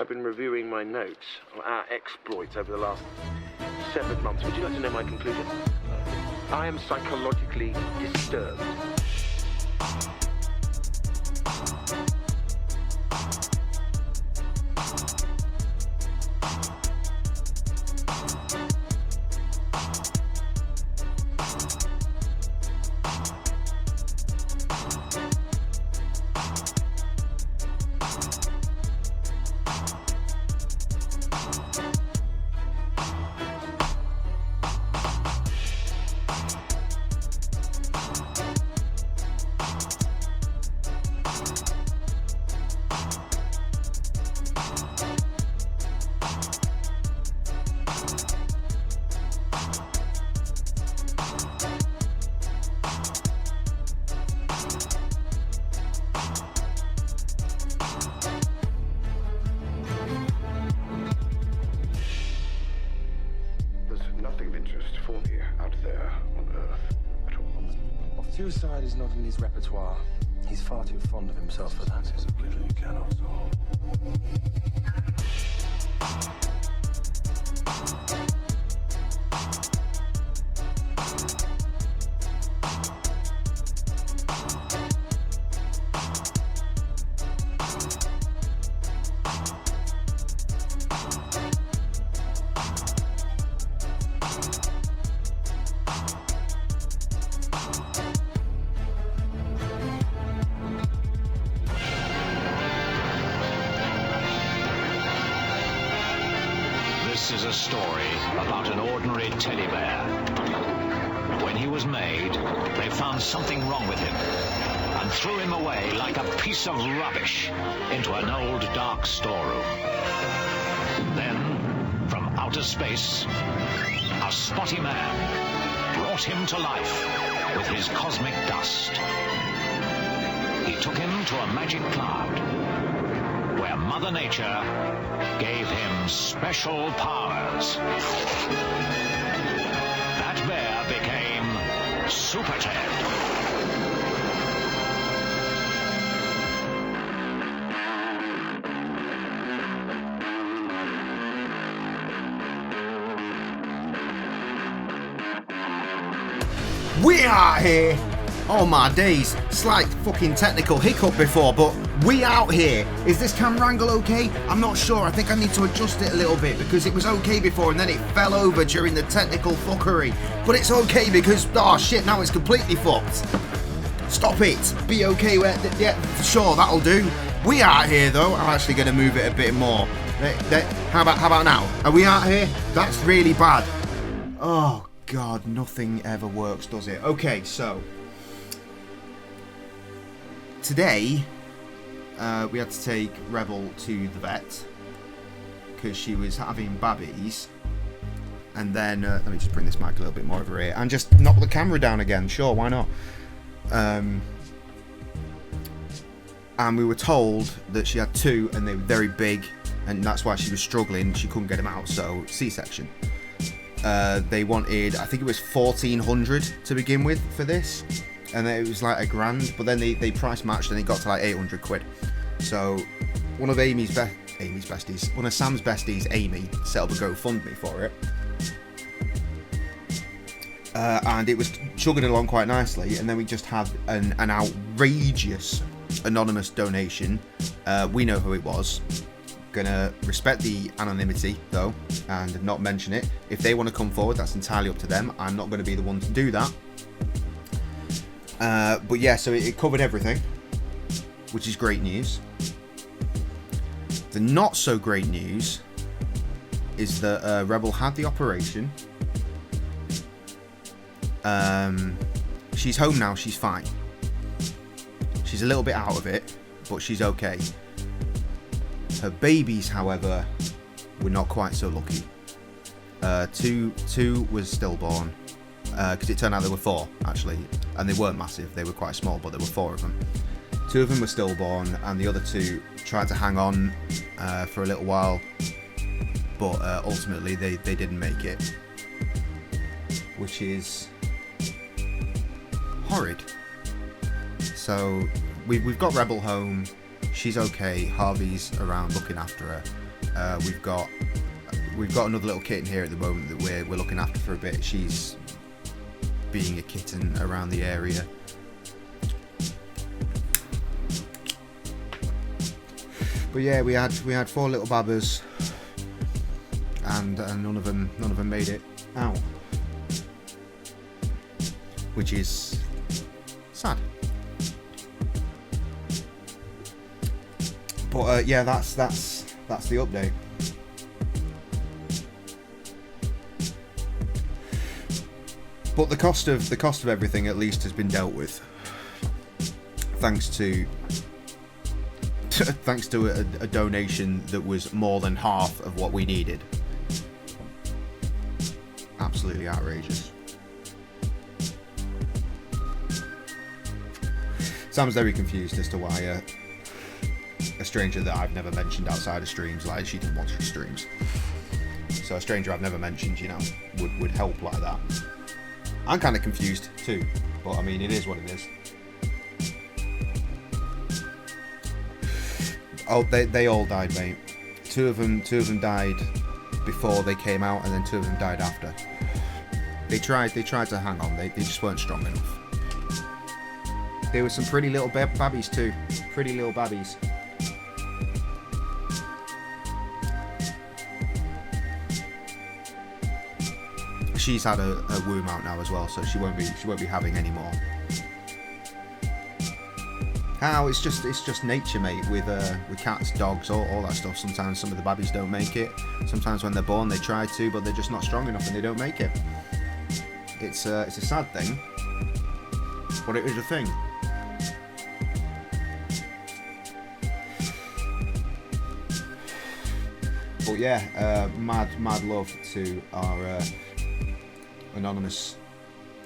I've been reviewing my notes on our exploits over the last 7 months. Would you like to know my conclusion? I am psychologically disturbed. Suicide is not in his repertoire. He's far too fond of himself for that. It's a riddle you cannot solve. This is a story about an ordinary teddy bear. When he was made, they found something wrong with him and threw him away like a piece of rubbish into an old dark storeroom. Then, from outer space, a spotty man brought him to life with his cosmic dust. He took him to a magic cloud where Mother Nature gave him special powers. That bear became Super Ted. We are here! Oh my days, slight fucking technical hiccup before, but we out here. Is this camera angle okay? I'm not sure. I think I need to adjust it a little bit because it was okay before and then it fell over during the technical fuckery. But it's okay because, oh shit, now it's completely fucked. Stop it. Be okay with yeah, sure, that'll do. We out here though. I'm actually going to move it a bit more. How about now? Are we out here? That's really bad. Oh God, nothing ever works, does it? Okay, so today we had to take Rebel to the vet because she was having babbies, and then let me just bring this mic a little bit more over here and just knock the camera down again. Sure, why not? And we were told that she had 2 and they were very big, and that's why she was struggling. She couldn't get them out, so C-section. They wanted, I think it was 1,400 to begin with for this, and it was like $1,000, but then they price matched and it got to like 800 quid. So one of Sam's besties, Amy, set up a GoFundMe for it, and it was chugging along quite nicely. And then we just had an outrageous anonymous donation. We know who it was. Gonna respect the anonymity though and not mention it. If they want to come forward, that's entirely up to them. I'm not going to be the one to do that. But yeah, so it covered everything, which is great news. The not so great news is that Rebel had the operation. She's home now, she's fine. She's a little bit out of it, but she's okay. Her babies, however, were not quite so lucky. Two was stillborn, because it turned out there were 4, actually, and they weren't massive, they were quite small, but there were 4 of them. 2 of them were stillborn, and the other 2 tried to hang on for a little while, but ultimately they didn't make it, which is horrid. So we've got Rebel home. She's okay. Harvey's around looking after her. We've got another little kitten here at the moment that we're looking after for a bit. She's being a kitten around the area. But yeah, we had 4 little babbers, and none of them made it out, which is sad. But yeah, that's the update. But the cost of everything at least has been dealt with, thanks to a donation that was more than half of what we needed. Absolutely outrageous. Sam's very confused as to why a stranger that I've never mentioned outside of streams, like, she didn't watch the streams, so a stranger I've never mentioned, you know, would help like that. I'm kind of confused too, but I mean, it is what it is. Oh, they all died, mate. Two of them died before they came out, and then 2 of them died after. They tried to hang on. They just weren't strong enough. There were some pretty little babbies too. Pretty little babbies. She's had a womb out now as well, so she won't be having any more. How it's just nature, mate. With cats, dogs, all that stuff. Sometimes some of the babbies don't make it. Sometimes when they're born, they try to, but they're just not strong enough and they don't make it. It's a sad thing, but it is a thing. But yeah, mad love to our anonymous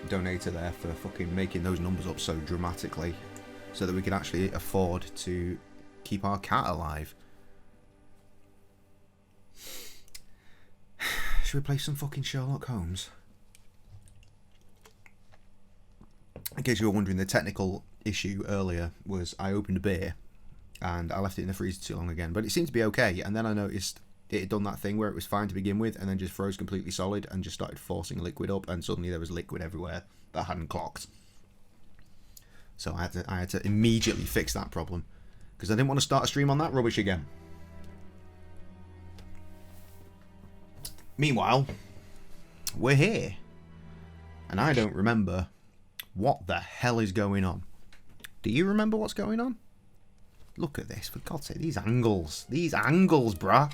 donator there for fucking making those numbers up so dramatically, so that we can actually afford to keep our cat alive. Should we play some fucking Sherlock Holmes? In case you were wondering, the technical issue earlier was I opened a beer and I left it in the freezer too long again, but it seemed to be okay, and then I noticed it had done that thing where it was fine to begin with and then just froze completely solid and just started forcing liquid up, and suddenly there was liquid everywhere that I hadn't clocked. So I had to immediately fix that problem, because I didn't want to start a stream on that rubbish again. Meanwhile, we're here, and I don't remember what the hell is going on. Do you remember what's going on? Look at this, for God's sake, these angles, bruh.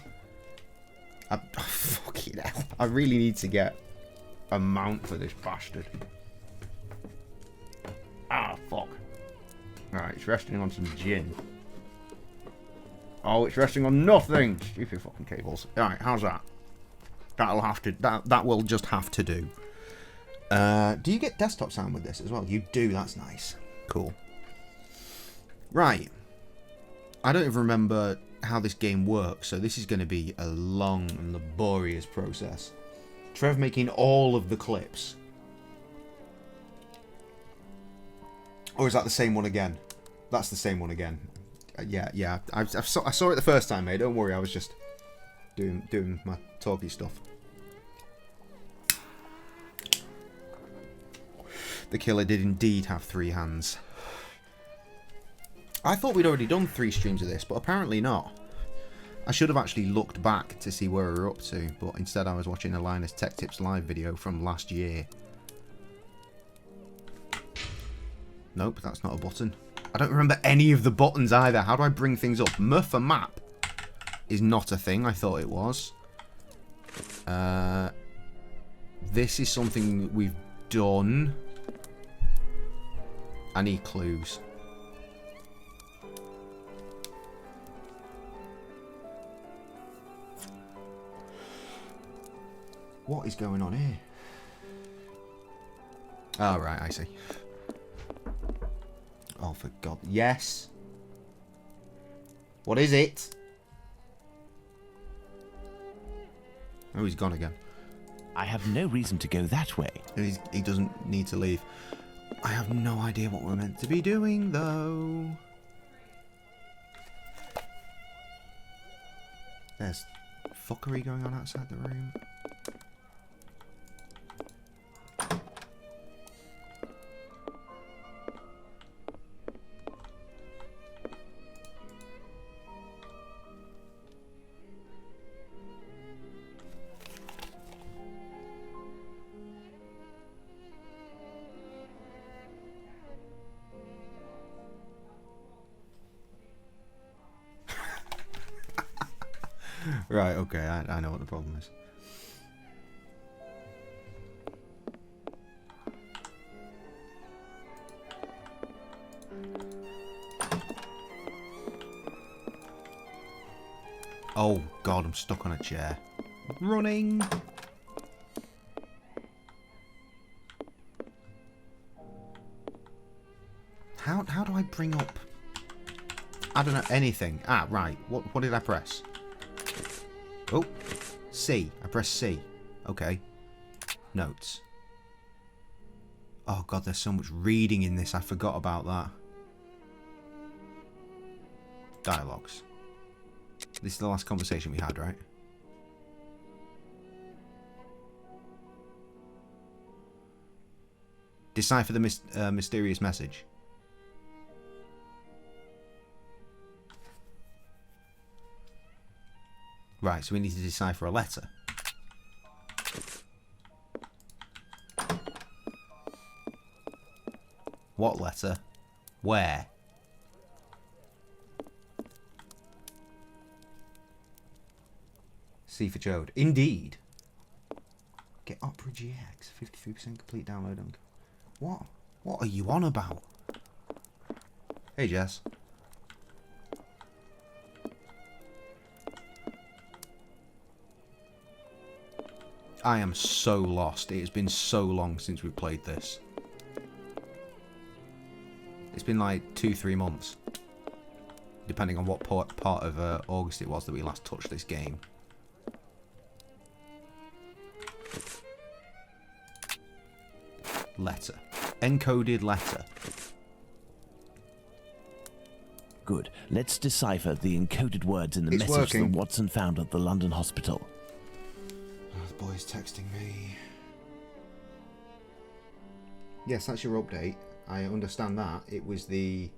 Fucking hell, I really need to get a mount for this bastard. Ah, fuck. Alright, it's resting on some gin. Oh, it's resting on nothing! Stupid fucking cables. Alright, how's that? That'll have to... That will just have to do. Do you get desktop sound with this as well? You do, that's nice. Cool. Right. I don't even remember how this game works, so this is going to be a long and laborious process. Trev making all of the clips. Or is that the same one again? That's the same one again. Yeah. I saw it the first time, mate. Don't worry, I was just doing my talky stuff. The killer did indeed have 3 hands. I thought we'd already done 3 streams of this, but apparently not. I should have actually looked back to see where we were up to, but instead I was watching a Linus Tech Tips live video from last year. Nope, that's not a button. I don't remember any of the buttons either. How do I bring things up? M for map is not a thing. I thought it was. This is something we've done. I need clues. What is going on here? Oh, right, I see. Oh, for God. Yes. What is it? Oh, he's gone again. I have no reason to go that way. He doesn't need to leave. I have no idea what we're meant to be doing, though. fuckery going on outside the room? Right, okay, I know what the problem is. Oh god, I'm stuck on a chair. Running! How do I bring up... I don't know, anything. Ah, right, what did I press? Oh, C. I pressed C. Okay. Notes. Oh god, there's so much reading in this. I forgot about that. Dialogues. This is the last conversation we had, right? Decipher the mysterious message. Right, so we need to decipher a letter. What letter? Where? C for Chode. Indeed. Get Opera GX. 53% complete download. What? What are you on about? Hey, Jess. I am so lost. It has been so long since we played this. It's been like 2-3 months. Depending on what part of August it was that we last touched this game. Letter. Encoded letter. Good. Let's decipher the encoded words in the It's message working. that Watson found at the London hospital. Oh, the boy's texting me. Yes, that's your update. I understand that. It was the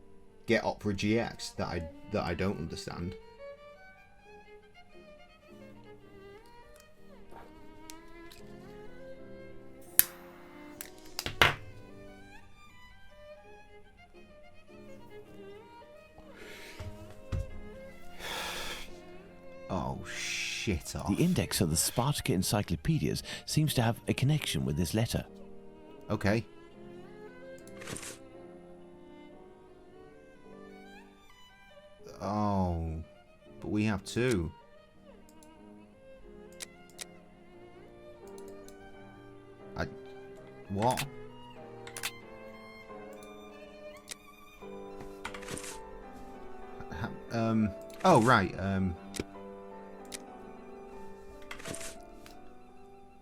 Get Opera GX that I don't understand. Oh, shit off. The index of the Spartacus encyclopedias seems to have a connection with this letter. Okay. Oh, but we have two. What? Oh, right,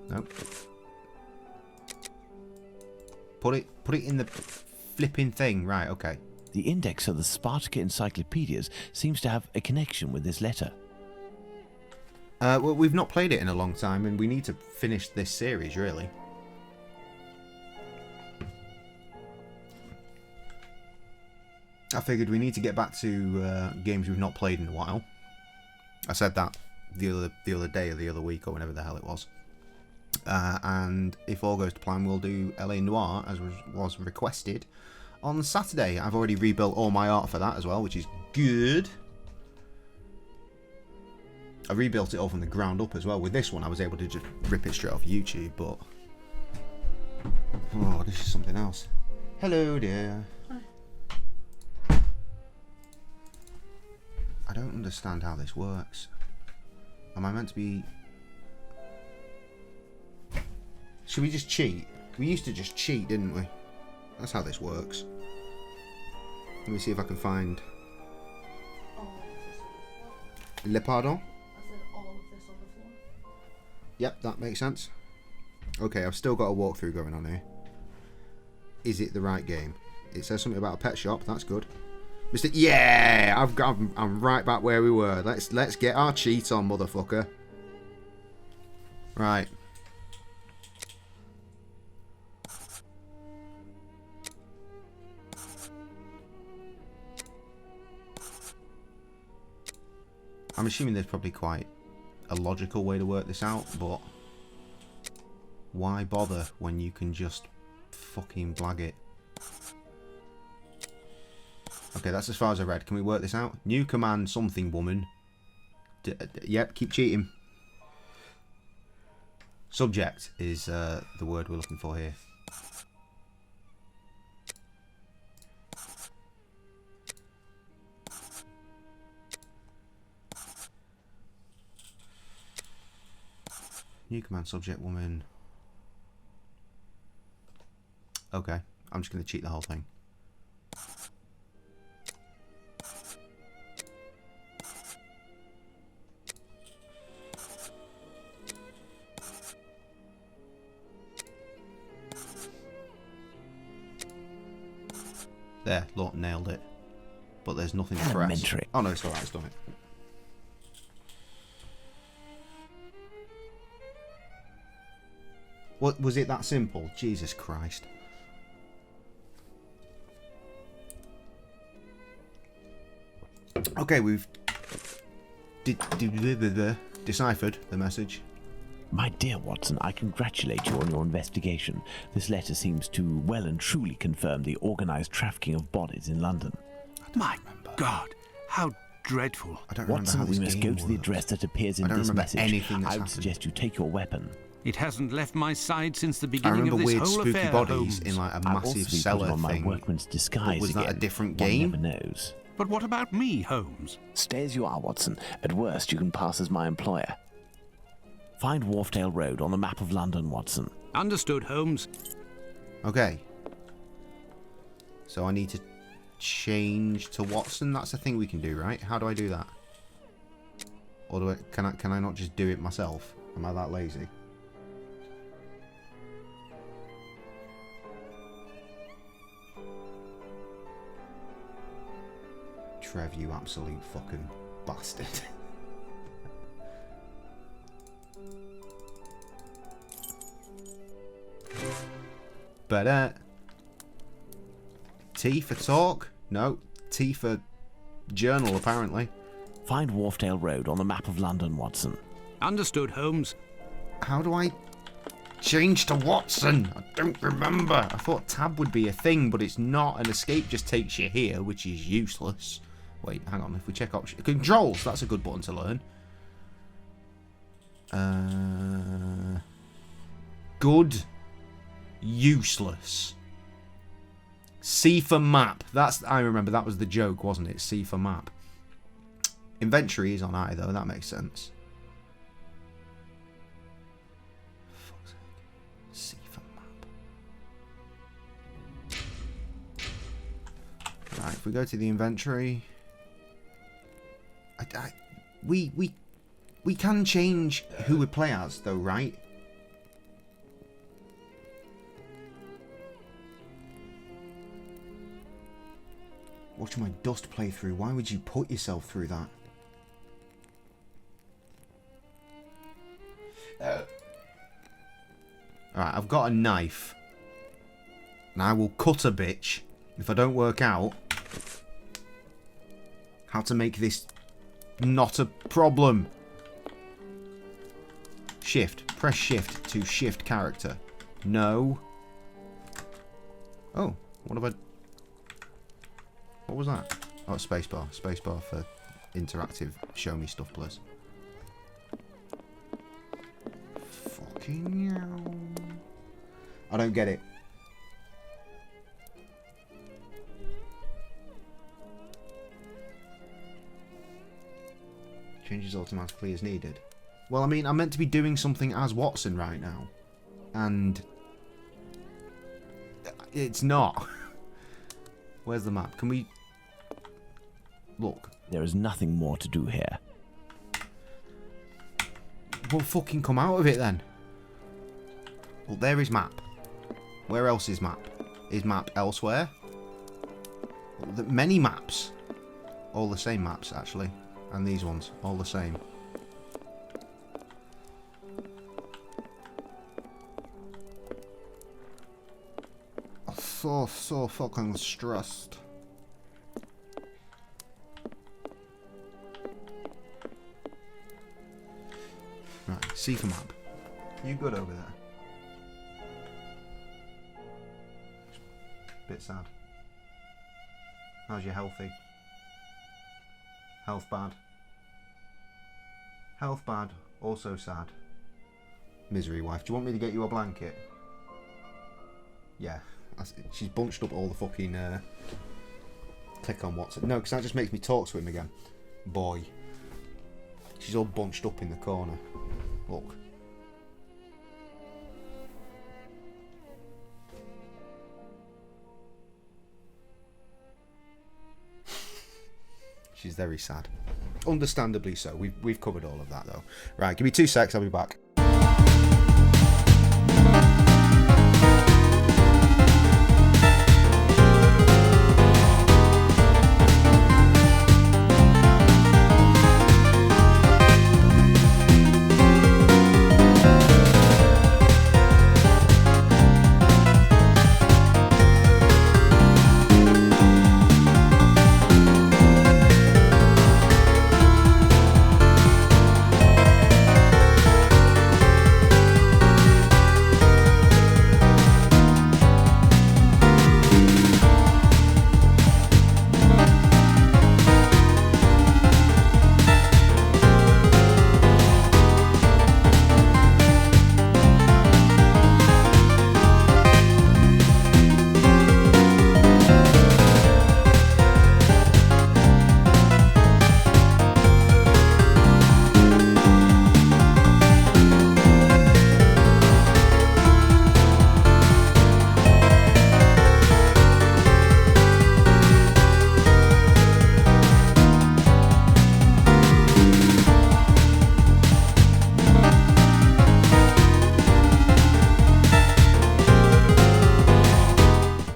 nope. Put it in the flipping thing, right, okay. The index of the Spartacus encyclopedias seems to have a connection with this letter. Well, we've not played it in a long time, and we need to finish this series, really. I figured we need to get back to games we've not played in a while. I said that the other day or the other week or whenever the hell it was. And if all goes to plan, we'll do LA Noire as was requested on Saturday. I've already rebuilt all my art for that as well, which is good. I rebuilt it all from the ground up as well. With this one, I was able to just rip it straight off YouTube, but... Oh, this is something else. Hello, dear. I don't understand how this works. Am I meant to be... Should we just cheat? We used to just cheat, didn't we? That's how this works. Let me see if I can find... Le pardon? I said all of this on the floor. Yep, that makes sense. Okay, I've still got a walkthrough going on here. Is it the right game? It says something about a pet shop. That's good. Yeah, I'm right back where we were. Let's get our cheat on, motherfucker. Right. I'm assuming there's probably quite a logical way to work this out, but why bother when you can just fucking blag it? Okay, that's as far as I read. Can we work this out? New command something woman. Yep, keep cheating. Subject is the word we're looking for here. New command subject woman. Okay, I'm just going to cheat the whole thing. There, look, nailed it. But there's nothing to press. Elementary. Oh no, it's alright, it's done it. What, was it that simple? Jesus Christ. Okay, we've deciphered the message. My dear Watson, I congratulate you on your investigation. This letter seems to well and truly confirm the organised trafficking of bodies in London. My God, how dreadful. I don't remember Watson, how this we must game go to the works. address that appears in I don't this remember message. anything that's I would happened. suggest you take your weapon. It hasn't left my side since the I beginning remember of this weird whole spooky affair, bodies Holmes. in like a I'll massive also be cellar putting on my thing. workman's disguise was that again. a different One game? never knows. But what about me, Holmes? Stay as you are, Watson. At worst, you can pass as my employer. Find Wharfdale Road on the map of London, Watson. Understood, Holmes. Okay. So I need to change to Watson. That's a thing we can do, right? How do I do that? Or do I, can I not just do it myself? Am I that lazy? Trev, you absolute fucking bastard. But T for talk? No. T for journal, apparently. Find Wharfdale Road on the map of London, Watson. Understood, Holmes. How do I change to Watson? I don't remember. I thought tab would be a thing, but it's not. An escape just takes you here, which is useless. Wait, hang on. If we check options... Controls, that's a good button to learn. Good. Useless. C for map. That's, I remember that was the joke, wasn't it? C for map. Inventory is on I, though. That makes sense. Fuck's sake. C for map. Right, if we go to the inventory... We can change who we play as, though, right? Watch my dust playthrough. Why would you put yourself through that? Alright, I've got a knife. And I will cut a bitch if I don't work out how to make this not a problem. Shift. Press shift to shift character. No. Oh, what have I... What was that? Oh, spacebar. Spacebar for interactive show me stuff, please. Fucking hell. I don't get it. Changes automatically as needed. Well, I mean, I'm meant to be doing something as Watson right now. And... it's not. Where's the map? Can we... Look. There is nothing more to do here. We'll fucking come out of it then. Well, there is map. Where else is map? Is map elsewhere? Well, many maps. All the same maps, actually. And these ones. All the same. so fucking stressed. Right, see for map. You good over there? Bit sad. How's your healthy? Health bad. Health bad, also sad. Misery wife. Do you want me to get you a blanket? Yeah. She's bunched up all the fucking... click on WhatsApp. No, because that just makes me talk to him again. Boy. She's all bunched up in the corner. Look. She's very sad. Understandably so. We've covered all of that though. Right, give me 2 secs, I'll be back.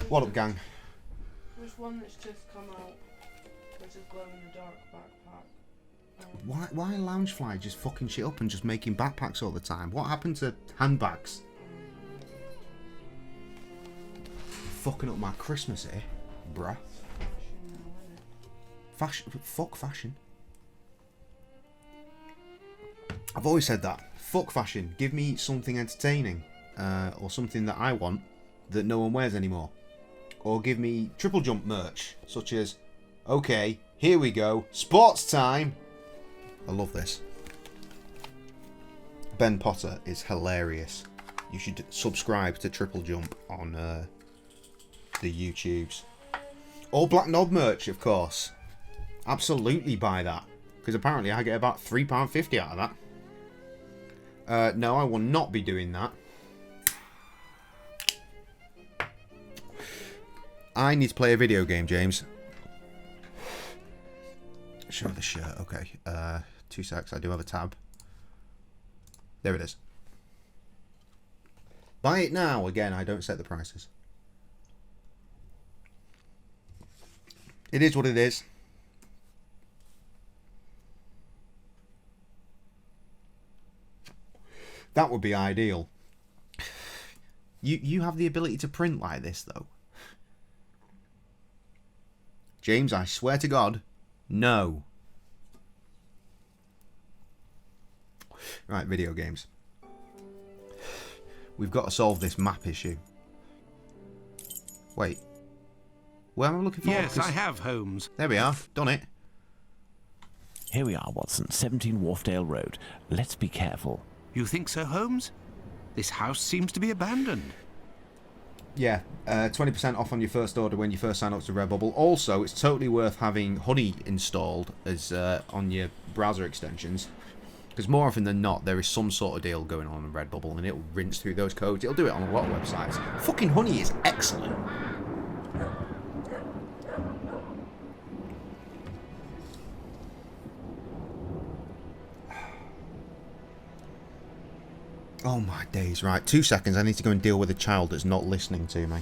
What up, gang? There's one that's just come out, which is glow in the dark backpack. Why Loungefly just fucking shit up and just making backpacks all the time? What happened to handbags? Fucking up my Christmas here, bruh. Fashion, fuck fashion. I've always said that. Fuck fashion. Give me something entertaining, or something that I want that no one wears anymore. Or give me triple jump merch, such as, okay, here we go, sports time. I love this. Ben Potter is hilarious. You should subscribe to Triple Jump on the YouTubes. All Black Knob merch, of course. Absolutely buy that. Because apparently I get about £3.50 out of that. No, I will not be doing that. I need to play a video game, James. Show the shirt. Okay. 2 secs. I do have a tab. There it is. Buy it now. Again, I don't set the prices. It is what it is. That would be ideal. You have the ability to print like this, though. James, I swear to God, no. Right, video games. We've got to solve this map issue. Wait. Where am I looking for? Yes, I have, Holmes. There we are. Done it. Here we are, Watson, 17 Wharfdale Road. Let's be careful. You think so, Holmes? This house seems to be abandoned. Yeah, 20% off on your first order when you first sign up to Redbubble. Also, it's totally worth having Honey installed as on your browser extensions. Because more often than not, there is some sort of deal going on Redbubble, and it'll rinse through those codes. It'll do it on a lot of websites. Fucking Honey is excellent. Oh my days, right, 2 seconds, I need to go and deal with a child that's not listening to me.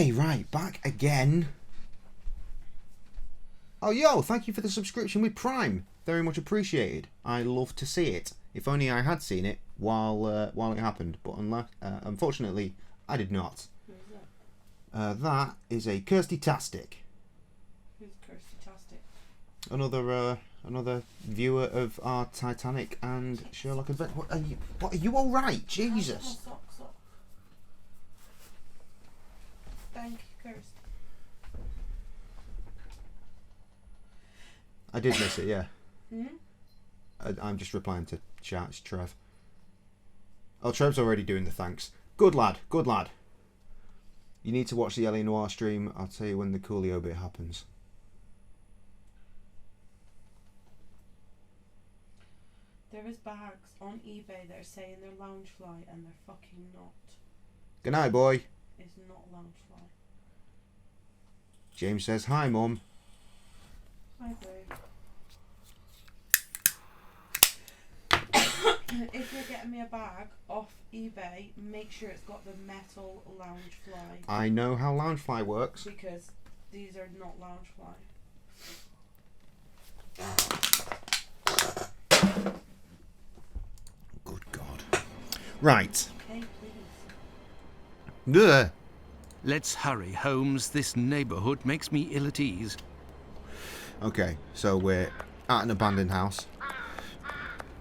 Okay, right, back again. Oh, yo, thank you for the subscription with Prime. Very much appreciated. I love to see it. If only I had seen it while it happened, but unfortunately, I did not. Who is that? That is a Kirsty-tastic. Who's Kirsty-tastic? Another viewer of our Titanic and Sherlock Adventure. What are you all right? Jesus. Stop. Thank you, Kirsty. I did miss it, yeah. Hmm? I'm just replying to chat. It's Trev. Oh, Trev's already doing the thanks. Good lad. You need to watch the LA Noire stream. I'll tell you when the Coolio bit happens. There is bags on eBay that are saying they're Loungefly and they're fucking not. Good night, boy. It's not Loungefly. James says hi, Mum. Hi, babe. If you're getting me a bag off eBay, make sure it's got the metal Loungefly. I know how Loungefly works. Because these are not Loungefly. Good God. Right. Okay, please. Ugh. Let's hurry, Holmes. This neighborhood makes me ill at ease. Okay, so we're at an abandoned house.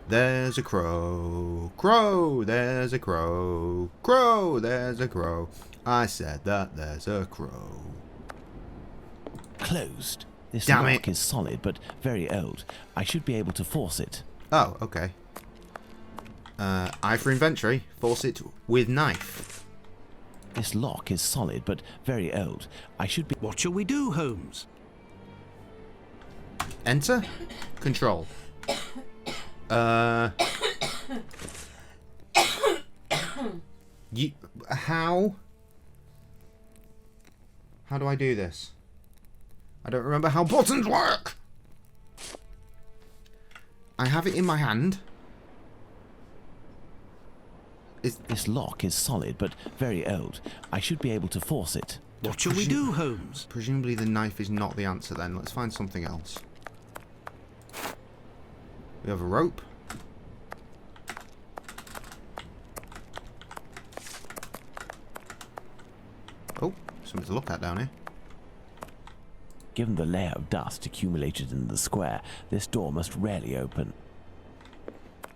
There's a crow. Crow, there's a crow. Crow, there's a crow. I said that there's a crow. Closed. This Damn lock it. is solid but very old. I should be able to force it. Oh, okay. I for inventory. Force it with knife. This lock is solid but very old. I should be... What shall we do, Holmes? Enter. Control. You... How do I do this? I don't remember how buttons work. I have it in my hand. This lock is solid but very old. I should be able to force it. What shall we do, Holmes? Presumably the knife is not the answer then. Let's find something else. We have a rope. Oh, something to look at down here. Given the layer of dust accumulated in the square, this door must rarely open.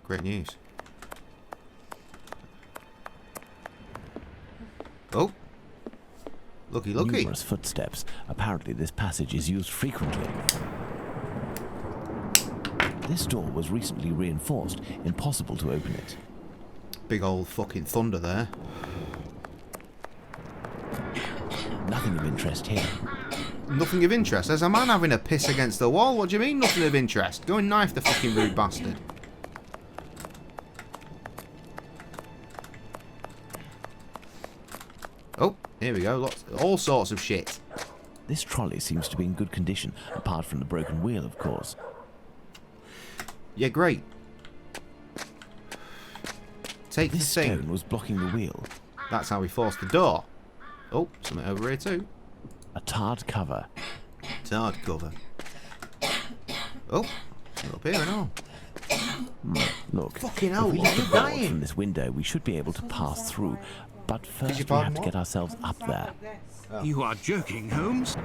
Great news. Oh. Looky. Numerous footsteps. Apparently this passage is used frequently. This door was recently reinforced. Impossible to open it. Big old fucking thunder there. Nothing of interest here. Nothing of interest. There's a man having a piss against the wall. What do you mean, nothing of interest? Go and knife the fucking rude bastard. Oh, here we go. All sorts of shit. This trolley seems to be in good condition, apart from the broken wheel, of course. Yeah, great. Take the This thing. stone was blocking the wheel. That's how we forced the door. Oh, something over here too. A tarred cover. Tard cover. Oh, something up here and all. Look, Fucking hell, if we what lift are the you board dying? from this window, we should be able to pass through. But first we pardon have to what? get ourselves up there. Like this. You are joking, Holmes?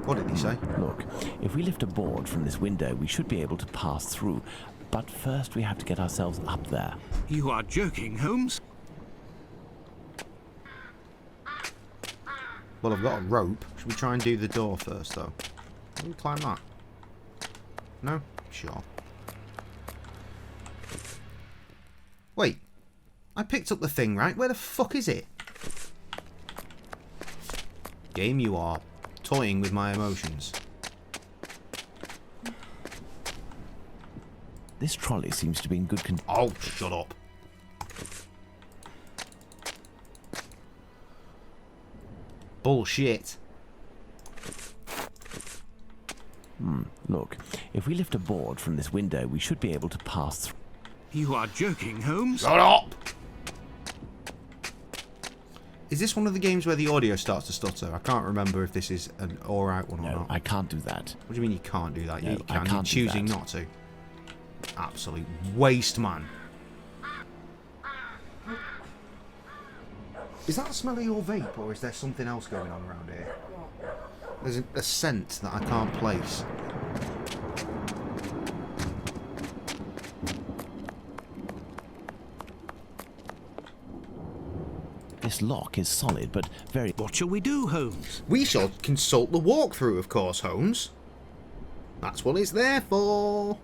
What did he say? Look, if we lift a board from this window, we should be able to pass through. But first we have to get ourselves up there. You are joking, Holmes? Well, I've got a rope. Should we try and do the door first, though? Can we climb that? No? Sure. Wait. I picked up the thing, right? Where the fuck is it? Game, you are toying with my emotions. This trolley seems to be in good condition. Oh, shut up. Bullshit. Look, if we lift a board from this window, we should be able to pass through. You are joking, Holmes? Shut up! Is this one of the games where the audio starts to stutter? I can't remember if this is an alright one or No, not. I can't do that. What do you mean you can't do that? No, You I can. You're can't do choosing that. not to. Absolute waste, man. Is that the smell of your vape, or is there something else going on around here? What? There's a scent that I can't place. This lock is solid, but very... What shall we do, Holmes? We shall consult the walkthrough, of course, Holmes. That's what it's there for.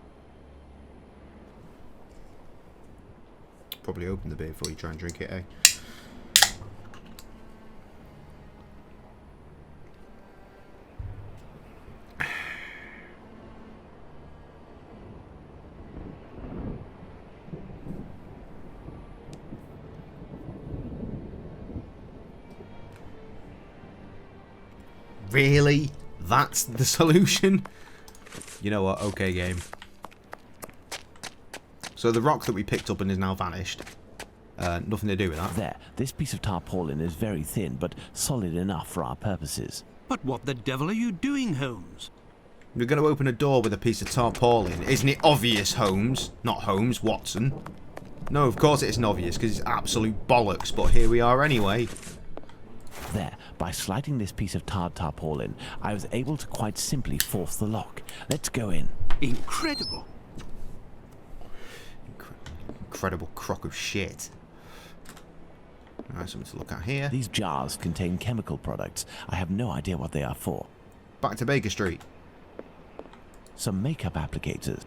Probably open the beer before you try and drink it, eh? Really? That's the solution? You know what? Okay, game. So the rock that we picked up and is now vanished. Nothing to do with that. There, this piece of tarpaulin is very thin, but solid enough for our purposes. But what the devil are you doing, Holmes? We're going to open a door with a piece of tarpaulin. Isn't it obvious, Holmes? Not Holmes, Watson. No, of course it isn't obvious, because it's absolute bollocks, but here we are anyway. There, by sliding this piece of tarred tarpaulin, I was able to quite simply force the lock. Let's go in. Incredible. Incredible crock of shit. Alright, something to look at here. These jars contain chemical products. I have no idea what they are for. Back to Baker Street. Some makeup applicators.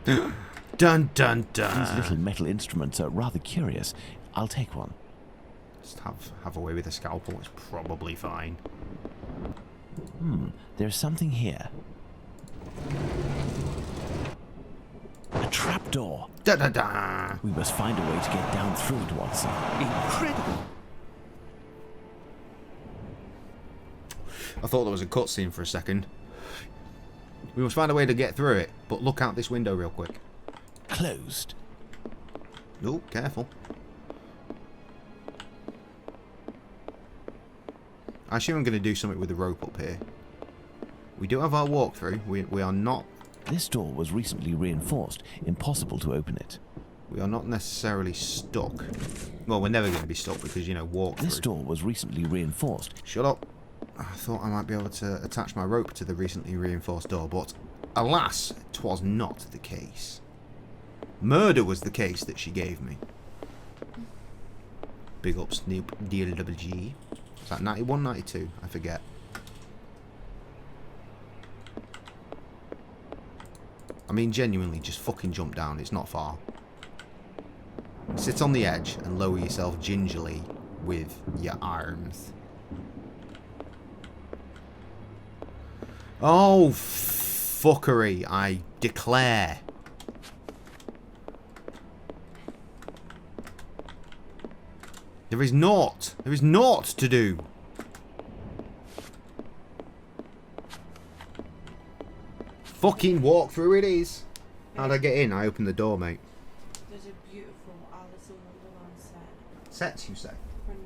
Dun dun These dun. little metal instruments are rather curious. I'll take one. Just have away with a scalpel. It's probably fine. There's something here. A trapdoor. Da da da. We must find a way to get down through it, Watson. Incredible. I thought there was a cutscene for a second. We must find a way to get through it, but look out this window real quick. Closed. Oh, careful. I assume I'm going to do something with the rope up here. We do have our walkthrough. We are not... This door was recently reinforced. Impossible to open it. We are not necessarily stuck. Well, we're never going to be stuck because, you know, walkthrough. This door was recently reinforced. Shut up. I thought I might be able to attach my rope to the recently reinforced door, but alas, 'twas not the case. Murder was the case that she gave me. Big up Snoop DLWG. Is that 91, 92? I forget. I mean, genuinely, just fucking jump down. It's not far. Sit on the edge and lower yourself gingerly with your arms. Oh, fuckery, I declare. There is naught to do. Fucking walkthrough it is. How'd I get in? I opened the door, mate. There's a beautiful Alice in Wonderland set Sets, you say? for £90.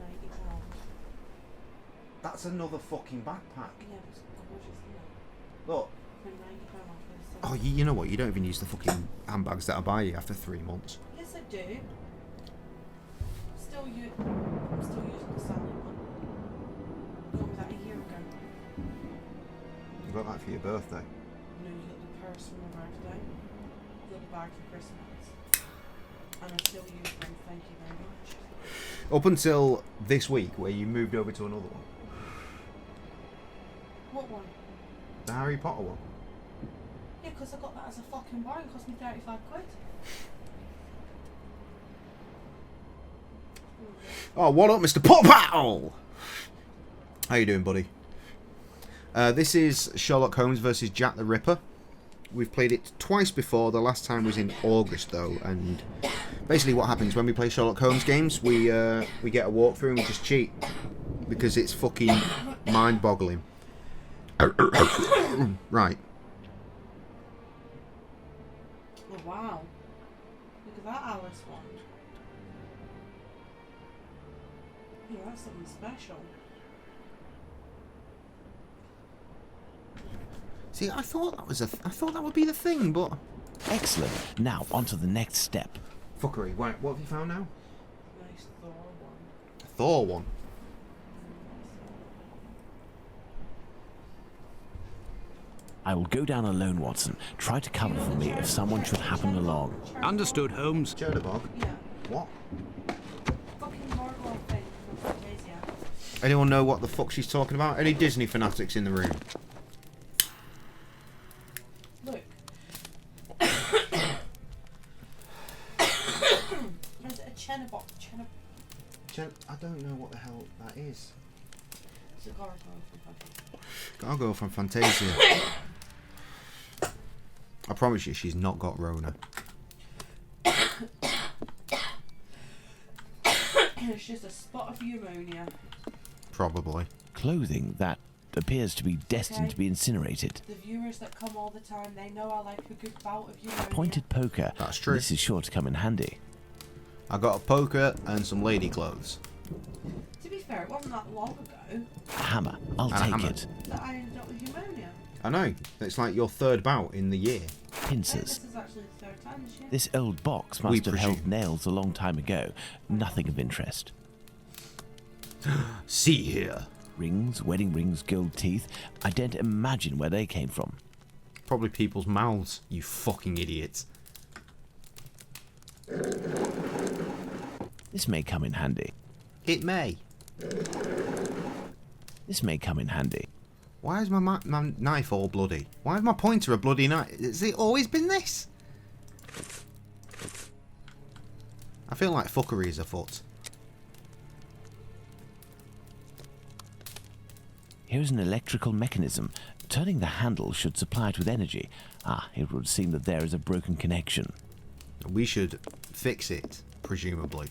That's another fucking backpack. Yeah, it's gorgeous, isn't it? Look. For £90 for the set. Oh, you know what? You don't even use the fucking handbags that I buy you after 3 months. Yes, I do. I'm still using the Sally one. Got me that a year ago. You got that for your birthday. No, you got the purse from my birthday. You got the bag for Christmas. And I still use them, thank you very much. Up until this week, where you moved over to another one. What one? The Harry Potter one. Yeah, because I got that as a fucking bar and cost me 35 quid. Oh, what up, Mr. Popow? How you doing, buddy? This is Sherlock Holmes versus Jack the Ripper. We've played it twice before. The last time was in August, though, and basically what happens when we play Sherlock Holmes games, we get a walkthrough and we just cheat because it's fucking mind-boggling. Right. Oh, wow. Look at that Alice one. Yeah, that's something special. See, I thought that would be the thing, but Excellent. Now, on to the next step. fuckery. Right, what have you found now? Nice Thor one. Thor one. I will go down alone, Watson. Try to cover for me if someone should happen along. Understood, Holmes. Jodabog. Yeah. What? Fucking Marvel thing. Yeah. Anyone know what the fuck she's talking about? Any Disney fanatics in the room? Look. Is it a Chenabok? I don't know what the hell that is. It's a gargoyle from fucking. Gargoyle from Fantasia. I promise you, she's not got Rona. It's just a spot of pneumonia. Probably. Clothing that appears to be destined Okay. to be incinerated. The viewers that come all the time, they know I like a good bout of pneumonia. Pointed poker. That's true. This is sure to come in handy. I got a poker and some lady clothes. To be fair, it wasn't that long ago A hammer. I'll And a take hammer. it. that I ended up with pneumonia. I know. It's like your third bout in the year. Pincers. This is actually the third time this year. This old box We must have held presume. nails a long time ago. Nothing of interest. See here. Rings, wedding rings, gold teeth. I don't imagine where they came from. Probably people's mouths, you fucking idiots. This may come in handy. It may. This may come in handy. Why is my knife all bloody? Why is my pointer a bloody knife? Has it always been this? I feel like fuckery is afoot. Here's an electrical mechanism. Turning the handle should supply it with energy. Ah, it would seem that there is a broken connection. We should fix it, presumably.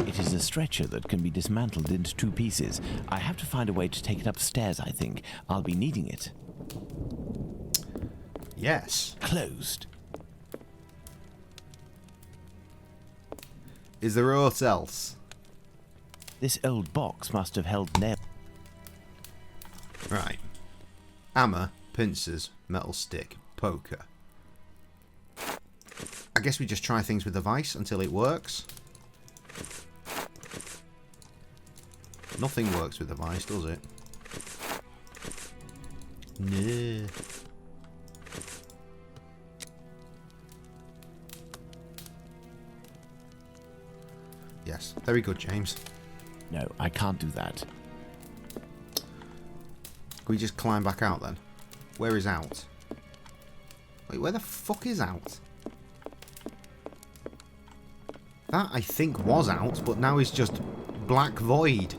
It is a stretcher that can be dismantled into two pieces. I have to find a way to take it upstairs, I think. I'll be needing it. Yes. Closed. Is there aught else? This old box must have held nails. Right. Hammer, pincers, metal stick, poker. I guess we just try things with the vice until it works. Nothing works with the vice, does it? No. Yes, very good, James. No, I can't do that. Can we just climb back out then? Where is out? Wait, where the fuck is out? That, I think, was out, but now is just black void.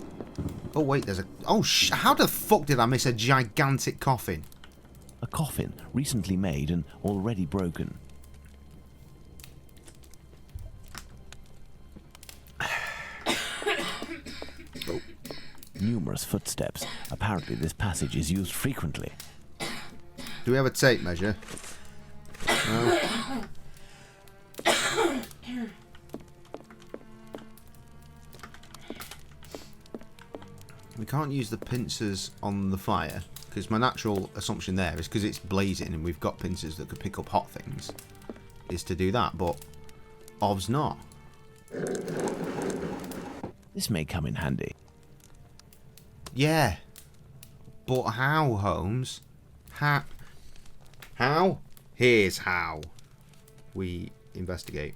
Oh, wait, there's a... Oh, how the fuck did I miss a gigantic coffin? A coffin, recently made and already broken. Numerous footsteps. Apparently this passage is used frequently. Do we have a tape measure? No. We can't use the pincers on the fire, because my natural assumption there is because it's blazing and we've got pincers that could pick up hot things, is to do that, but obv's not. This may come in handy. Yeah. But how, Holmes? How? Here's how. We investigate.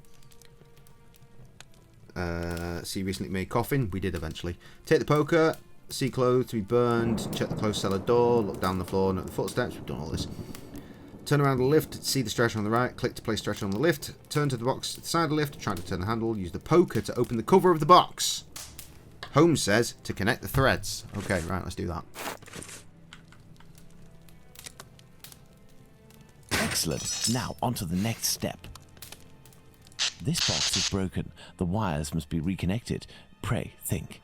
See recently made coffin. We did eventually. Take the poker. See clothes to be burned. Check the closed cellar door. Look down the floor. Note the footsteps. We've done all this. Turn around the lift. See the stretcher on the right. Click to place stretcher on the lift. Turn to the box to the side of the lift. Try to turn the handle. Use the poker to open the cover of the box. Holmes says to connect the threads. Okay, right, let's do that. Excellent. Now, on to the next step. This box is broken. The wires must be reconnected. Pray, think.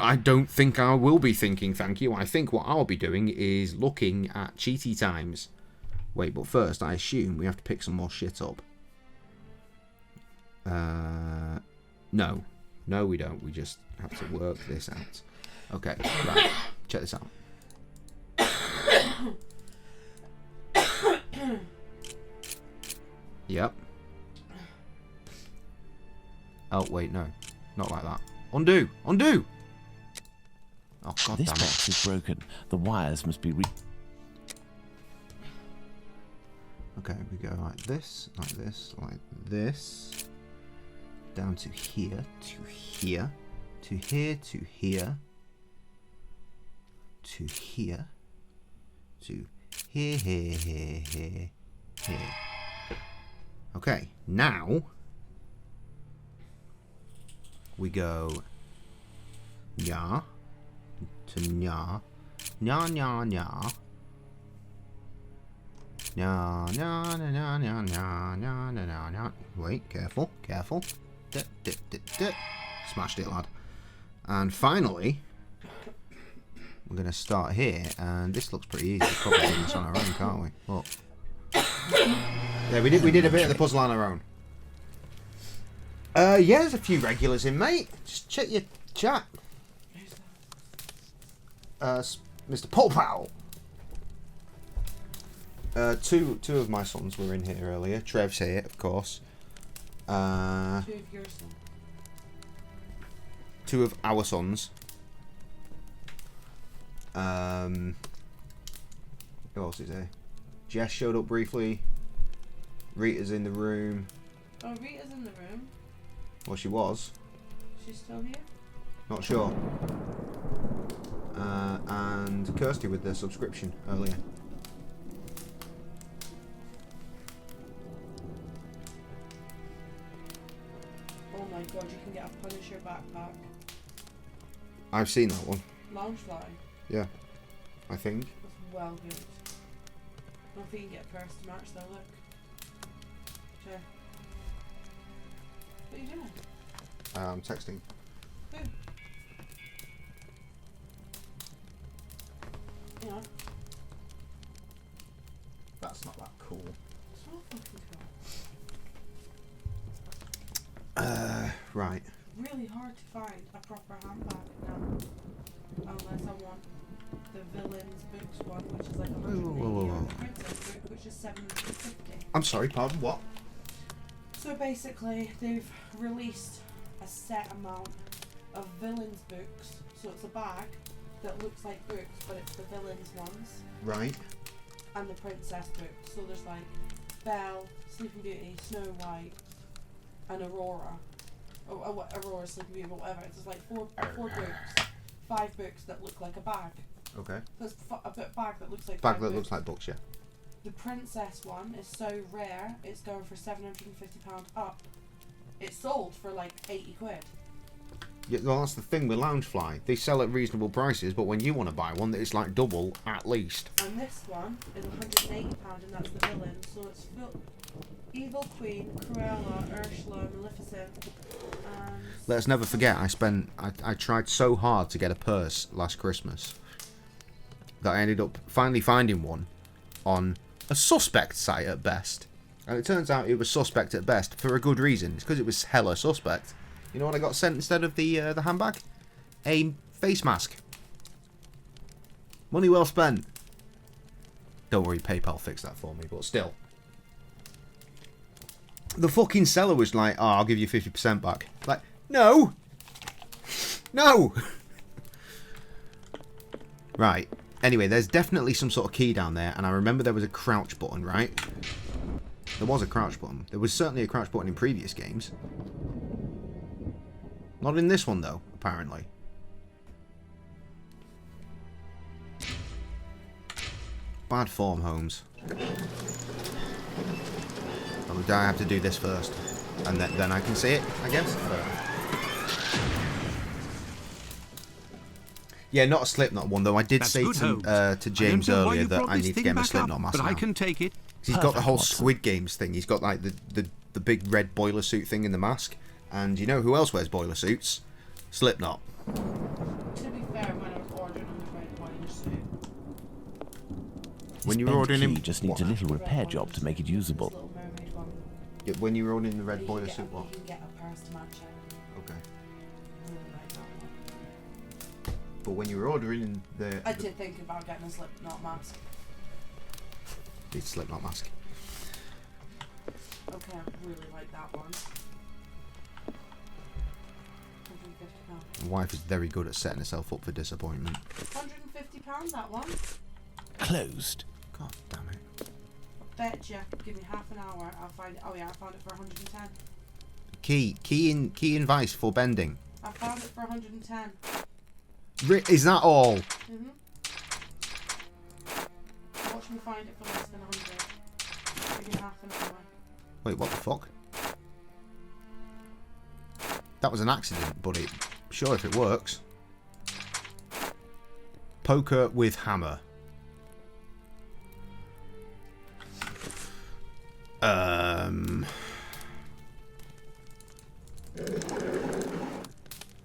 I don't think I will be thinking, thank you. I think what I'll be doing is looking at cheaty times. Wait, but first, I assume we have to pick some more shit up. No. No, we don't. We just have to work this out. Okay, right. Check this out. Yep. Oh, wait, no. Not like that. Undo! Undo! Oh, god This damn it. box is broken. The wires must be Okay, we go like this, like this, like this. Down to here, to here, to here, to here, to here, to here, here, here, here, here. Okay, now we go nya to nya, nya, nya, nya. Nya, nya, nya, nya, nya, nya, nya, nya, nya. Wait, careful, careful. Smashed it, lad. And finally, we're going to start here, and this looks pretty easy. Probably do this on our own, can't we? Look. Yeah, we did a bit of the puzzle on our own. Yeah, there's a few regulars in, mate. Just check your chat. Mr. Paul Powell. Two of my sons were in here earlier. Trev's here, of course. Two of your sons. Two of our sons. Who else is here? Jess showed up briefly. Rita's in the room. Oh, Rita's in the room. Well, she was. She's still here? Not sure. And Kirsty with the subscription earlier. Oh my god, you can get a Punisher backpack. I've seen that one. Loungefly. Yeah. I think. That's well good. I don't think you can get a purse to match though, look. Sure. What are you doing? I'm texting. Who? Yeah. That's not that cool. It's not fucking cool. Right. Really hard to find a proper handbag now. Unless I want the Villains Books one, which is like 180, Whoa. or the Princess Book, which is 750. I'm sorry, pardon, what? So basically, they've released a set amount of Villains Books. So it's a bag that looks like books, but it's the Villains ones. Right. And the Princess Books. So there's like Belle, Sleeping Beauty, Snow White, and Aurora. Oh, Aurora, Sleeping Beauty, but whatever. It's just like four books. 5 books that look like a bag. Okay. There's a bag that looks like Bag 5 that books. looks like books, yeah. The Princess one is so rare, it's going for £750 up. It's sold for like 80 quid. Yeah, well, that's the thing with Loungefly. They sell at reasonable prices, but when you want to buy one, it's like double at least. And this one is £180, and that's the villain. So it's Evil Queen, Cruella, Ursula, Maleficent, and... Let's never forget, I tried so hard to get a purse last Christmas that I ended up finally finding one on a suspect site at best. And it turns out it was suspect at best for a good reason. It's because it was hella suspect. You know what I got sent instead of the handbag? A face mask. Money well spent. Don't worry, PayPal fixed that for me, but still. The fucking seller was like, oh, I'll give you 50% back. Like, no! No! Right. Anyway, there's definitely some sort of key down there, and I remember there was a crouch button, right? There was a crouch button. There was certainly a crouch button in previous games. Not in this one, though, apparently. Bad form, Holmes. Oh, I have to do this first. And then I can see it, I guess? Yeah, not a Slipknot one, though. I did say to James earlier that I need to get him a Slipknot mask but now. I can take it. He's got the whole Squid Games thing. He's got like the big red boiler suit thing in the mask. And you know who else wears boiler suits? Slipknot. To be fair, when I was ordering on the red boiler suit. When you were ordering him, just needs a little repair job to make it usable. Little Mermaid one. Yeah, when you were ordering the red You boiler can suit, what? You can get a purse to match it. Okay. but when you were ordering I did think about getting a Slipknot mask. It's Slipknot mask. Okay, I really like that one. £150. My wife is very good at setting herself up for disappointment. £150 that one. Closed. God damn it. I bet you. Give me half an hour. I'll find it. Oh yeah, I found it for 110. Key in vice for bending. I found it for 110. Is that all? Watch me find it for less than 100. Give me half an hour. Wait, what the fuck? That was an accident, but sure if it works. Poker with hammer.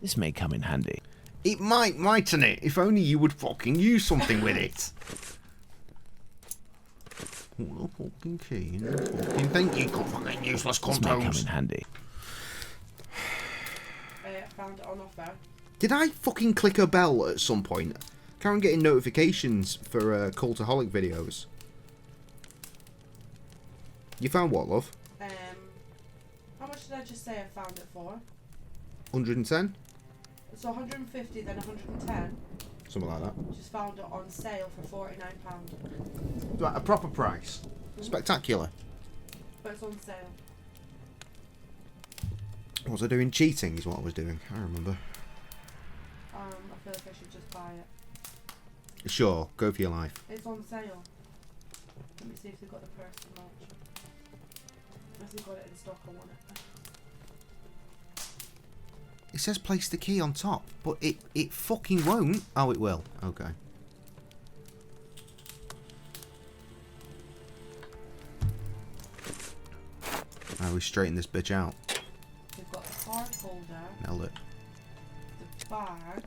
This may come in handy. It mightn't it? If only you would fucking use something with it. Oh, the fucking key and the fucking thing. You got fucking useless This may come condoms. in handy. I found it on offer. Did I fucking click a bell at some point? Karen getting notifications for Cultaholic videos. You found what, love? How much did I just say I found it for? 110? So 150, then 110. Something like that. Just found it on sale for £49. Right, a proper price. Spectacular. But it's on sale. What was I doing? Cheating is what I was doing. I remember. I feel like I should just buy it. Sure, go for your life. It's on sale. Let me see if they've got the person match. Unless they've got it in stock, I want it. It says place the key on top, but it fucking won't. Oh, it will. Okay. Now we straighten this bitch out. They've got a card holder. Nailed it. The bag.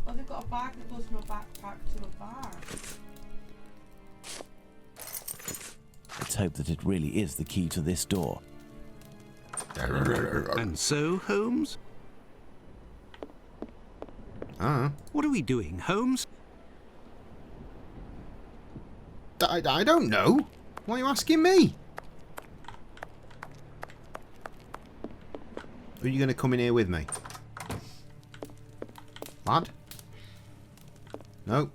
Oh, they've got a bag that goes from a backpack to a bag. Let's hope that it really is the key to this door. And so, Holmes? What are we doing, Holmes? I don't know. Why are you asking me? Are you going to come in here with me? Lad? No.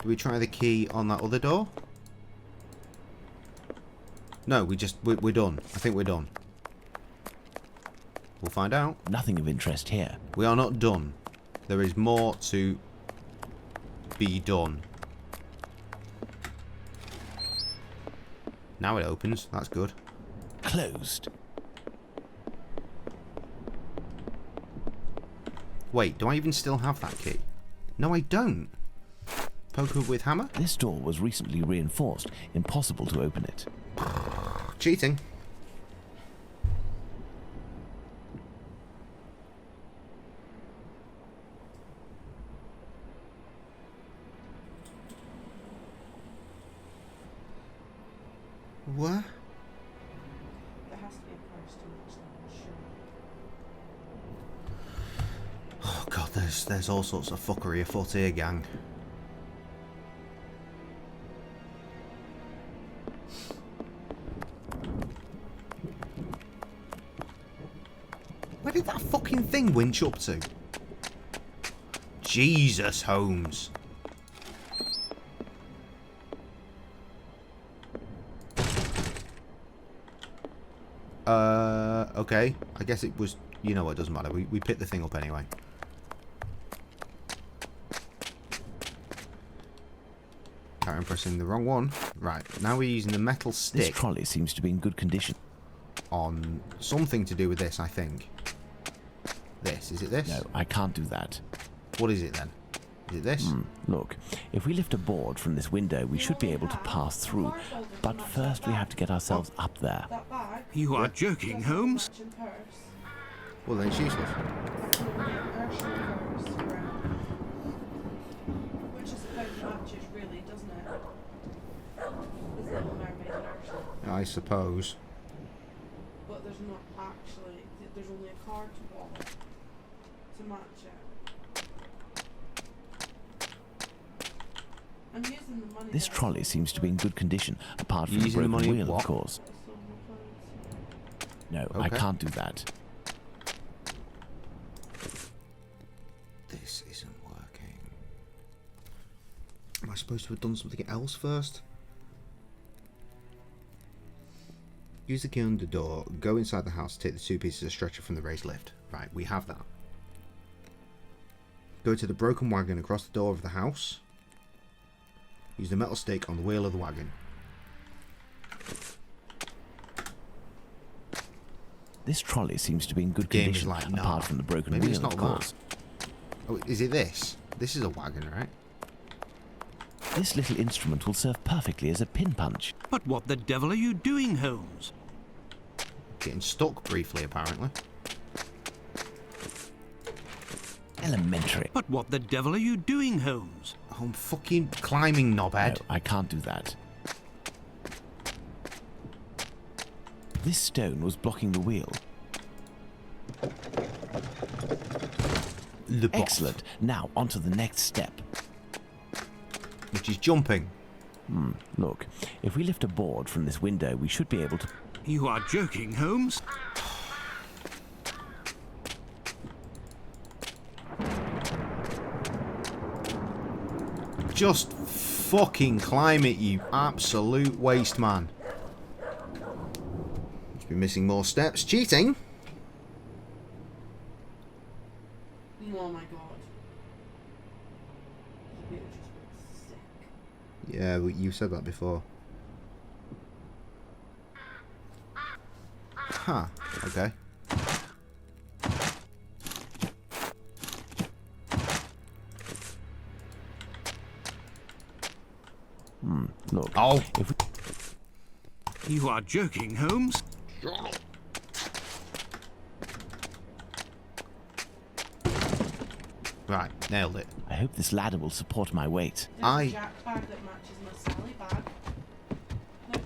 Do we try the key on that other door? No, we're done. I think we're done. We'll find out. Nothing of interest here. We are not done. There is more to be done. Now it opens. That's good. Closed. Wait, do I even still have that key? No, I don't. Poker with hammer? This door was recently reinforced. Impossible to open it. Cheating. What? There has to be a purse to reach that, sure. Oh god, there's all sorts of fuckery afoot here, gang. Where did that fucking thing winch up to? Jesus, Holmes. Okay. I guess it was... You know what, it doesn't matter. We picked the thing up anyway. I'm pressing the wrong one. Right, now we're using the metal stick. This trolley seems to be in good condition. On something to do with this, I think. This. Is it this? No, I can't do that. What is it then? Is it this? Look, if we lift a board from this window, we should be able to pass through. But first we have to get ourselves up there. That bag. You are joking, Holmes? Matching purse. Well, then it's useless. Which is about matches, really, doesn't it? This little mermaid nurse. I suppose. But there's not actually card wallet to match it. I'm using the money. This trolley seems to be in good condition, apart from the Using the broken money wheel, what? of course. No, I Okay. can't do that. This isn't working. Am I supposed to have done something else first? Use the key on the door, go inside the house to take the 2 pieces of stretcher from the raised lift. Right, we have that. Go to the broken wagon across the door of the house. Use the metal stake on the wheel of the wagon. This trolley seems to be in good Game is condition, like, nah, apart from the broken maybe wheel, it's not of that. course. Oh, is it this? This is a wagon, right? This little instrument will serve perfectly as a pin punch. But what the devil are you doing, Holmes? Getting stuck briefly, apparently. Elementary. But what the devil are you doing, Holmes? Oh, I'm fucking climbing, knobhead. No, I can't do that. This stone was blocking the wheel. The boss, Excellent. Now, on to the next step. which is jumping. Look, if we lift a board from this window, we should be able to... You are joking, Holmes? Just fucking climb it, you absolute waste man. Must be missing more steps. Cheating? Oh my god. It just looks sick. Yeah, you said that before. Huh, okay. Look, Oh. if we... You are joking, Holmes? Right, nailed it. I hope this ladder will support my weight. There's a jack bag that matches my Sally bag. Look.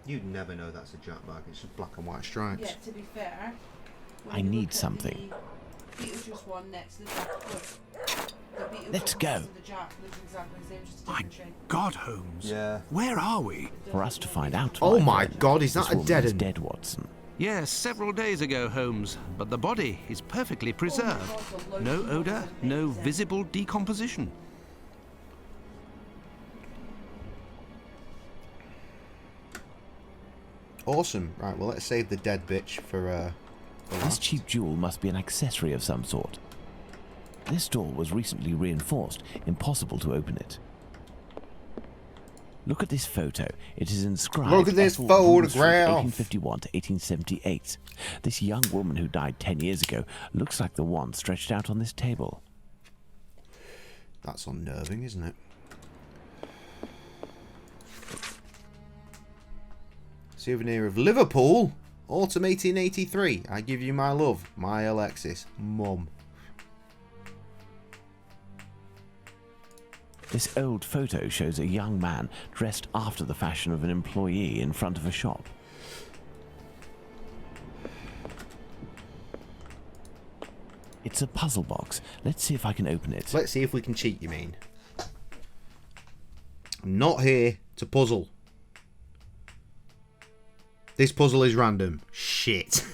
You'd never know that's a jack bag. It's just black and white stripes. Yeah, to be fair. when I you need look at something. The Beetlejuice one next to the jack. Look. The Beetlejuice Let's one go. next to the jack looks exactly the same, just a My different shape. God, Holmes. Yeah. Where are we? For us to find out... Oh why my the- god, is that this a woman dead is end? dead, Watson. Yes, several days ago, Holmes. But the body is perfectly preserved. God, the No lotion odour, was no amazing. visible decomposition. Awesome. Right, well, let's save the dead bitch for This last. cheap jewel must be an accessory of some sort. This door was recently reinforced. Impossible to open it. Look at this photo. It is inscribed... Look at this Ethel Room Street, photograph. 1851 to 1878. This young woman who died 10 years ago looks like the one stretched out on this table. That's unnerving, isn't it? Souvenir of Liverpool, autumn 1883. I give you my love, my Alexis, Mum. This old photo shows a young man dressed after the fashion of an employee in front of a shop. It's a puzzle box. Let's see if I can open it. Let's see if we can cheat, you mean? I'm not here to puzzle. This puzzle is random. Shit.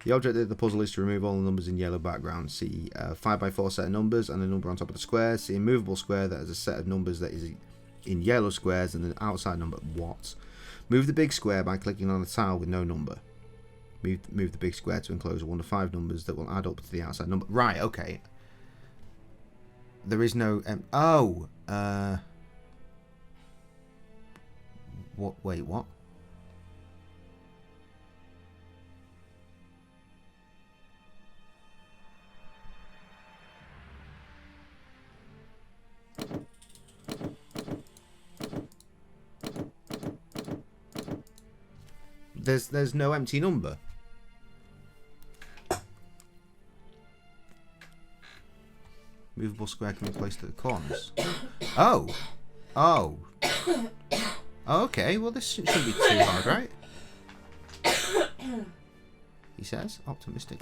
The object of the puzzle is to remove all the numbers in yellow background. See a 5x4 set of numbers and a number on top of the square. See a movable square that has a set of numbers that is in yellow squares and an outside number. What? Move the big square by clicking on a tile with no number. Move the big square to enclose 1 to 5 numbers that will add up to the outside number. Right, okay. There is no... What? Wait, what? There's no empty number. Movable square can be placed at the corners. Oh. Okay, well this shouldn't be too hard, right? He says, optimistic.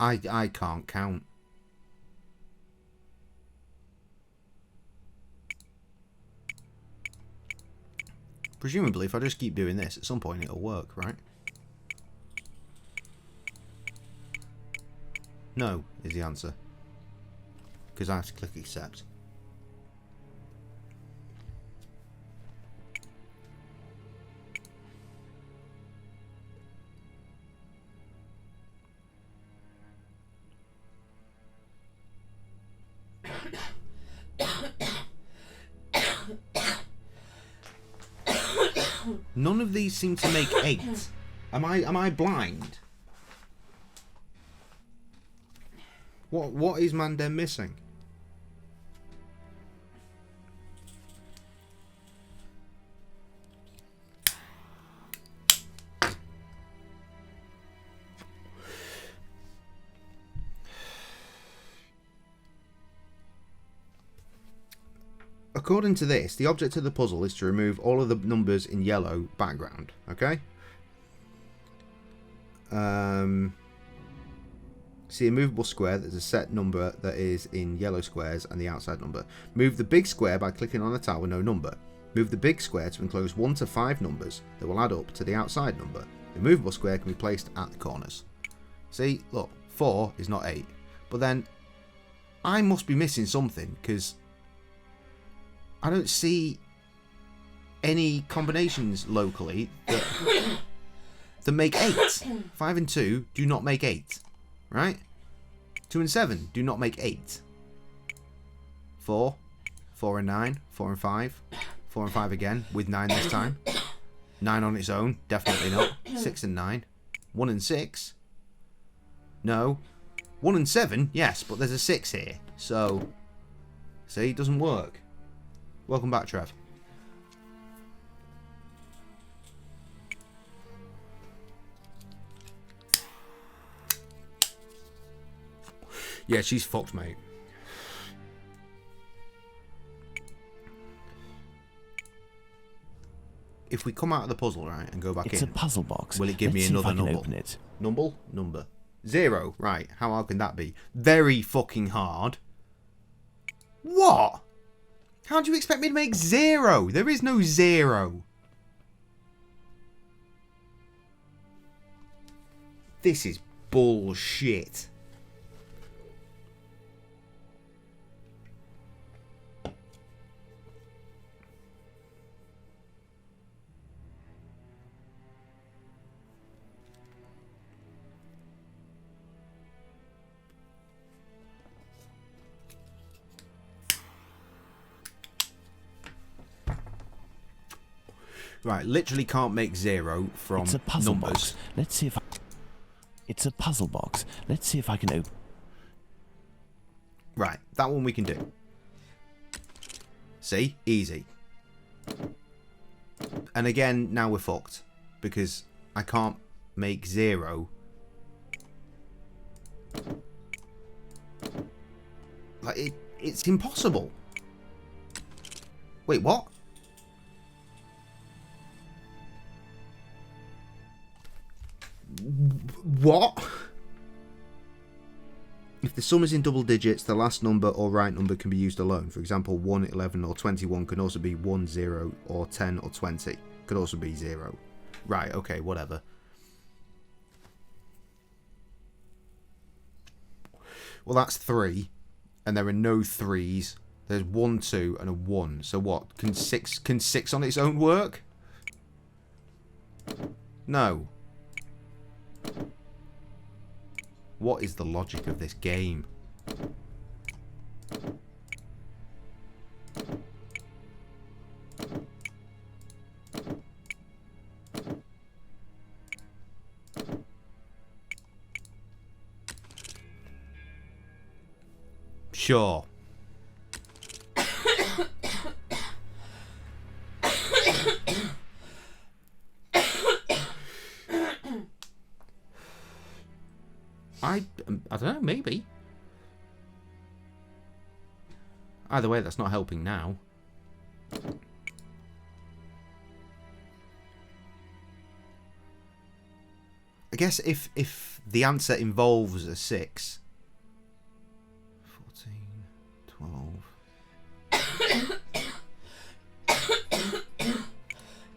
I can't count. Presumably, if I just keep doing this, at some point it'll work, right? No, is the answer. Because I have to click accept. None of these seem to make 8. Am I blind? What is Mandem missing? According to this, the object of the puzzle is to remove all of the numbers in yellow background, okay? See a movable square that's a set number that is in yellow squares and the outside number. Move the big square by clicking on a tile with no number. Move the big square to enclose 1 to 5 numbers that will add up to the outside number. The movable square can be placed at the corners. See, look, 4 is not 8. But then, I must be missing something, because I don't see any combinations locally that make 8. 5 and 2 do not make 8, right? 2 and 7 do not make 8. 4, 4 and 9, 4 and 5, 4 and 5 again, with 9 this time. 9 on its own, definitely not. 6 and 9. 1 and 6. No. 1 and 7, yes, but there's a 6 here. So, see, it doesn't work. Welcome back, Trev. Yeah, she's fucked, mate. If we come out of the puzzle, right, and go back in... It's a puzzle box. Will it give me Let's see if another I can number? open it. Number. 0. Right, how hard can that be? Very fucking hard. What? How do you expect me to make 0? There is no 0. This is bullshit. Right, literally can't make 0 from It's a puzzle numbers. box. Let's see if I... It's a puzzle box. Let's see if I can open... Right, that one we can do. See? Easy. And again, now we're fucked. Because I can't make 0. Like, it's impossible. Wait, what? What? If the sum is in double digits, the last number or right number can be used alone. For example, 1, 11 or 21 can also be 1, 0 or 10 or 20. Could also be 0. Right, okay, whatever. Well, that's 3. And there are no 3s. There's 1, 2 and a 1. So what? Can 6 on its own work? No. What is the logic of this game? Sure. don't know, maybe. Either way, that's not helping now. I guess if the answer involves a 6... 14, 12...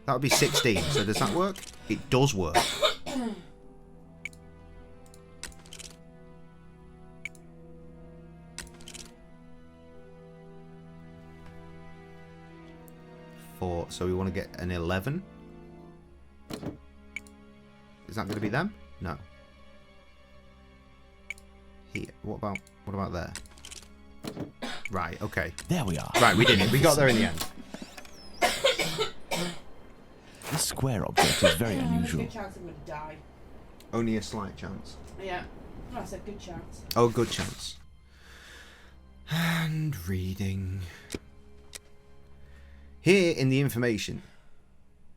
that would be 16, so does that work? It does work. So we want to get an 11. Is that going to be them? No. Here. What about there? Right, okay. There we are. Right, we did it. We got there in the end. This square object is very unusual. Good chance I'm going to die. Only a slight chance. Yeah. I said good chance. Oh, good chance. And reading. Here in the information,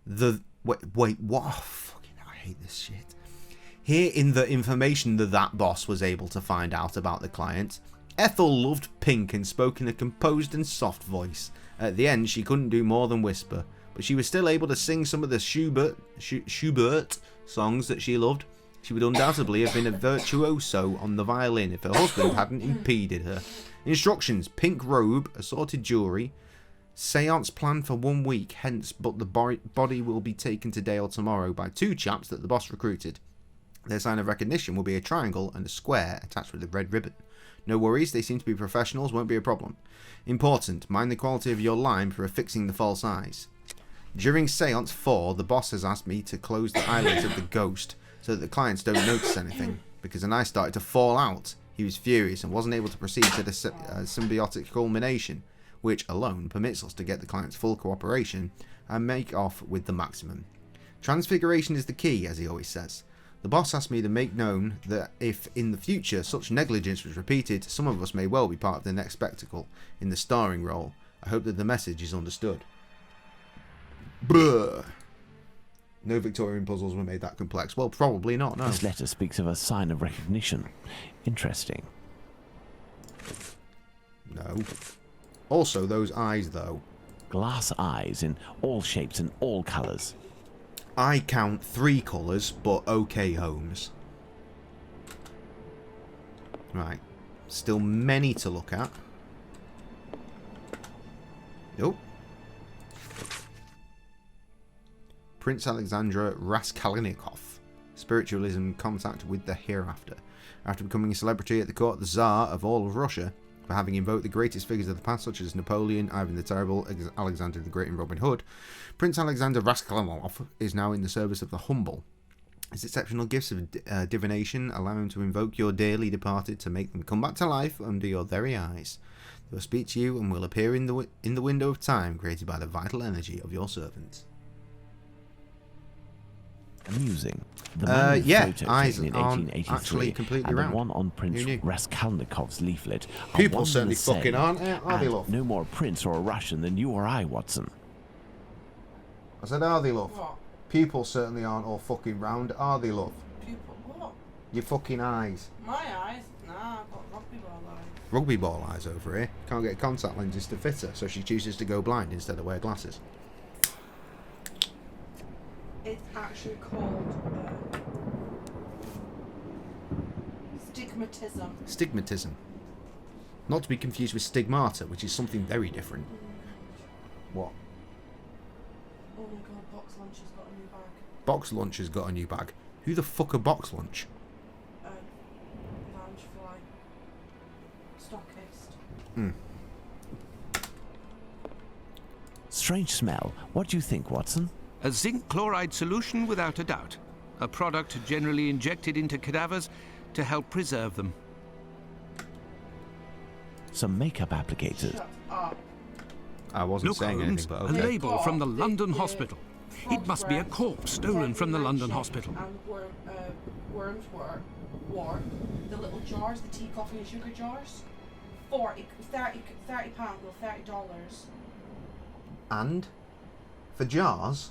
wait, what? Oh, fucking, I hate this shit. Here in the information that boss was able to find out about the client, Ethel loved pink and spoke in a composed and soft voice. At the end, she couldn't do more than whisper, but she was still able to sing some of the Schubert songs that she loved. She would undoubtedly have been a virtuoso on the violin if her husband hadn't impeded her. Instructions: pink robe, assorted jewellery. Seance planned for 1 week, hence, but the body will be taken today or tomorrow by 2 chaps that the boss recruited. Their sign of recognition will be a triangle and a square attached with a red ribbon. No worries, they seem to be professionals, won't be a problem. Important, mind the quality of your lime for affixing the false eyes. During Seance 4, the boss has asked me to close the eyelids of the ghost so that the clients don't notice anything, because an eye started to fall out. He was furious and wasn't able to proceed to the symbiotic culmination, which alone permits us to get the client's full cooperation and make off with the maximum. Transfiguration is the key, as he always says. The boss asked me to make known that if in the future such negligence was repeated, some of us may well be part of the next spectacle in the starring role. I hope that the message is understood. Bruh. No Victorian puzzles were made that complex. Well, probably not, no. This letter speaks of a sign of recognition. Interesting. No. Also, those eyes, though. Glass eyes in all shapes and all colours. I count 3 colours, but okay, Holmes. Right. Still many to look at. Nope. Prince Alexander Raskolnikov. Spiritualism contact with the hereafter. After becoming a celebrity at the court of the Tsar of all of Russia, for having invoked the greatest figures of the past, such as Napoleon, Ivan the Terrible, Alexander the Great, and Robin Hood, Prince Alexander Raskolnikov is now in the service of the humble. His exceptional gifts of divination allow him to invoke your dearly departed to make them come back to life under your very eyes. They will speak to you and will appear in the window of time created by the vital energy of your servant. Amusing. The manual yeah, photo eyes taken in aren't 1883 actually completely and round. the one on Prince Who knew? Raskolnikov's leaflet are People one certainly and the same, fucking aren't, are they, and love? no more a prince or a Russian than you or I, Watson. I said, are they, love? What? People certainly aren't all fucking round, are they, love? People, what? Your fucking eyes. My eyes? Nah, I've got rugby ball eyes. Rugby ball eyes over here. Can't get contact lenses to fit her, so she chooses to go blind instead of wear glasses. It's actually called stigmatism. Stigmatism. Not to be confused with stigmata, which is something very different. What? Oh my god, Box Lunch has got a new bag. Box Lunch has got a new bag. Who the fuck are Box Lunch? Lounge fly. Stockist. Hmm. Strange smell. What do you think, Watson? A zinc chloride solution without a doubt. A product generally injected into cadavers to help preserve them. Some makeup applicators. Shut up. I wasn't Look, saying Holmes, anything, but a okay. label from the London The hospital. frog's It must be a breath, corpse stolen from the London Teddy hospital. And worms were the little jars, the tea, coffee and sugar jars. £30, well, $30. And? For jars?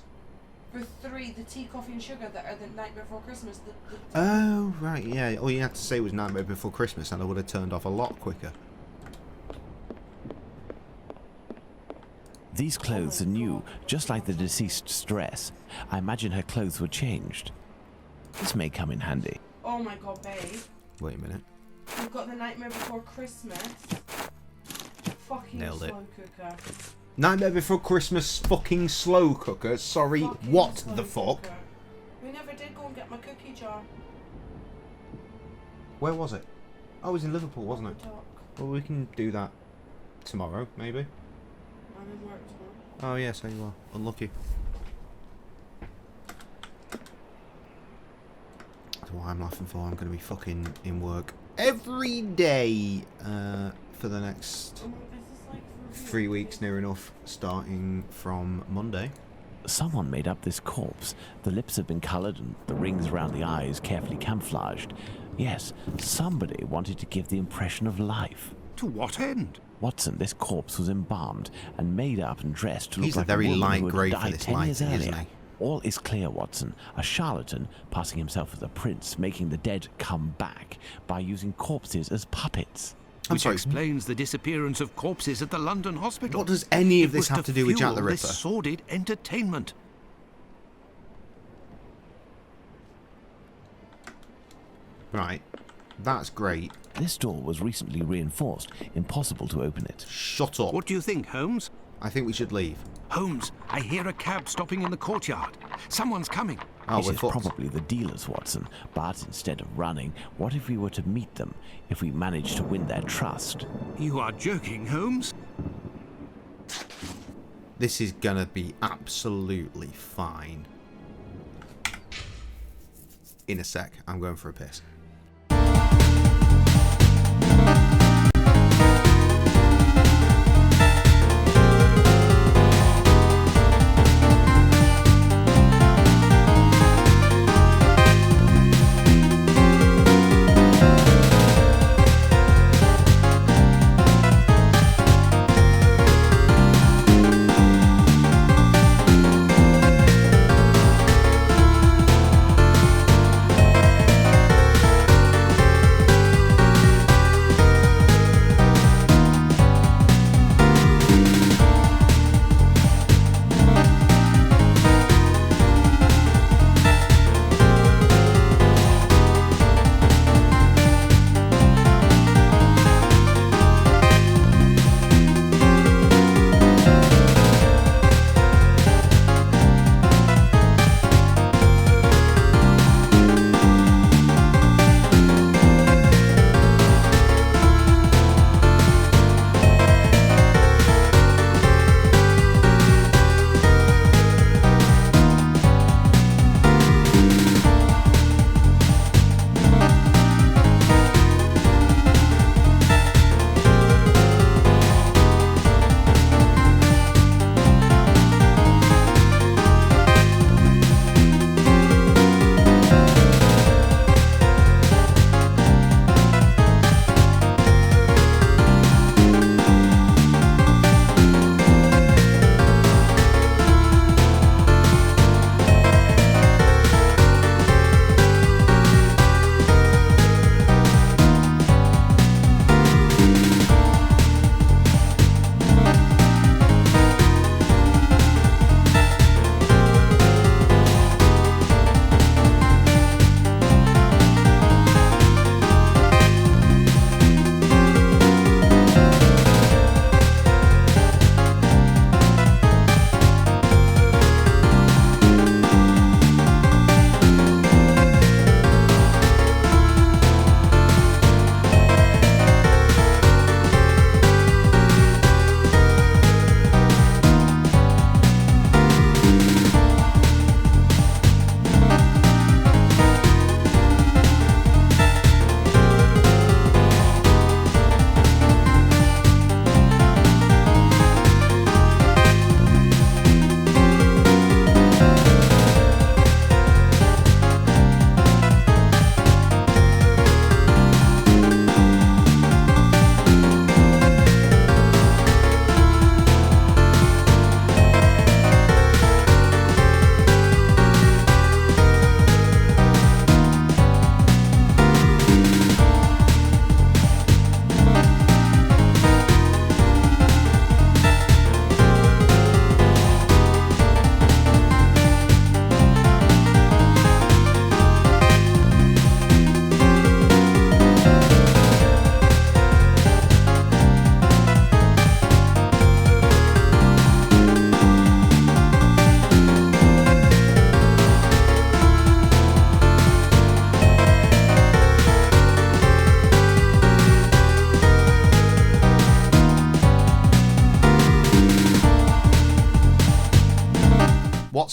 for 3, the tea, coffee, and sugar that are the night before Christmas. Oh, right, yeah. All you had to say was Nightmare Before Christmas, and I would have turned off a lot quicker. These clothes are new, just like the deceased's dress. I imagine her clothes were changed. This may come in handy. Oh my god, babe. Wait a minute. We've got the Nightmare Before Christmas. Fucking Nailed it. slow cooker. Nightmare Before Christmas fucking slow cooker. Sorry, Fucking what slow the fuck? cooker. We never did go and get my cookie jar. Where was it? Oh, it was in Liverpool, wasn't it? Doc. Well, we can do that tomorrow, maybe. I'm in work tomorrow. Oh, yeah, so you are. Unlucky. That's what I'm laughing for. I'm going to be fucking in work every day for the next Oh my, is this like for real? 3 weeks, near enough, starting from Monday. Someone made up this corpse. The lips have been coloured and the rings around the eyes carefully camouflaged. Yes, somebody wanted to give the impression of life. To what end? Watson, this corpse was embalmed and made up and dressed to look He's a like very a woman light who had grey for died this 10 years lighting, earlier. isn't he? All is clear, Watson. A charlatan passing himself as a prince, making the dead come back by using corpses as puppets. I'm Which sorry. explains the disappearance of corpses at the London hospital. What does any of It this was have to do with Jack fuel the this Ripper? sordid entertainment. Right. That's great. This door was recently reinforced. Impossible to open it. Shut up. What do you think, Holmes? I think we should leave. Holmes, I hear a cab stopping in the courtyard. Someone's coming. Oh, This we're is fucked. probably the dealers, Watson. But instead of running, what if we were to meet them? If we managed to win their trust? You are joking, Holmes? This is gonna be absolutely fine. In a sec, I'm going for a piss.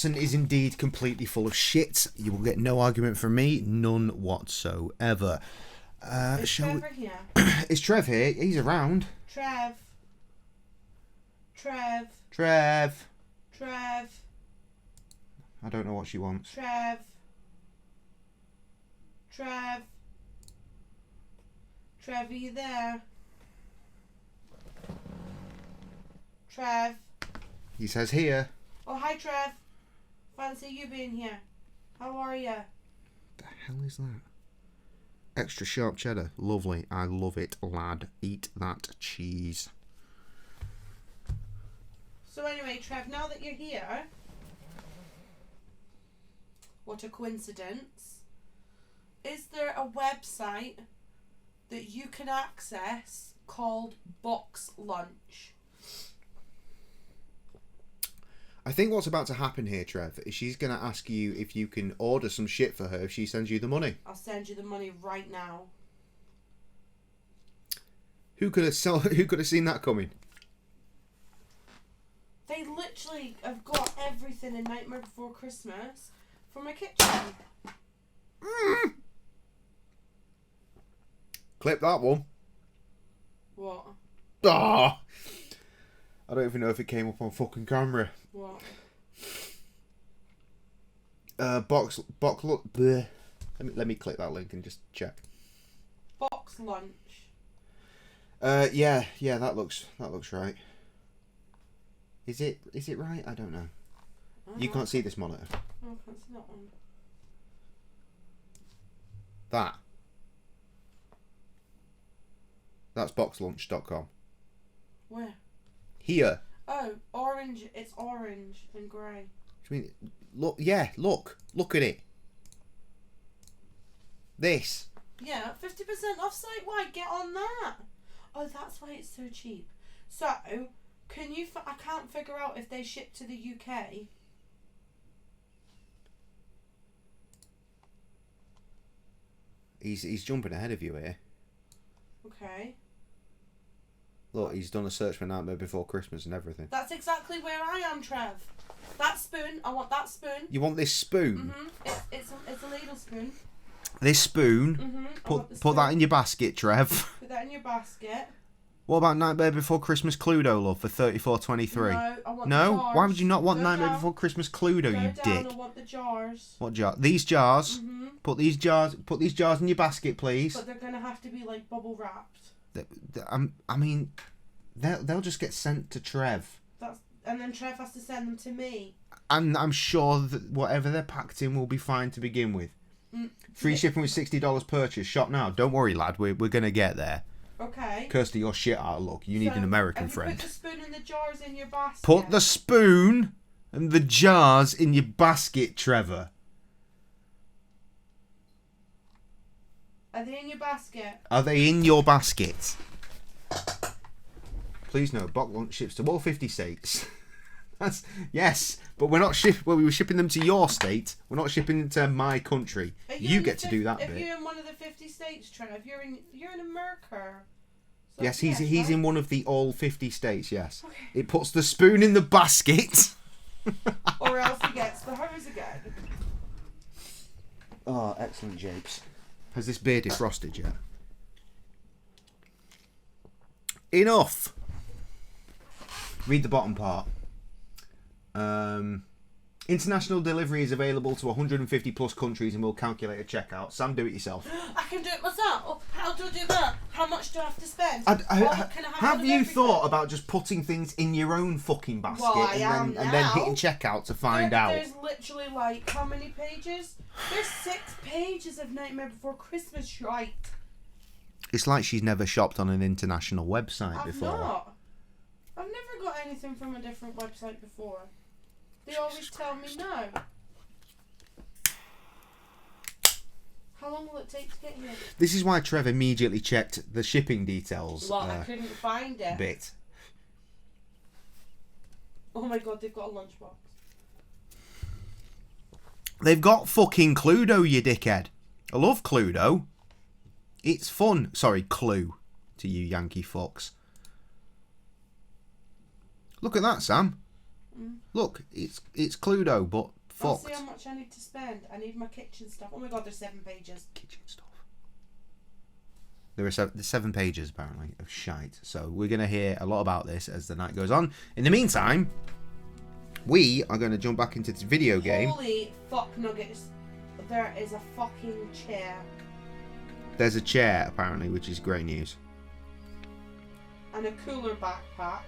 Watson is indeed completely full of shit. You will get no argument from me, none whatsoever. Is Trevor here? Is Trev here? He's around. Trev. I don't know what she wants. Trev. Trev, are you there? Trev. He says here. Oh, hi, Trev. Fancy you being here. How are you? The hell is that? Extra sharp cheddar. Lovely. I love it, lad. Eat that cheese. So anyway, Trev, now that you're here, what a coincidence. Is there a website that you can access called Box Lunch? I think what's about to happen here, Trev, is she's going to ask you if you can order some shit for her if she sends you the money. I'll send you the money right now. Who could have seen that coming? They literally have got everything in Nightmare Before Christmas for my kitchen. Clip that one. What? Ah! I don't even know if it came up on fucking camera. What? Look. Bleh. Let me click that link and just check. Box Lunch. Yeah, that looks right. Is it right? I don't know. You can't see this monitor. Oh, I can't see that one. That's boxlunch.com. Where? Here. Oh, orange. It's orange and grey. I mean, look. Yeah, look at it. This. Yeah, 50% off site wide. Get on that. Oh, that's why it's so cheap. So, can you? I can't figure out if they ship to the UK. He's jumping ahead of you here. Okay. Look, he's done a search for Nightmare Before Christmas and everything. That's exactly where I am, Trev. That spoon. I want that spoon. You want this spoon? It's a ladle spoon. This spoon? Put that in your basket, Trev. Put that in your basket. What about Nightmare Before Christmas Cluedo, love, for $34.23? No, I want No? the jars. Why would you not want Go Nightmare down. Before Christmas Cluedo, you dick? I want the jars. What jar? These jars. Put these jars in your basket, please. But they're gonna have to be like bubble wrapped. I mean, they'll just get sent to Trev. And then Trev has to send them to me. And I'm sure that whatever they're packed in will be fine to begin with. Free shipping with $60 purchase. Shop now. Don't worry, lad. We're gonna get there. Okay. Kirsty, you're shit out of luck. You need an American have you friend. Put the spoon and the jars in your basket. Put the spoon and the jars in your basket, Trevor. Are they in your basket? Are they in your basket? Please no. Box Lunch ships to all 50 states. That's yes, but we're not we were shipping them to your state. We're not shipping them to my country. You get to do that bit. If you're in one of the 50 states, Trev, you're in America. So Yes, he's right? in one of the all 50 states. Yes, okay. It puts the spoon in the basket. Or else he gets the hose again. Oh, excellent, Japes. Has this beer defrosted yet? Enough. Read the bottom part. International delivery is available to 150 plus countries and will calculate a checkout. Sam, do it yourself. I can do it myself. How do I do that? How much do I have to spend? Have you thought about just putting things in your own fucking basket and then hitting checkout to find out? There's literally like how many pages? There's 6 pages of Nightmare Before Christmas, shite. It's like she's never shopped on an international website before. I've never got anything from a different website before. They always tell me no. How long will it take to get here? This is why Trev immediately checked the shipping details. Well, I couldn't find it. Bit. Oh my god, they've got a lunchbox. They've got fucking Cluedo, you dickhead. I love Cluedo. It's fun. Sorry, Clue, to you Yankee fucks. Look at that, Sam. Look, it's Cluedo, but I'll fucked. see how much I need to spend. I need my kitchen stuff. Oh my god, there's 7 pages. Kitchen stuff. There are 7 pages, apparently, of shite. So we're going to hear a lot about this as the night goes on. In the meantime, we are going to jump back into this video game. Holy fuck nuggets. There is a fucking chair. There's a chair, apparently, which is great news. And a cooler backpack.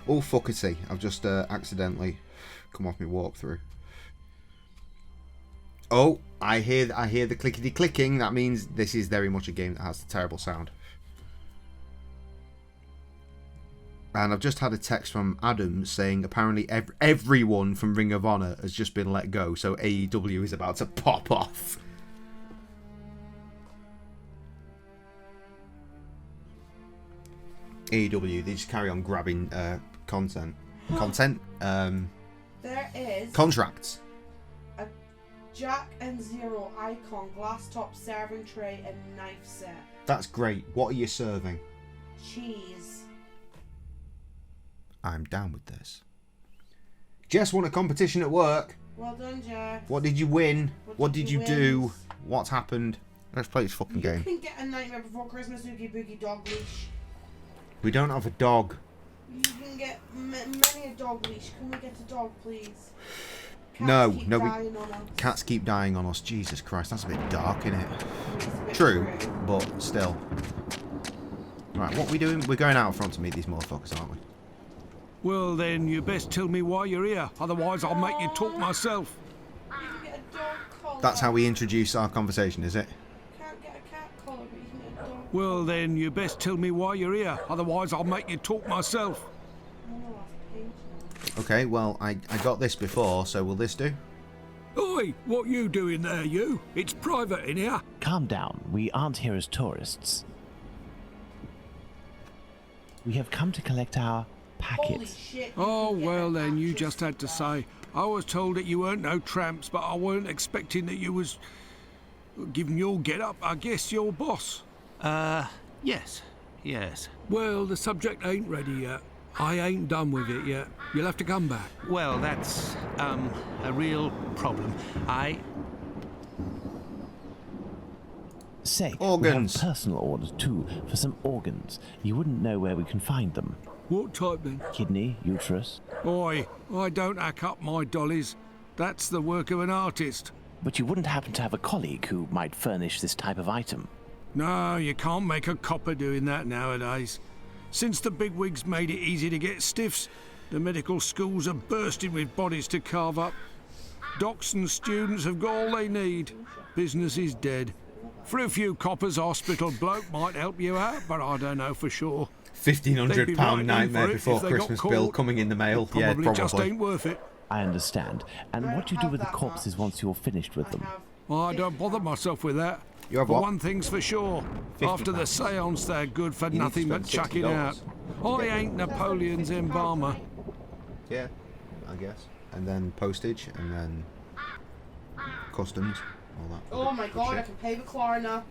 Oh, fuckity. I've just accidentally come off my walkthrough. Oh, I hear the clickety clicking. That means this is very much a game that has a terrible sound. And I've just had a text from Adam saying apparently everyone from Ring of Honor has just been let go, so AEW is about to pop off. AEW, they just carry on grabbing content. There is Contracts. a Jack and Zero icon, glass top serving tray and knife set. That's great. What are you serving? Cheese. I'm down with this. Jess won a competition at work. Well done, Jess. What did you win? What did you win? do? What's happened? Let's play this fucking You game. can get a Nightmare Before Christmas Oogie Boogie dog leash. We don't have a dog. You can get many a dog leash. Can we get a dog, please? No, keep no, dying on us. Cats keep dying on us. Jesus Christ, that's a bit dark, isn't it? It's a bit True, but still. Right, what are we doing? We're going out front to meet these motherfuckers, aren't we? Well, then you best tell me why you're here. Otherwise, I'll make you talk myself. You can get a dog collar. That's how we introduce our conversation, is it? Can't get a cat collar, but you can get a dog. Well, then you best tell me why you're here. Otherwise, I'll make you talk myself. I'm on the last page now. Okay, well, I got this before, so will this do? Oi, what you doing there, you? It's private in here. Calm down. We aren't here as tourists. We have come to collect our Holy packets. shit. Oh, can get well, an then you actress just had to stuff. say. I was told that you weren't no tramps, but I weren't expecting that you was... Given your get-up, I guess your boss. Yes. Well, the subject ain't ready yet. I ain't done with it yet. You'll have to come back. Well, that's, a real problem. Say, Organs. we have personal orders too for some organs. You wouldn't know where we can find them. What type then? Kidney, uterus. Oi, I don't hack up my dollies. That's the work of an artist. But you wouldn't happen to have a colleague who might furnish this type of item. No, you can't make a copper doing that nowadays. Since the bigwigs made it easy to get stiffs, the medical schools are bursting with bodies to carve up. Docs and students have got all they need. Business is dead. For a few coppers, hospital bloke might help you out, but I don't know for sure. £1,500 right in Nightmare for it Before if they got Christmas caught. bill coming in the mail. Yeah, Probably just probably. ain't worth it. I understand. And what do you do with the corpses once you're finished with I them? have. I don't bother myself with that. You have But what? one thing's for sure. After the seance, they're good for need to nothing but spend chucking out. $60. I ain't Napoleon's embalmer. Yeah, I guess. And then postage, and then customs, all that. Oh my good god, I shit. can pay with Klarna.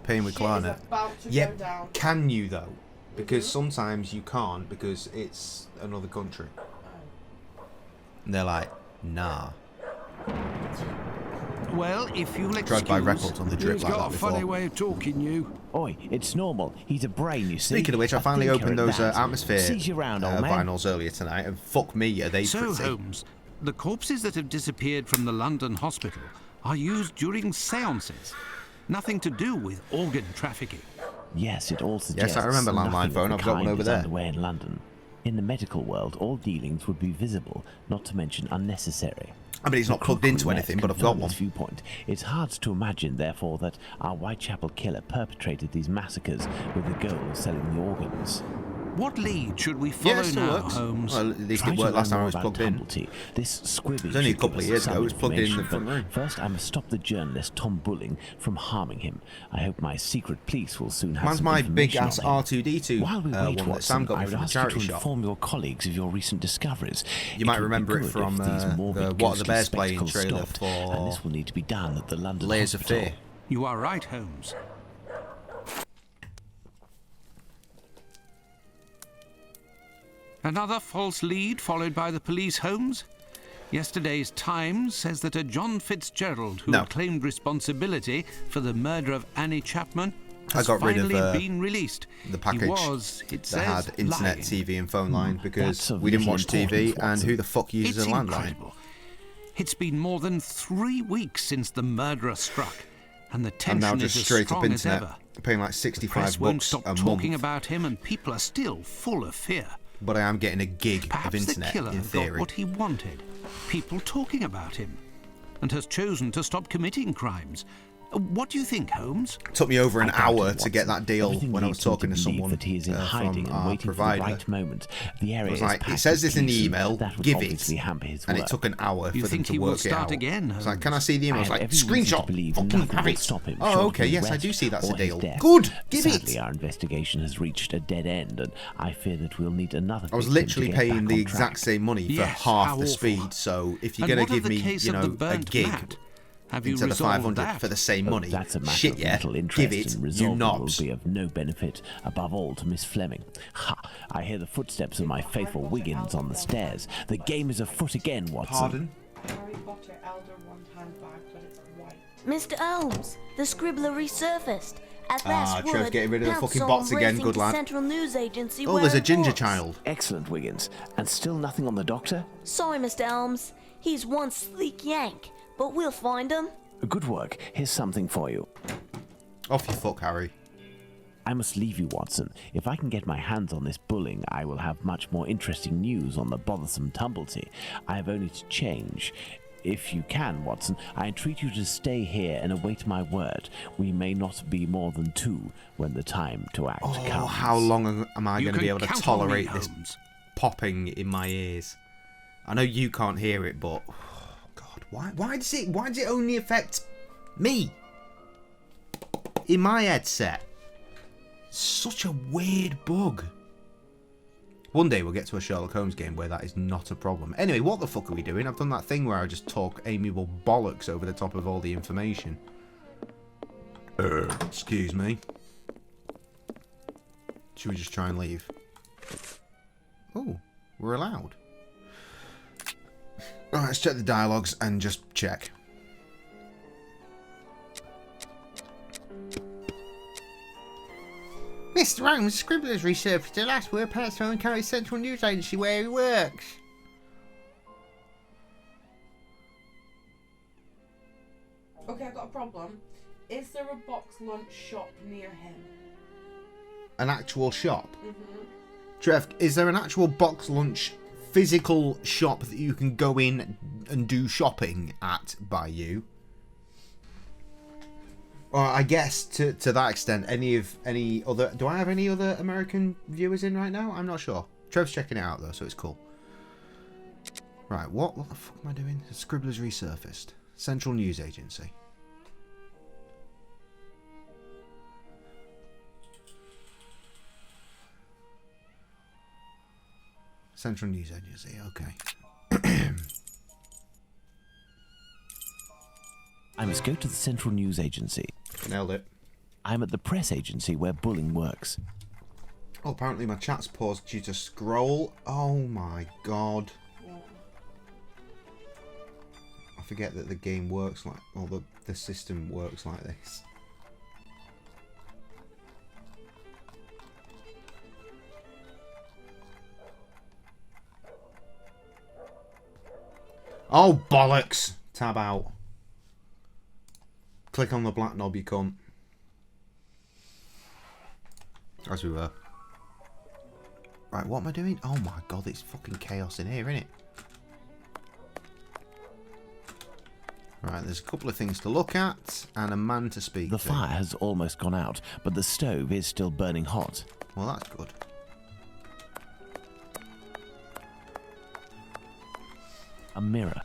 Paying with Shit is Klarna. about to Yeah, go down. can you though? Because sometimes you can't because it's another country. And they're like, nah. Well, if you'll Tried to buy excuse... records on the drip He's like got that a funny before. way of talking, you. Oi, it's normal. He's a brain, you see. Speaking of which, I A finally thinker opened at those that. Atmosphere Seize you round, old man. vinyls earlier tonight, and fuck me, are they So, pretty. Holmes, the corpses that have disappeared from the London hospital are used during seances. Nothing to do with organ trafficking. Yes, it all suggests. I remember nothing landline of phone. the I've got one kind over is there. underway in London. In the medical world, all dealings would be visible, not to mention unnecessary. I mean, it's not plugged into anything, but I've got one. This viewpoint. It's hard to imagine, therefore, that our Whitechapel killer perpetrated these massacres with the goal of selling the organs. What lead should we follow Yeah, it still now, works. Holmes? Well, at least Try it to worked last learn time I more was about plugged in. Tumblety. This squibby It was only a should couple give of us years some ago. It was plugged in the information, front but room. First, I must stop the journalist Tom Bulling from harming him. I hope my secret police will soon have Mine's some my information big-ass on him. R2-D2 While we wait, one that Watson, Sam got I me would from the ask you charity to shop. inform your colleagues of your recent discoveries. You might would be remember it good from if these morbid the What Are the ghostly Bears Playing spectacles trailer stopped, for and this will need to be done at the London Layers of Hospital. Fear. You are right, Holmes. Another false lead followed by the police, Holmes? Yesterday's Times says that a John Fitzgerald, who No. claimed responsibility for the murder of Annie Chapman, I has got rid of finally been released. the package He was, it that says, had internet, lying. TV, and phone line because that's of we didn't little watch TV, importance, and Watson. who the fuck uses It's a landline? incredible. It's been more than 3 weeks since the murderer struck, and the And tension now is just as straight up strong as internet, ever. paying like Press 65 won't bucks stop a talking month. about him, and people are still full of fear. But I am getting a gig of Perhaps the internet, killer in got theory. what he wanted, people talking about him, and has chosen to stop committing crimes. What do you think, Holmes? It took me over an I doubt it, hour to get Watson. that deal Everything when I was leads me talking to believe someone that he is in hiding from and our waiting provider. for the right moment. The area I was is like, packed it says with this in the cases. email, That would give obviously it. hamper his And work. it took an hour You for them think to he will work it start out. again, I was like, Holmes? can I see the email? I was I have like, every reason to screenshot. believe Fucking nothing have will it. stop him Oh, short okay, of yes, I arrest do see that's a or his deal. death. Good, give Sadly, it. our investigation has reached a dead end, and I fear that we'll need another. I was victim to literally get paying back the on exact track. same money for Yes, half how the awful. speed. So if you're And going to what give of the me, case you of the know, a burnt gig mat? Have you instead of resolved 500 that? for the same money, That's a matter shit, of yeah, little give interest, it, and you resolving knobs. will be of no benefit, above all to Miss Fleming. Ha! I hear the footsteps of my faithful Wiggins on the stairs. The game is afoot again, Watson. Pardon? Harry Potter Elder Wand handbag, but it's white. Mr. Holmes, the scribbler resurfaced. At last Trev's word, getting rid of the Pounce fucking saw bots him again, racing good to lad. Central News Agency Oh, where there's a it ginger was. child. Excellent, Wiggins. And still nothing on the doctor? Sorry, Mr. Holmes. He's one sleek yank, but we'll find him. Good work. Here's something for you. Off you fuck, Harry. I must leave you, Watson. If I can get my hands on this bulling, I will have much more interesting news on the bothersome Tumblety. I have only to change. If you can, Watson, I entreat you to stay here and await my word. We may not be more than two when the time to act Oh, comes. how long am I You going to be can able to count on me, tolerate this Holmes. popping in my ears? I know you can't hear it, but oh, God, why does it only affect me in my headset? Such a weird bug. One day we'll get to a Sherlock Holmes game where that is not a problem. Anyway, what the fuck are we doing? I've done that thing where I just talk amiable bollocks over the top of all the information. Excuse me. Should we just try and leave? Oh, we're allowed. Alright, let's check the dialogues and just check. Mr. Holmes, Scribbler's resurfaced the last word past phone carries Central News Agency where he works. Okay, I've got a problem. Is there a box lunch shop near him? An actual shop? Trev, is there an actual box lunch physical shop that you can go in and do shopping at by you? Or I guess to that extent, any other... Do I have any other American viewers in right now? I'm not sure. Trev's checking it out though, so it's cool. Right, what the fuck am I doing? Scribbler's resurfaced. Central News Agency. Central News Agency, okay. I must go to the Central News Agency. Nailed it. I'm at the press agency where bulling works. Oh, apparently my chat's paused due to scroll. Oh my god. I forget that the game works like... Or the system works like this. Oh, bollocks! Tab out. Click on the black knob, you cunt. As we were. Right, what am I doing? Oh my god, it's fucking chaos in here, isn't it? Right, there's a couple of things to look at and a man to speak The to. fire has almost gone out, but the stove is still burning hot. Well, that's good. A mirror.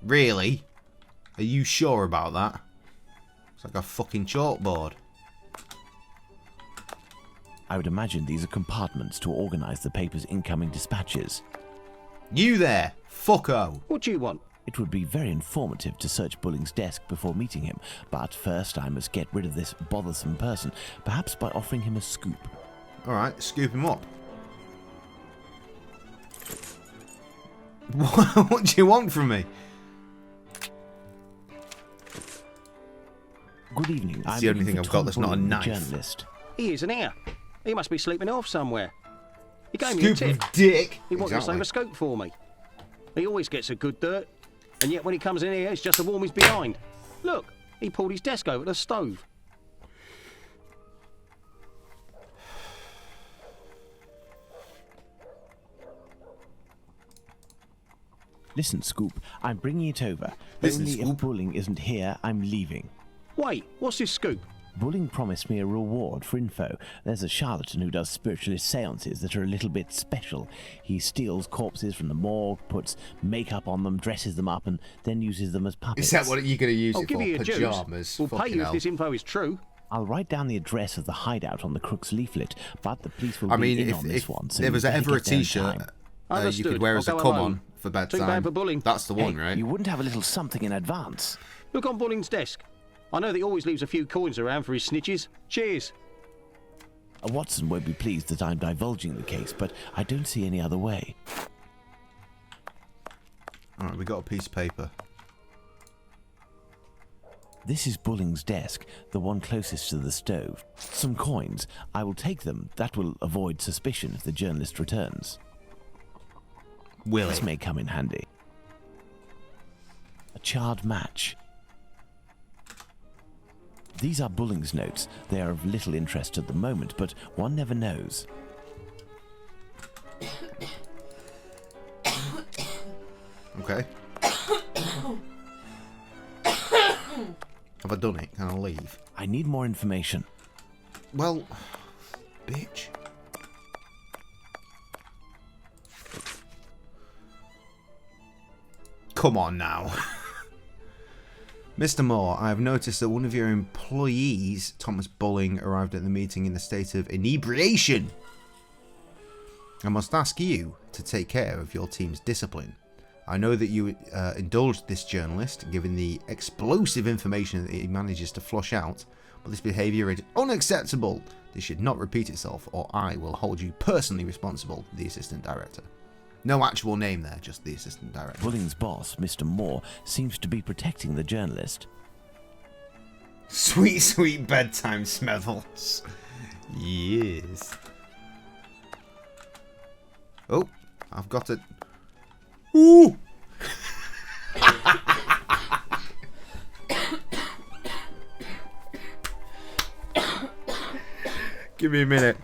Really? Are you sure about that? It's like a fucking chalkboard. I would imagine these are compartments to organize the paper's incoming dispatches. You there, fucko. What do you want? It would be very informative to search Bulling's desk before meeting him, but first I must get rid of this bothersome person, perhaps by offering him a scoop. Alright, scoop him up. What do you want from me? Good evening. It's the only thing I've got that's not a knife. Journalist. He isn't here. He must be sleeping off somewhere. He gave me a Stupid tip. dick. He wanted to Exactly. save a scope for me. He always gets a good dirt, and yet when he comes in here, it's just to warm his behind. Look, he pulled his desk over the stove. Listen, Scoop, I'm bringing it over. Listen, Only Scoop. if Bulling isn't here, I'm leaving. Wait, what's this scoop? Bulling promised me a reward for info. There's a charlatan who does spiritualist seances that are a little bit special. He steals corpses from the morgue, puts makeup on them, dresses them up, and then uses them as puppets. Is that what you're going to use I'll it give for? you your dues. Pajamas. We'll pay Fucking you if hell. this info is true. I'll write down the address of the hideout on the crook's leaflet, but the police will I be mean, in if, on this if one, so there you was better ever a get there in T-shirt time. you Understood. could wear as a I'll go come alone. on for Too bad bedtime, for Bulling. that's the one, Hey, right? You wouldn't have a little something in advance. Look on Bulling's desk. I know that he always leaves a few coins around for his snitches. Cheers. Watson won't be pleased that I'm divulging the case, but I don't see any other way. All right, we got a piece of paper. This is Bulling's desk, the one closest to the stove. Some coins. I will take them. That will avoid suspicion if the journalist returns. Will This it? may come in handy. A charred match. These are Bulling's notes. They are of little interest at the moment, but one never knows. Okay. Have I done it? Can I leave? I need more information. Well, bitch. Come on now. Mr. Moore, I have noticed that one of your employees, Thomas Bulling, arrived at the meeting in a state of inebriation. I must ask you to take care of your team's discipline. I know that you indulged this journalist, given the explosive information that he manages to flush out, but this behaviour is unacceptable. This should not repeat itself, or I will hold you personally responsible, the Assistant Director. No actual name there, just the Assistant Director. Bulling's boss, Mr. Moore, seems to be protecting the journalist. Sweet, sweet bedtime Smethels. Yes. Oh, I've got it. Ooh! Give me a minute.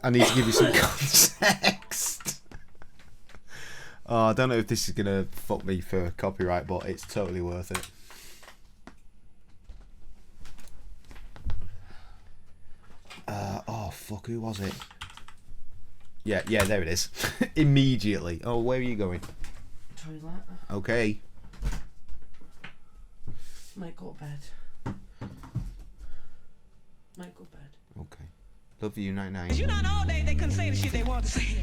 I need to give you some context. Oh, I don't know if this is going to fuck me for copyright, but it's totally worth it. Oh, fuck, who was it? Yeah, there it is. Immediately. Oh, where are you going? Toilet. Okay. Might go to bed. Might go to bed. Okay. Love you, night night. You not all day they couldn't say the shit they want to say.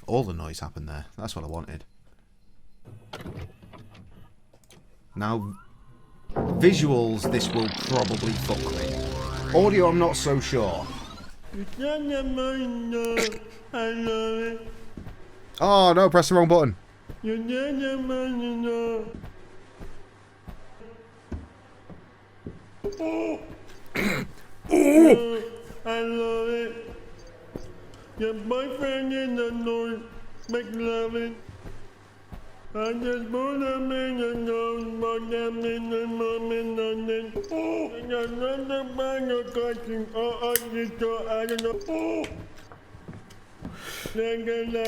All the noise happened there. That's what I wanted. Now, visuals, this will probably fuck me. Audio, I'm not so sure. Oh no, press the wrong button. I love it. Your boyfriend in the north, make loving. I just put them in the nose, put them in the moment, and then and another bag of cutting. Oh, I just go, I don't know.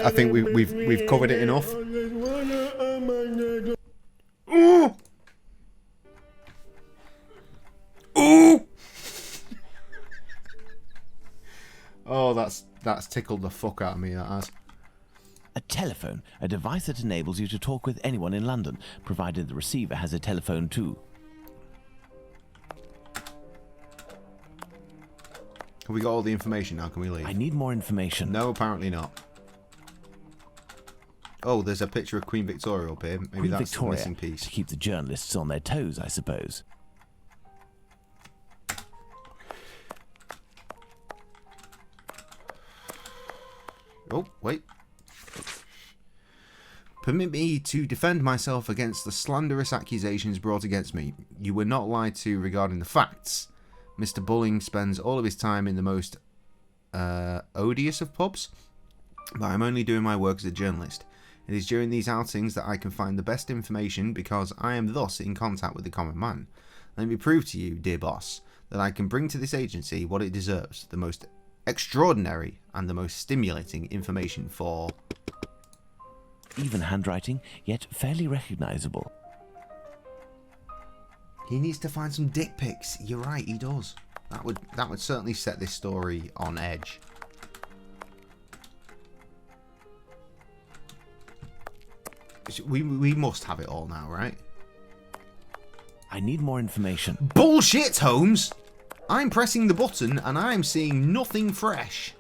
I think we've covered it enough. Ooh! Ooh! Oh, that's tickled the fuck out of me, that has. A telephone, a device that enables you to talk with anyone in London, provided the receiver has a telephone too. Have we got all the information now? Can we leave? I need more information. No, apparently not. Oh, there's a picture of Queen Victoria up here. Maybe Queen that's Victoria, the missing piece. to keep the journalists on their toes, I suppose. Oh, wait. Permit me to defend myself against the slanderous accusations brought against me. You were not lied to regarding the facts. Mr. Bulling spends all of his time in the most odious of pubs, but I'm only doing my work as a journalist. It is during these outings that I can find the best information because I am thus in contact with the common man. Let me prove to you, dear boss, that I can bring to this agency what it deserves, the most extraordinary and the most stimulating information for... Even handwriting, yet fairly recognizable. He needs to find some dick pics. You're right, he does. That would certainly set this story on edge. We must have it all now, right? I need more information. Bullshit, Holmes! I'm pressing the button and I'm seeing nothing fresh.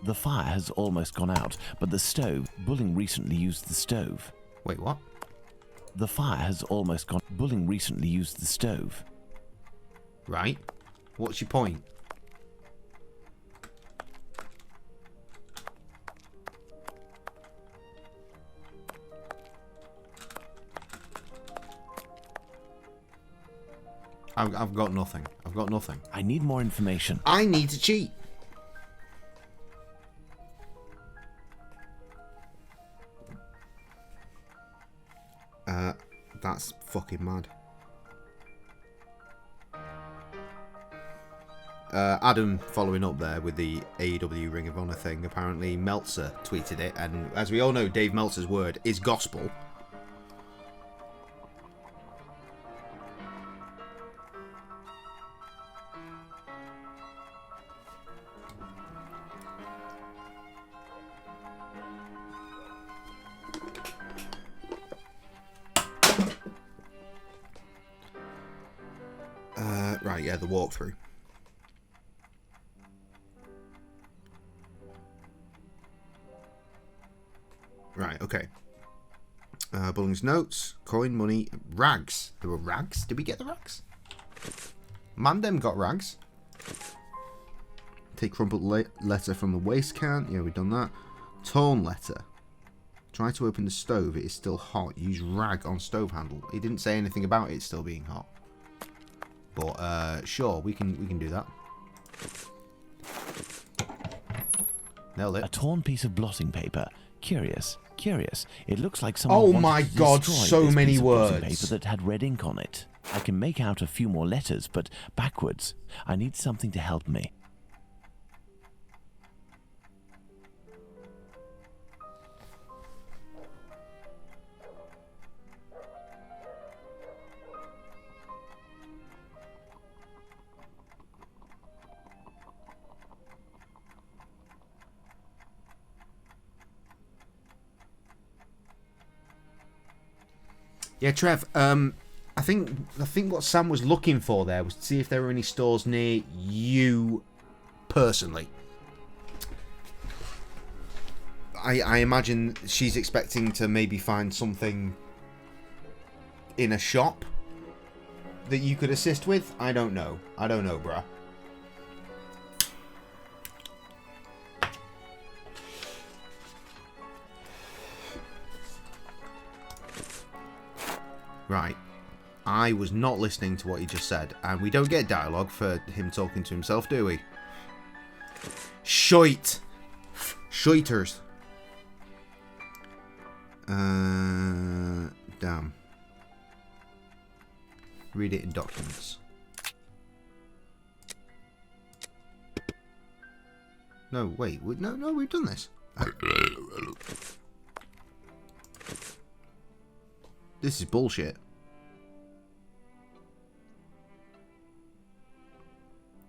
The fire has almost gone out, but the stove... Bulling recently used the stove. Wait, what? The fire has almost gone... Bulling recently used the stove. Right. What's your point? I've got nothing. I've got nothing. I need more information. I need to cheat. That's fucking mad. Adam following up there with the AEW Ring of Honor thing. Apparently Meltzer tweeted it, and as we all know, Dave Meltzer's word is gospel. Right, yeah, the walkthrough. Right, okay. Bulling's notes, coin, money, rags. There were rags? Did we get the rags? Mandem got rags. Take crumpled letter from the waste can. Yeah, we've done that. Torn letter. Try to open the stove. It is still hot. Use rag on stove handle. He didn't say anything about it still being hot. But sure, we can do that. Nailed it. A torn piece of blotting paper. Curious. It looks like someone. Oh my god, so many words. Paper that had red ink on it. I can make out a few more letters, but backwards. I need something to help me. Yeah, Trev, I think what Sam was looking for there was to see if there were any stores near you personally. I imagine she's expecting to maybe find something in a shop that you could assist with. I don't know, bruh. Right. I was not listening to what he just said, and we don't get dialogue for him talking to himself, do we? Shite. Shiters. Damn. Read it in documents. No, wait. No, we've done this. This is bullshit.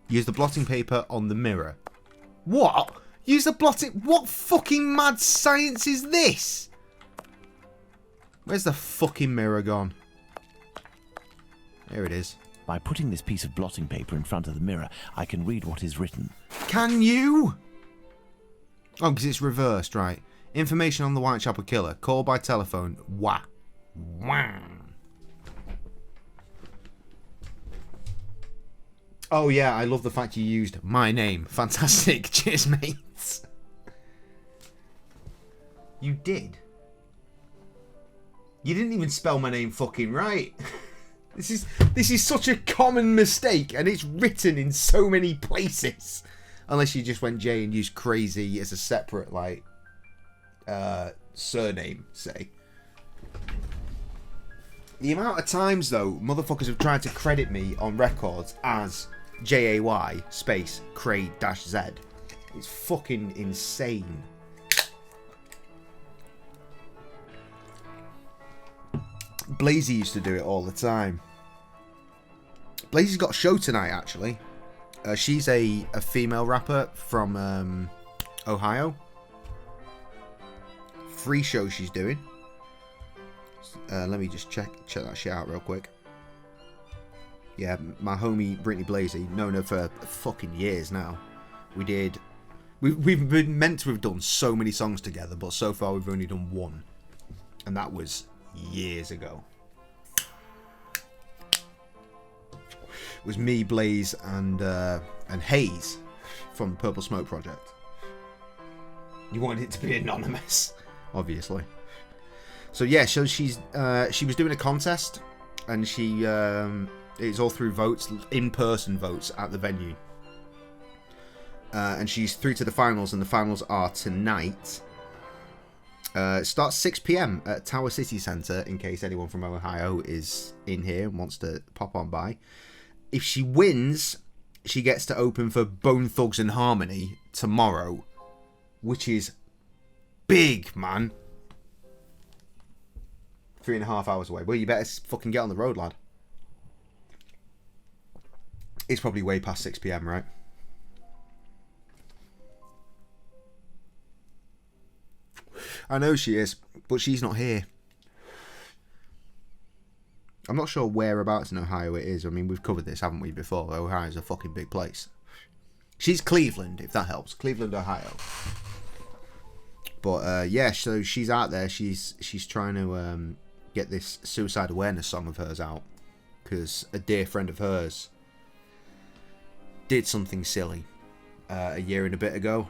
Use the blotting paper on the mirror. What? Use the blotting... What fucking mad science is this? Where's the fucking mirror gone? Here it is. By putting this piece of blotting paper in front of the mirror, I can read what is written. Can you? Oh, because it's reversed, right. Information on the Whitechapel killer. Call by telephone. Wah. Wah. Oh yeah, I love the fact you used my name. Fantastic. Cheers, mates. You did? You didn't even spell my name fucking right. This is such a common mistake, and it's written in so many places. Unless you just went J and used Crazy as a separate, like, surname, say. The amount of times, though, motherfuckers have tried to credit me on records as Jay space Cray-Z. It's fucking insane. Blazy used to do it all the time. Blazy's got a show tonight, actually. She's a female rapper from Ohio. Free show she's doing. Let me just check that shit out real quick. Yeah, my homie Brittany Blazy, known her for fucking years now. We've been meant to have done so many songs together, but so far we've only done one, and that was years ago. It was me, Blaze, and Hayes from the Purple Smoke Project. You wanted it to be anonymous, obviously. So yeah, so she was doing a contest, and it's all through votes, in-person votes at the venue. And she's through to the finals, and the finals are tonight. It starts 6 p.m. at Tower City Centre, in case anyone from Ohio is in here and wants to pop on by. If she wins, she gets to open for Bone Thugs and Harmony tomorrow, which is big, man. 3.5 hours away. Well, you better fucking get on the road, lad. It's probably way past 6 p.m, right? I know she is, but she's not here. I'm not sure whereabouts in Ohio it is. I mean, we've covered this, haven't we, before? Ohio's a fucking big place. She's Cleveland, if that helps. Cleveland, Ohio. But, yeah, so she's out there. She's trying to get this suicide awareness song of hers out. Because a dear friend of hers did something silly a year and a bit ago.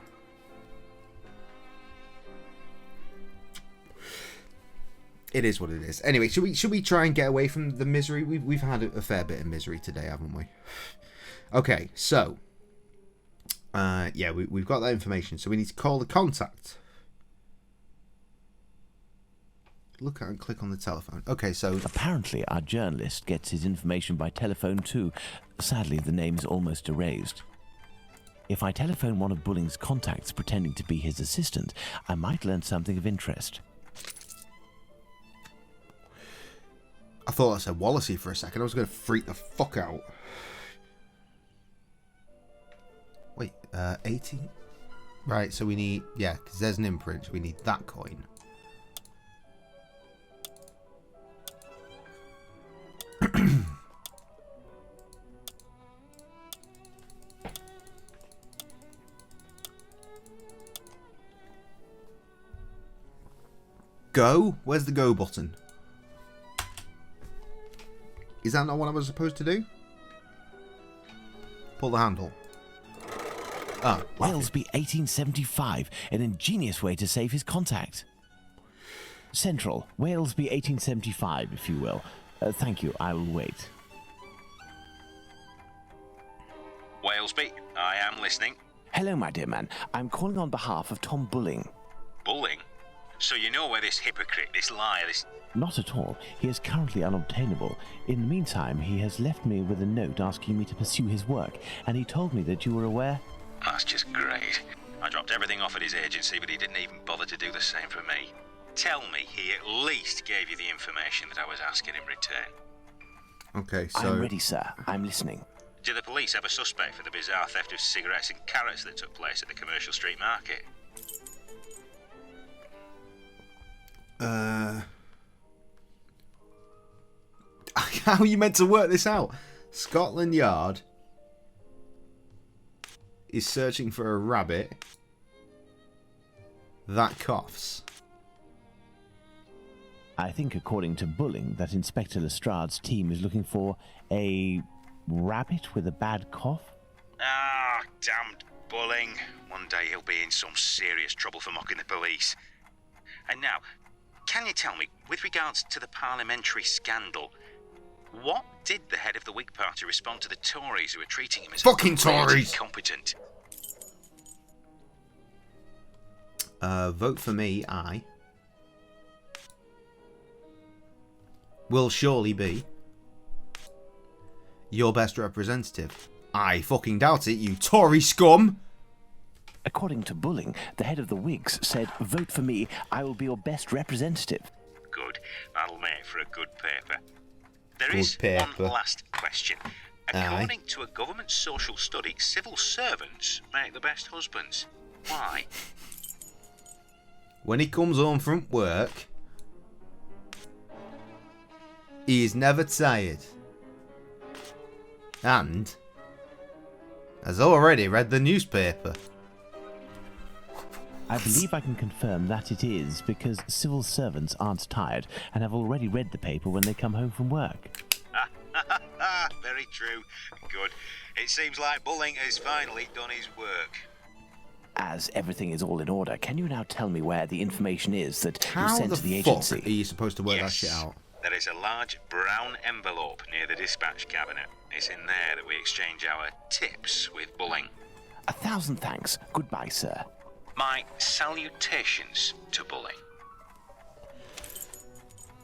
It is what it is. Anyway, should we try and get away from the misery? We've had a fair bit of misery today, haven't we? Okay, so yeah, we've got that information. So we need to call the contact. Look at and click on the telephone. Okay, so apparently our journalist gets his information by telephone too. Sadly, the name is almost erased. If I telephone one of Bulling's contacts pretending to be his assistant, I might learn something of interest. I thought I said Wallacey for a second. I was going to freak the fuck out. Wait, 80? Right, so we need... Yeah, because there's an imprint. We need that coin. Go? Where's the go button? Is that not what I was supposed to do? Pull the handle. Oh, Walesby 1875, an ingenious way to save his contact. Central, Walesby 1875, if you will. Thank you, I will wait. Walesby, I am listening. Hello, my dear man. I'm calling on behalf of Tom Bulling. Bulling? So you know where this hypocrite, this liar, this... Not at all. He is currently unobtainable. In the meantime, he has left me with a note asking me to pursue his work, and he told me that you were aware... That's just great. I dropped everything off at his agency, but he didn't even bother to do the same for me. Tell me he at least gave you the information that I was asking in return. Okay, so... I'm ready, sir. I'm listening. Do the police have a suspect for the bizarre theft of cigarettes and carrots that took place at the Commercial Street Market? How are you meant to work this out? Scotland Yard is searching for a rabbit that coughs. I think, according to Bulling, that Inspector Lestrade's team is looking for a rabbit with a bad cough? Ah, damned Bulling. One day he'll be in some serious trouble for mocking the police. And now, can you tell me, with regards to the parliamentary scandal, what did the head of the Whig Party respond to the Tories who were treating him as fucking Tories incompetent? Vote for me, I will surely be your best representative. I fucking doubt it, you Tory scum! According to Bulling, the head of the Whigs said, "Vote for me, I will be your best representative." Good. That'll make for a good paper. There Good is paper. one last question. According to a government social study, civil servants make the best husbands. Why? When he comes home from work, he is never tired. And has already read the newspaper. I believe I can confirm that it is because civil servants aren't tired and have already read the paper when they come home from work. Very true. Good. It seems like Bulling has finally done his work. As everything is all in order, can you now tell me where the information is that you How sent the to the fuck agency? are you supposed to work that shit out? There is a large brown envelope near the dispatch cabinet. It's in there that we exchange our tips with Bulling. 1,000 thanks. Goodbye, sir. My salutations to Bulling.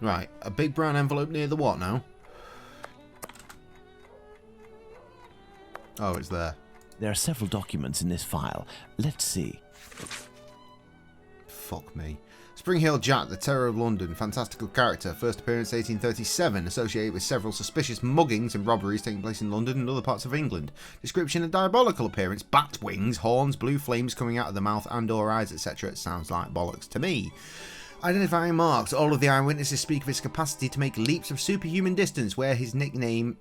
Right, a big brown envelope near the what now? Oh, it's there. There are several documents in this file. Let's see. Fuck me. Spring Hill Jack, the Terror of London, fantastical character, first appearance 1837, associated with several suspicious muggings and robberies taking place in London and other parts of England. Description: a diabolical appearance, bat wings, horns, blue flames coming out of the mouth and or eyes, etc. It sounds like bollocks to me. Identifying marks: all of the eyewitnesses speak of his capacity to make leaps of superhuman distance, where his nickname...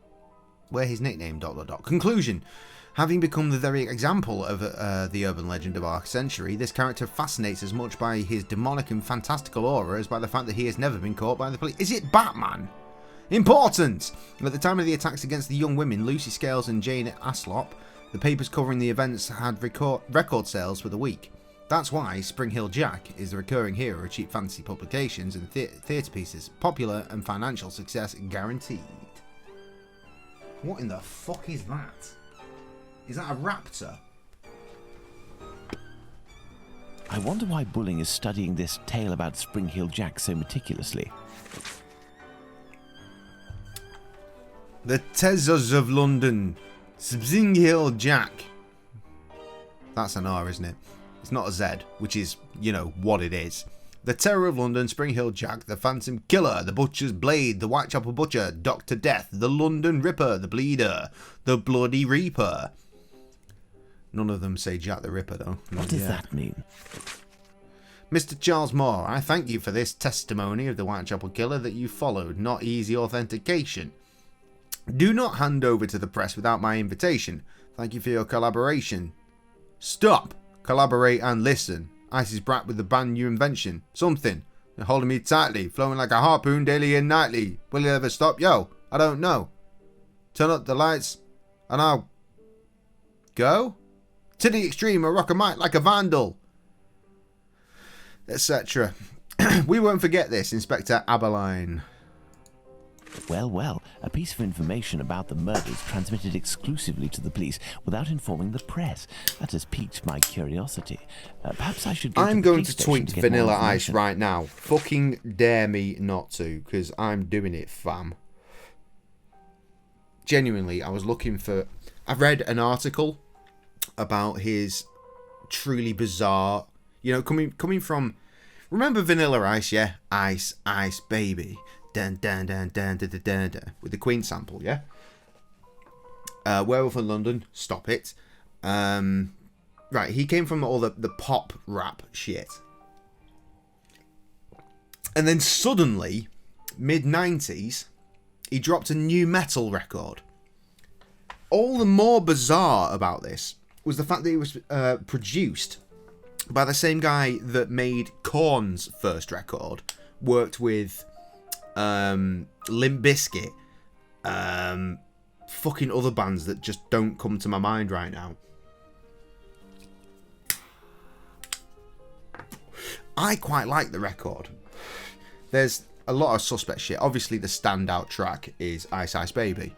Conclusion: having become the very example of the urban legend of our century, this character fascinates as much by his demonic and fantastical aura as by the fact that he has never been caught by the police. Is it Batman? Important! At the time of the attacks against the young women, Lucy Scales and Jane Aslop, the papers covering the events had record sales for the week. That's why Spring Hill Jack is the recurring hero of cheap fantasy publications and theatre pieces. Popular and financial success guaranteed. What in the fuck is that? Is that a raptor? I wonder why Bulling is studying this tale about Spring Hill Jack so meticulously. The Tezzers of London. Spring Hill Jack. That's an R, isn't it? It's not a Z, which is, you know, what it is. The Terror of London, Spring Hill Jack, the Phantom Killer, the Butcher's Blade, the Whitechapel Butcher, Dr. Death, the London Ripper, the Bleeder, the Bloody Reaper. None of them say Jack the Ripper, though. What does that mean? Mr. Charles Moore, I thank you for this testimony of the Whitechapel Killer that you followed. Not easy authentication. Do not hand over to the press without my invitation. Thank you for your collaboration. Stop! Collaborate and listen. Ice's brat with the brand new invention. Something. They're holding me tightly, flowing like a harpoon daily and nightly. Will it ever stop? Yo, I don't know. Turn up the lights and I'll go to the extreme or rock a mic like a vandal, etc. We won't forget this, Inspector Aberline. Well, well, a piece of information about the murders transmitted exclusively to the police without informing the press. That has piqued my curiosity. Perhaps I should go I'm to the going police to station tweet to get Vanilla more Ice information. right now. Fucking dare me not to, because I'm doing it, fam. Genuinely, I was looking for... I've read an article about his truly bizarre... You know, coming from... Remember Vanilla Ice, yeah? Ice, Ice, baby. Dun, dun, dun, dun, dun, dun, dun, dun, with the Queen sample, yeah? Werewolf in London, stop it. Right, he came from all the pop rap shit. And then suddenly, mid-90s, he dropped a new metal record. All the more bizarre about this was the fact that it was produced by the same guy that made Korn's first record, worked with Limp Bizkit, fucking other bands that just don't come to my mind right now. I quite like the record. There's a lot of suspect shit. Obviously, the standout track is Ice Ice Baby,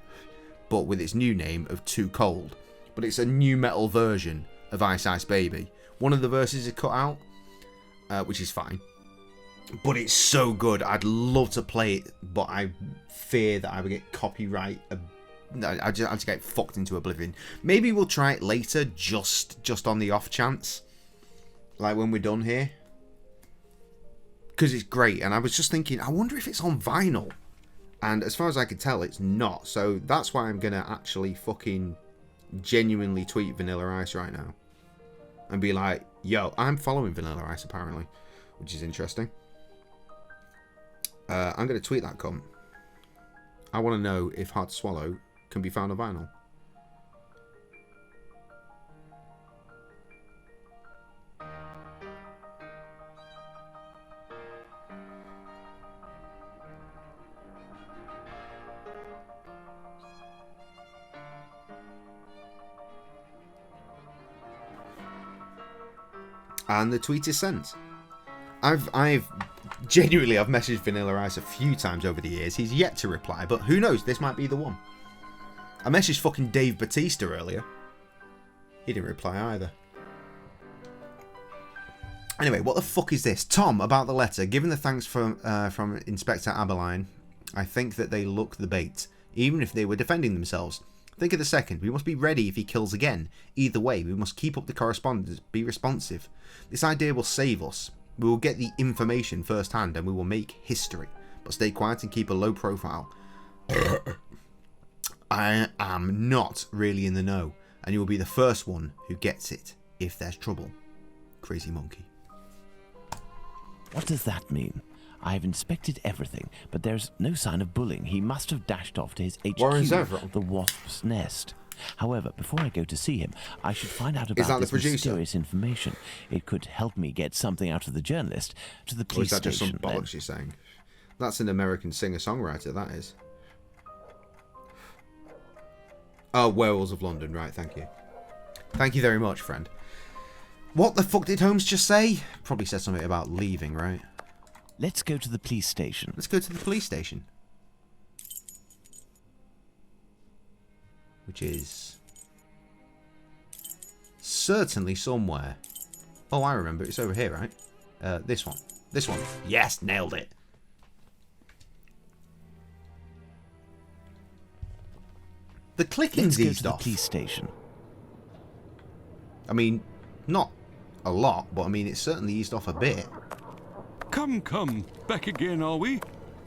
but with its new name of Too Cold. But it's a new metal version of Ice Ice Baby. One of the verses is cut out, which is fine. But it's so good. I'd love to play it, but I fear that I would get copyright. I just get fucked into oblivion. Maybe we'll try it later, just on the off chance, like when we're done here. Because it's great, and I was just thinking, I wonder if it's on vinyl. And as far as I can tell, it's not. So that's why I'm going to actually fucking genuinely tweet Vanilla Ice right now. And be like, yo, I'm following Vanilla Ice apparently. Which is interesting. I'm going to tweet that cunt. I want to know if Hard to Swallow can be found on vinyl. And the tweet is sent. I've genuinely messaged Vanilla Ice a few times over the years. He's yet to reply, but who knows? This might be the one. I messaged fucking Dave Batista earlier. He didn't reply either. Anyway, what the fuck is this? Tom, about the letter. Given the thanks from Inspector Aberline, I think that they look the bait, even if they were defending themselves. Think of the second. We must be ready if he kills again. Either way, we must keep up the correspondence, be responsive. This idea will save us. We will get the information firsthand and we will make history. But stay quiet and keep a low profile. I am not really in the know, and you will be the first one who gets it if there's trouble. Crazy Monkey. What does that mean? I've inspected everything, but there's no sign of bullying. He must have dashed off to his HQ, the Wasp's Nest. However, before I go to see him, I should find out about this mysterious information. It could help me get something out of the journalist to the police station. Or is that just some bollocks you're saying? That's an American singer-songwriter, that is. Oh, Werewolves of London, right, thank you. Thank you very much, friend. What the fuck did Holmes just say? Probably said something about leaving, right? Let's go to the police station. Let's go to the police station. Which is certainly somewhere. Oh, I remember. It's over here, right? This one. This one. Yes, nailed it. The clicking's eased off. Let's go to the police station. I mean, not a lot, but I mean, it's certainly eased off a bit. Come, come. Back again, are we?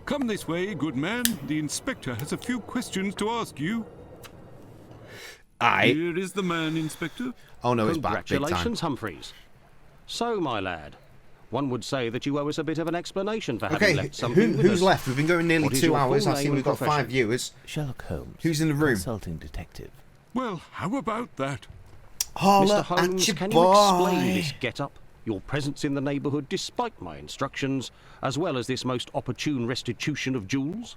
Come this way, good man. The inspector has a few questions to ask you. Here is the man, Inspector. Oh no, it's back. Congratulations, Humphreys. So, my lad, one would say that you owe us a bit of an explanation for having left something with us. Who's left? We've been going nearly 2 hours. I see we've got 5 viewers. Sherlock Holmes. Who's in the room? Consulting detective. Well, how about that? Mr. Holmes, can you explain this get-up? Your presence in the neighbourhood despite my instructions, as well as this most opportune restitution of jewels?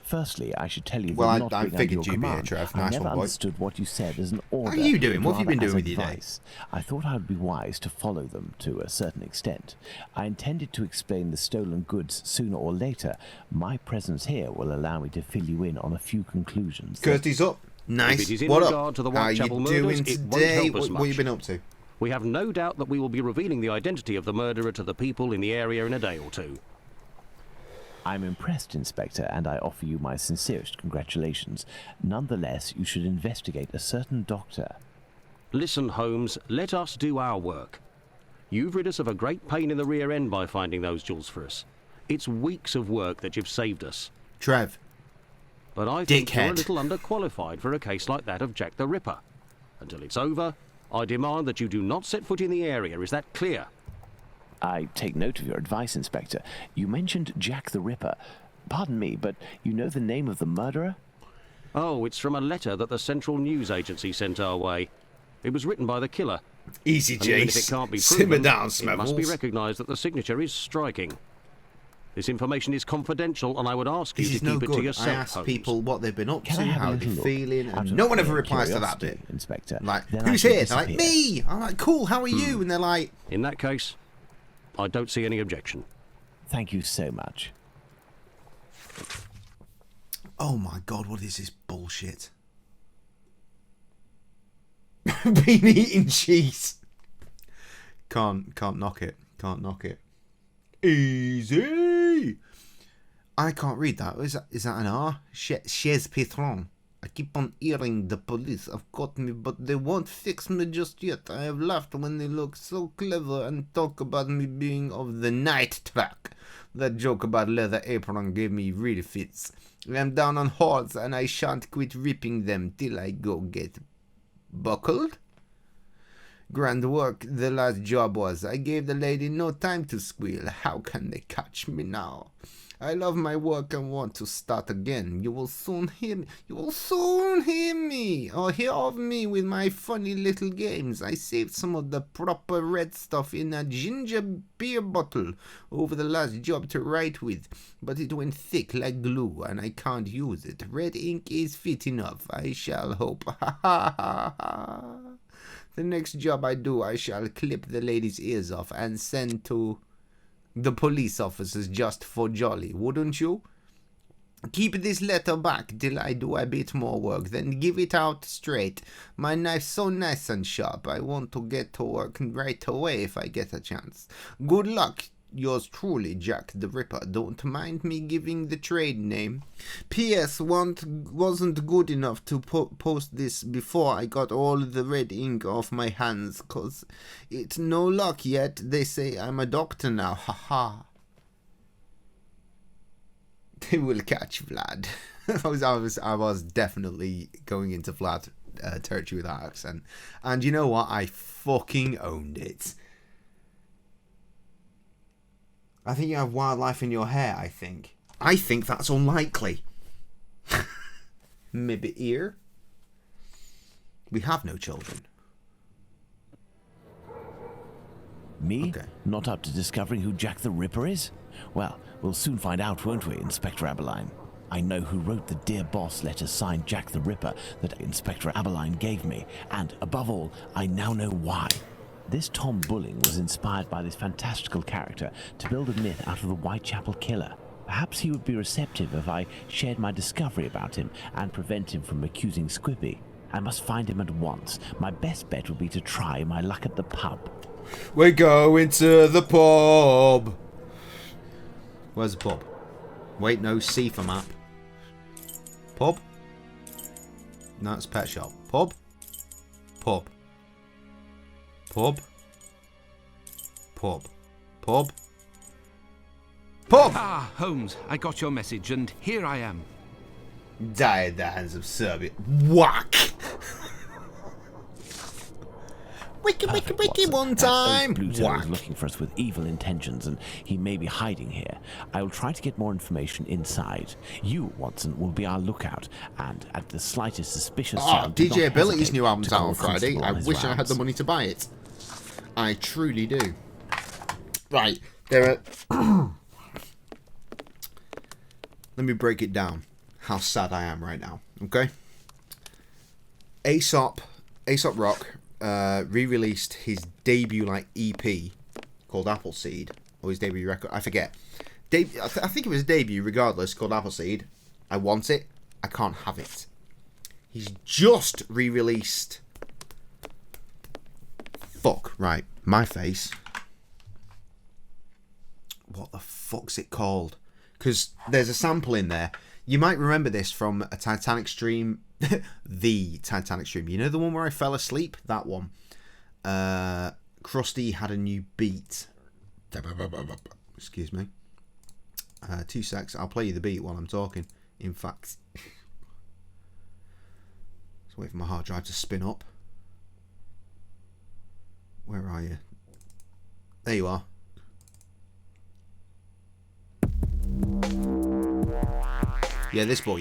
Firstly, I should tell you that well, not I being figured under your you'd be here, command, Trev. Nice I never one, boy. understood what you said as an order. How are you doing? What have you been rather doing as with your day? advice. I thought I would be wise to follow them to a certain extent. I intended to explain the stolen goods sooner or later. My presence here will allow me to fill you in on a few conclusions. Kirsty's up. Nice. If it is in What regard up? to the How you Whitechapel doing murders, it won't today? help us What have you much. been up to? We have no doubt that we will be revealing the identity of the murderer to the people in the area in a day or two. I'm impressed, Inspector, and I offer you my sincerest congratulations. Nonetheless, you should investigate a certain doctor. Listen, Holmes, let us do our work. You've rid us of a great pain in the rear end by finding those jewels for us. It's weeks of work that you've saved us. Trev. But I think you're a little underqualified for a case like that of Jack the Ripper. Until it's over, I demand that you do not set foot in the area. Is that clear? I take note of your advice, Inspector. You mentioned Jack the Ripper. Pardon me, but you know the name of the murderer? Oh, it's from a letter that the Central News Agency sent our way. It was written by the killer. Easy, And even if Jace. it can't be Simmer proven, down, it must be Smevels. recognised that the signature is striking. This information is confidential, and I would ask you This to is no keep it to good. yourself, I ask Holmes. people what they've been up Can to, I have a how little they're look? feeling, Out and of no one ever pure replies to that curiosity, bit. Inspector. Like, Then I who's shall here? They're like, disappear. me! I'm like, cool, how are you? And they're like... In that case, I don't see any objection. Thank you so much. Oh my god, what is this bullshit? Been eating cheese. Can't knock it. Can't knock it. Easy! I can't read that. Is that an R? Chez Patron. I keep on hearing the police have caught me, but they won't fix me just yet. I have laughed when they look so clever and talk about me being of the night track. That joke about leather apron gave me really fits. I'm down on hordes and I shan't quit ripping them till I go get buckled. Grand work the last job was. I gave the lady no time to squeal. How can they catch me now? I love my work and want to start again. You will soon hear me. You will soon hear me, or hear of me with my funny little games. I saved some of the proper red stuff in a ginger beer bottle over the last job to write with, but it went thick like glue and I can't use it. Red ink is fit enough, I shall hope. Ha ha ha ha. The next job I do, I shall clip the lady's ears off and send to the police officers just for jolly, wouldn't you? Keep this letter back till I do a bit more work, then give it out straight. My knife's so nice and sharp, I want to get to work right away if I get a chance. Good luck. Yours truly, Jack the Ripper. Don't mind me giving the trade name. P.S. wasn't good enough to post this before I got all the red ink off my hands, 'cause it's no luck yet. They say I'm a doctor now. Ha ha. They will catch Vlad. I was definitely going into Vlad territory with that accent. And you know what? I fucking owned it. I think you have wildlife in your hair, I think. I think that's unlikely. Maybe ear? We have no children. Me? Okay. Not up to discovering who Jack the Ripper is? Well, we'll soon find out, won't we, Inspector Aberline? I know who wrote the Dear Boss letter signed Jack the Ripper that Inspector Aberline gave me, and above all, I now know why. This Tom Bulling was inspired by this fantastical character to build a myth out of the Whitechapel Killer. Perhaps he would be receptive if I shared my discovery about him and prevent him from accusing Squippy. I must find him at once. My best bet would be to try my luck at the pub. We're going to the pub. Where's the pub? Wait, no, C for map. Pub? No, it's pet shop. Pub? Pub. Pub. Pub. Pub. Pub! Ah, Holmes, I got your message, and here I am. Die at the hands of Serbia. Whack! Wiki, wiki, wiki, one time! Bluto is looking for us with evil intentions, and he may be hiding here. I will try to get more information inside. You, Watson, will be our lookout, and at the slightest suspicious sound, do DJ not Ability's hesitate new album's to out call on the Friday. constable I on his wish I had rounds. the money to buy it. I truly do. Right, there are... Let me break it down. How sad I am right now, okay? Aesop Rock re-released his debut EP called Appleseed, or his debut record, I forget. I think it was his debut regardless, called Appleseed. I want it, I can't have it. He's just re-released... Fuck, right, my face. What the fuck's it called? Because there's a sample in there. You might remember this from a Titanic stream. The Titanic stream. You know the one where I fell asleep? That one. Krusty had a new beat. Excuse me. 2 secs. I'll play you the beat while I'm talking. In fact. Let's wait for my hard drive to spin up. Where are you? There you are. Yeah, this boy.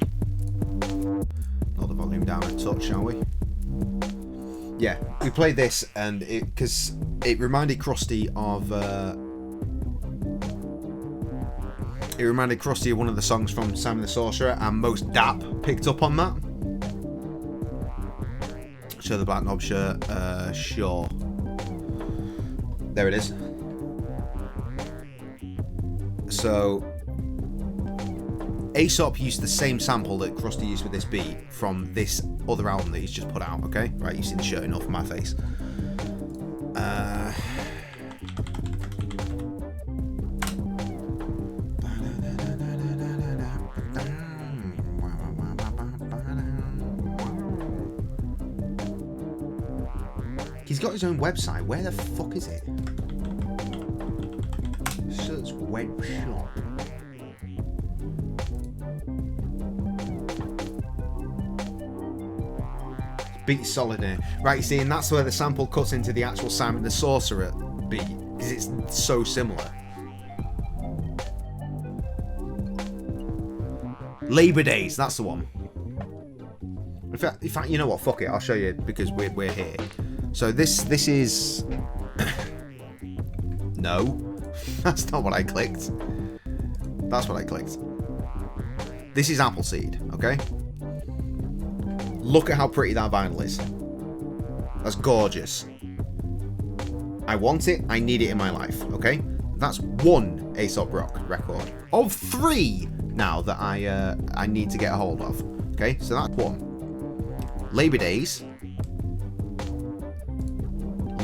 Knock the volume down a touch, shall we? Yeah, we played this, and because it reminded Krusty of It reminded Krusty of one of the songs from Simon the Sorcerer, and most Dap picked up on that. Show the black knob shirt. Sure. There it is. So, Aesop used the same sample that Krusty used with this beat from this other album that he's just put out, okay? Right, you see the shirt enough of my face. He's got his own website. Where the fuck is it? Search web shop. Beat solid here. Right, you see, and that's where the sample cuts into the actual Simon the Sorcerer beat, because it's so similar. Labor Days, that's the one. In fact, you know what? Fuck it, I'll show you because we're here. So this is no, that's not what I clicked. That's what I clicked. This is Appleseed, okay? Look at how pretty that vinyl is. That's gorgeous. I want it. I need it in my life, okay? That's one Aesop Rock record of 3 now that I need to get a hold of. Okay, so that's one. Labor Days.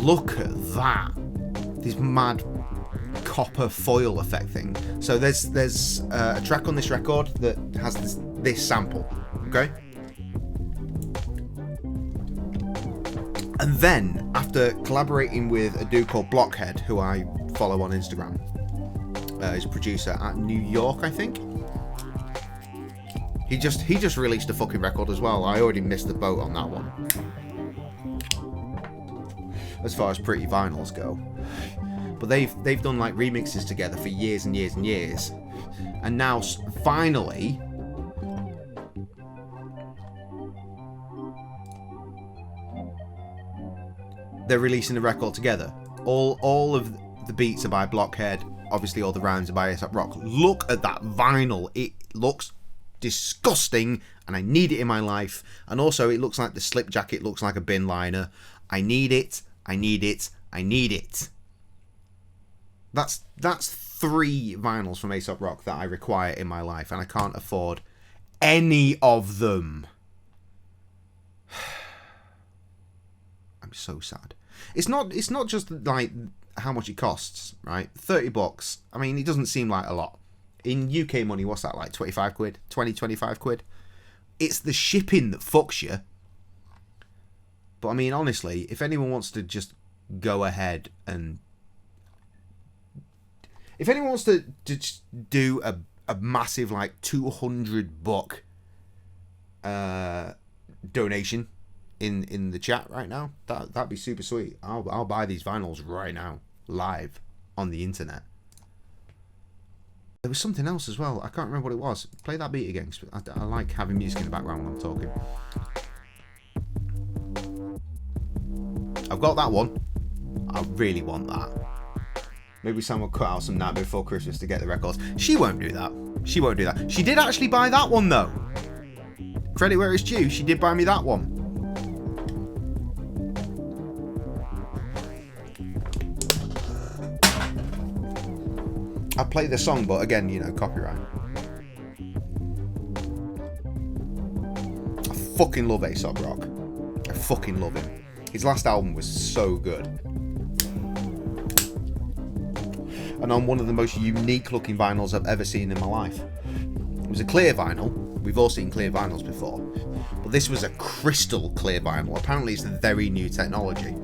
Look at that. This mad copper foil effect thing. So there's a track on this record that has this sample, okay? And then, after collaborating with a dude called Blockhead, who I follow on Instagram, he's a producer at New York, I think. He just released a fucking record as well. I already missed the boat on that one. As far as pretty vinyls go. But they've done like remixes together for years and years and years. And now, finally, they're releasing a record together. All of the beats are by Blockhead. Obviously, all the rhymes are by A$AP Rock. Look at that vinyl. It looks disgusting, and I need it in my life. And also, it looks like the slip jacket looks like a bin liner. I need it. I need it. I need it. That's 3 vinyls from A$AP Rock that I require in my life, and I can't afford any of them. I'm so sad. It's not just like how much it costs, right? $30. I mean, it doesn't seem like a lot. In UK money, what's that like? 25 quid? 25 quid? It's the shipping that fucks you. But I mean, honestly, if anyone wants to just go ahead and... If anyone wants to just do a massive like $200 donation in the chat right now, that'd be super sweet. I'll buy these vinyls right now, live on the internet. There was something else as well. I can't remember what it was. Play that beat again. I like having music in the background when I'm talking. I've got that one. I really want that. Maybe someone cut out some Night Before Christmas to get the records. She won't do that. She won't do that. She did actually buy that one though. Credit where it's due. She did buy me that one. I play the song, but again, you know, copyright. I fucking love A$AP Rock. I fucking love him. His last album was so good. And on one of the most unique looking vinyls I've ever seen in my life. It was a clear vinyl. We've all seen clear vinyls before. But this was a crystal clear vinyl. Apparently it's very new technology.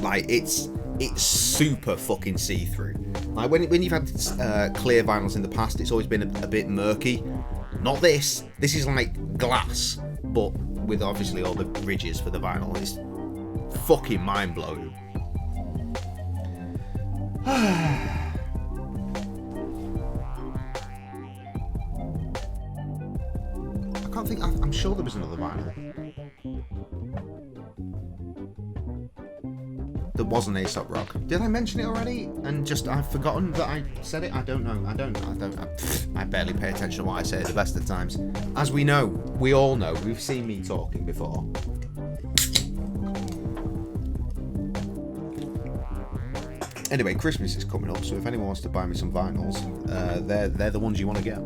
Like, it's super fucking see-through. Like, when you've had clear vinyls in the past, it's always been a bit murky. Not this. This is like glass, but with obviously all the ridges for the vinyl. It's fucking mind-blowing. I can't think. I'm sure there was another vinyl. there was an Aesop rock. Did I mention it already? And just I've forgotten that I said it. I don't know. I barely pay attention to what I say at the best of times. As we know, we all know. We've seen me talking before. Anyway, Christmas is coming up, so if anyone wants to buy me some vinyls, they're the ones you want to get.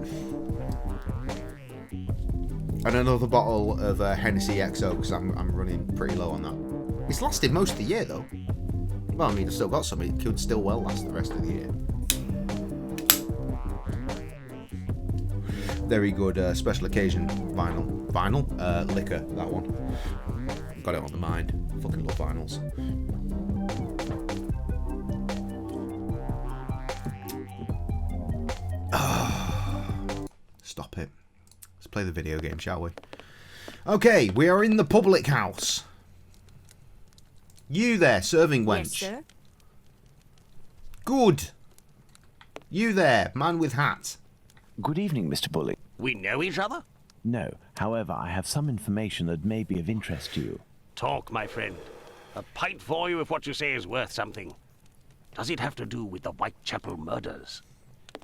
And another bottle of Hennessy XO, because I'm running pretty low on that. It's lasted most of the year, though. Well, I mean, I've still got some. It could still well last the rest of the year. Very good special occasion vinyl liquor, that one. Got it on the mind. Fucking love vinyls. Stop it. Let's play the video game, shall we? Okay, we are in the public house. You there, serving wench. Yes, sir. Good. You there, man with hat. Good evening, Mr. Bulling. We know each other? No. However, I have some information that may be of interest to you. Talk, my friend. A pint for you if what you say is worth something. Does it have to do with the Whitechapel murders?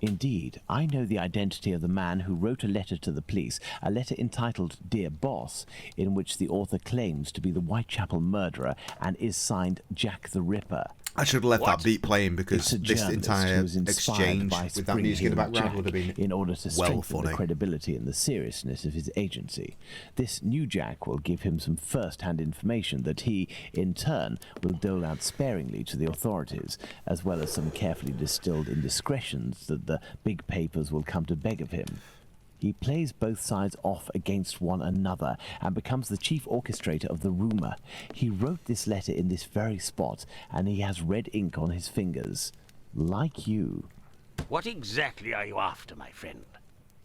Indeed, I know the identity of the man who wrote a letter to the police, a letter entitled Dear Boss, in which the author claims to be the Whitechapel murderer and is signed Jack the Ripper. I should have left that beat playing because this entire exchange with that music in the background would have been in order to strengthen the credibility and the seriousness of his agency. This new Jack will give him some first-hand information that he, in turn, will dole out sparingly to the authorities, as well as some carefully distilled indiscretions that the big papers will come to beg of him. He plays both sides off against one another and becomes the chief orchestrator of the rumour. He wrote this letter in this very spot, and he has red ink on his fingers. Like you. What exactly are you after, my friend?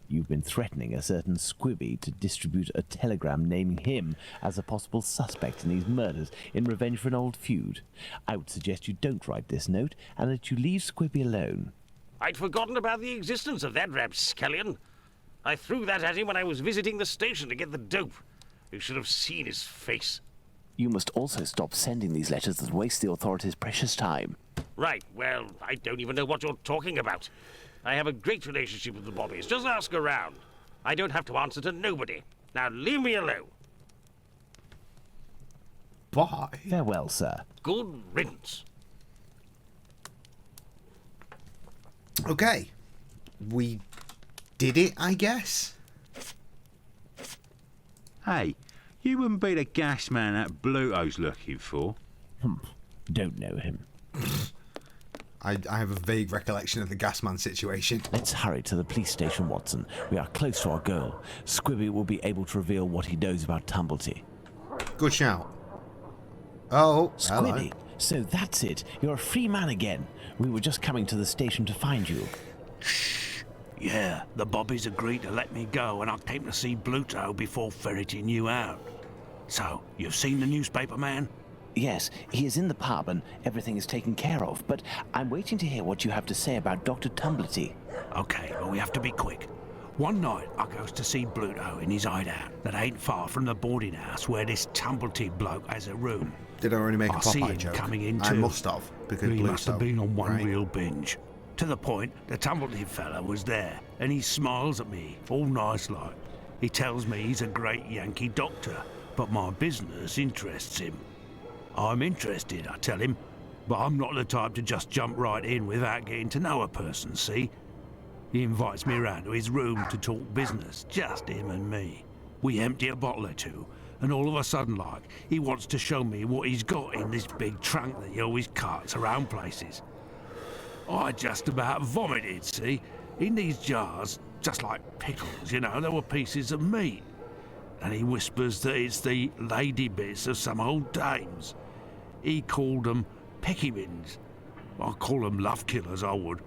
You've been threatening a certain Squibby to distribute a telegram naming him as a possible suspect in these murders in revenge for an old feud. I would suggest you don't write this note, and that you leave Squibby alone. I'd forgotten about the existence of that rapscallion. I threw that at him when I was visiting the station to get the dope. You should have seen his face. You must also stop sending these letters that waste the authorities' precious time. Right, well, I don't even know what you're talking about. I have a great relationship with the Bobbies. Just ask around. I don't have to answer to nobody. Now leave me alone. Bye. Farewell, sir. Good riddance. Okay. We did it, I guess. Hey, you wouldn't be the gas man that Bluto's looking for. Don't know him. I have a vague recollection of the gas man situation. Let's hurry to the police station, Watson. We are close to our goal. Squibby will be able to reveal what he knows about Tumblety. Good shout. Oh, Squibby, hello. So that's it. You're a free man again. We were just coming to the station to find you. Yeah, the Bobbies agreed to let me go and I came to see Bluto before ferreting you out. So, you've seen the newspaper man? Yes, he is in the pub and everything is taken care of, but I'm waiting to hear what you have to say about Dr. Tumblety. Okay, well we have to be quick. One night I goes to see Bluto in his hideout that ain't far from the boarding house where this Tumblety bloke has a room. Did I already make a see Popeye him joke? coming in I too. must have, because he Blue must have Stone, been on one right? real binge. To the point, the Tumblety fella was there, and he smiles at me, all nice like. He tells me he's a great Yankee doctor, but my business interests him. I'm interested, I tell him, but I'm not the type to just jump right in without getting to know a person, see? He invites me around to his room to talk business, just him and me. We empty a bottle or two, and all of a sudden, like, he wants to show me what he's got in this big trunk that he always carts around places. I just about vomited, see? In these jars, just like pickles, you know, there were pieces of meat. And he whispers that it's the lady bits of some old dames. He called them peckymins. I call them love killers, I would.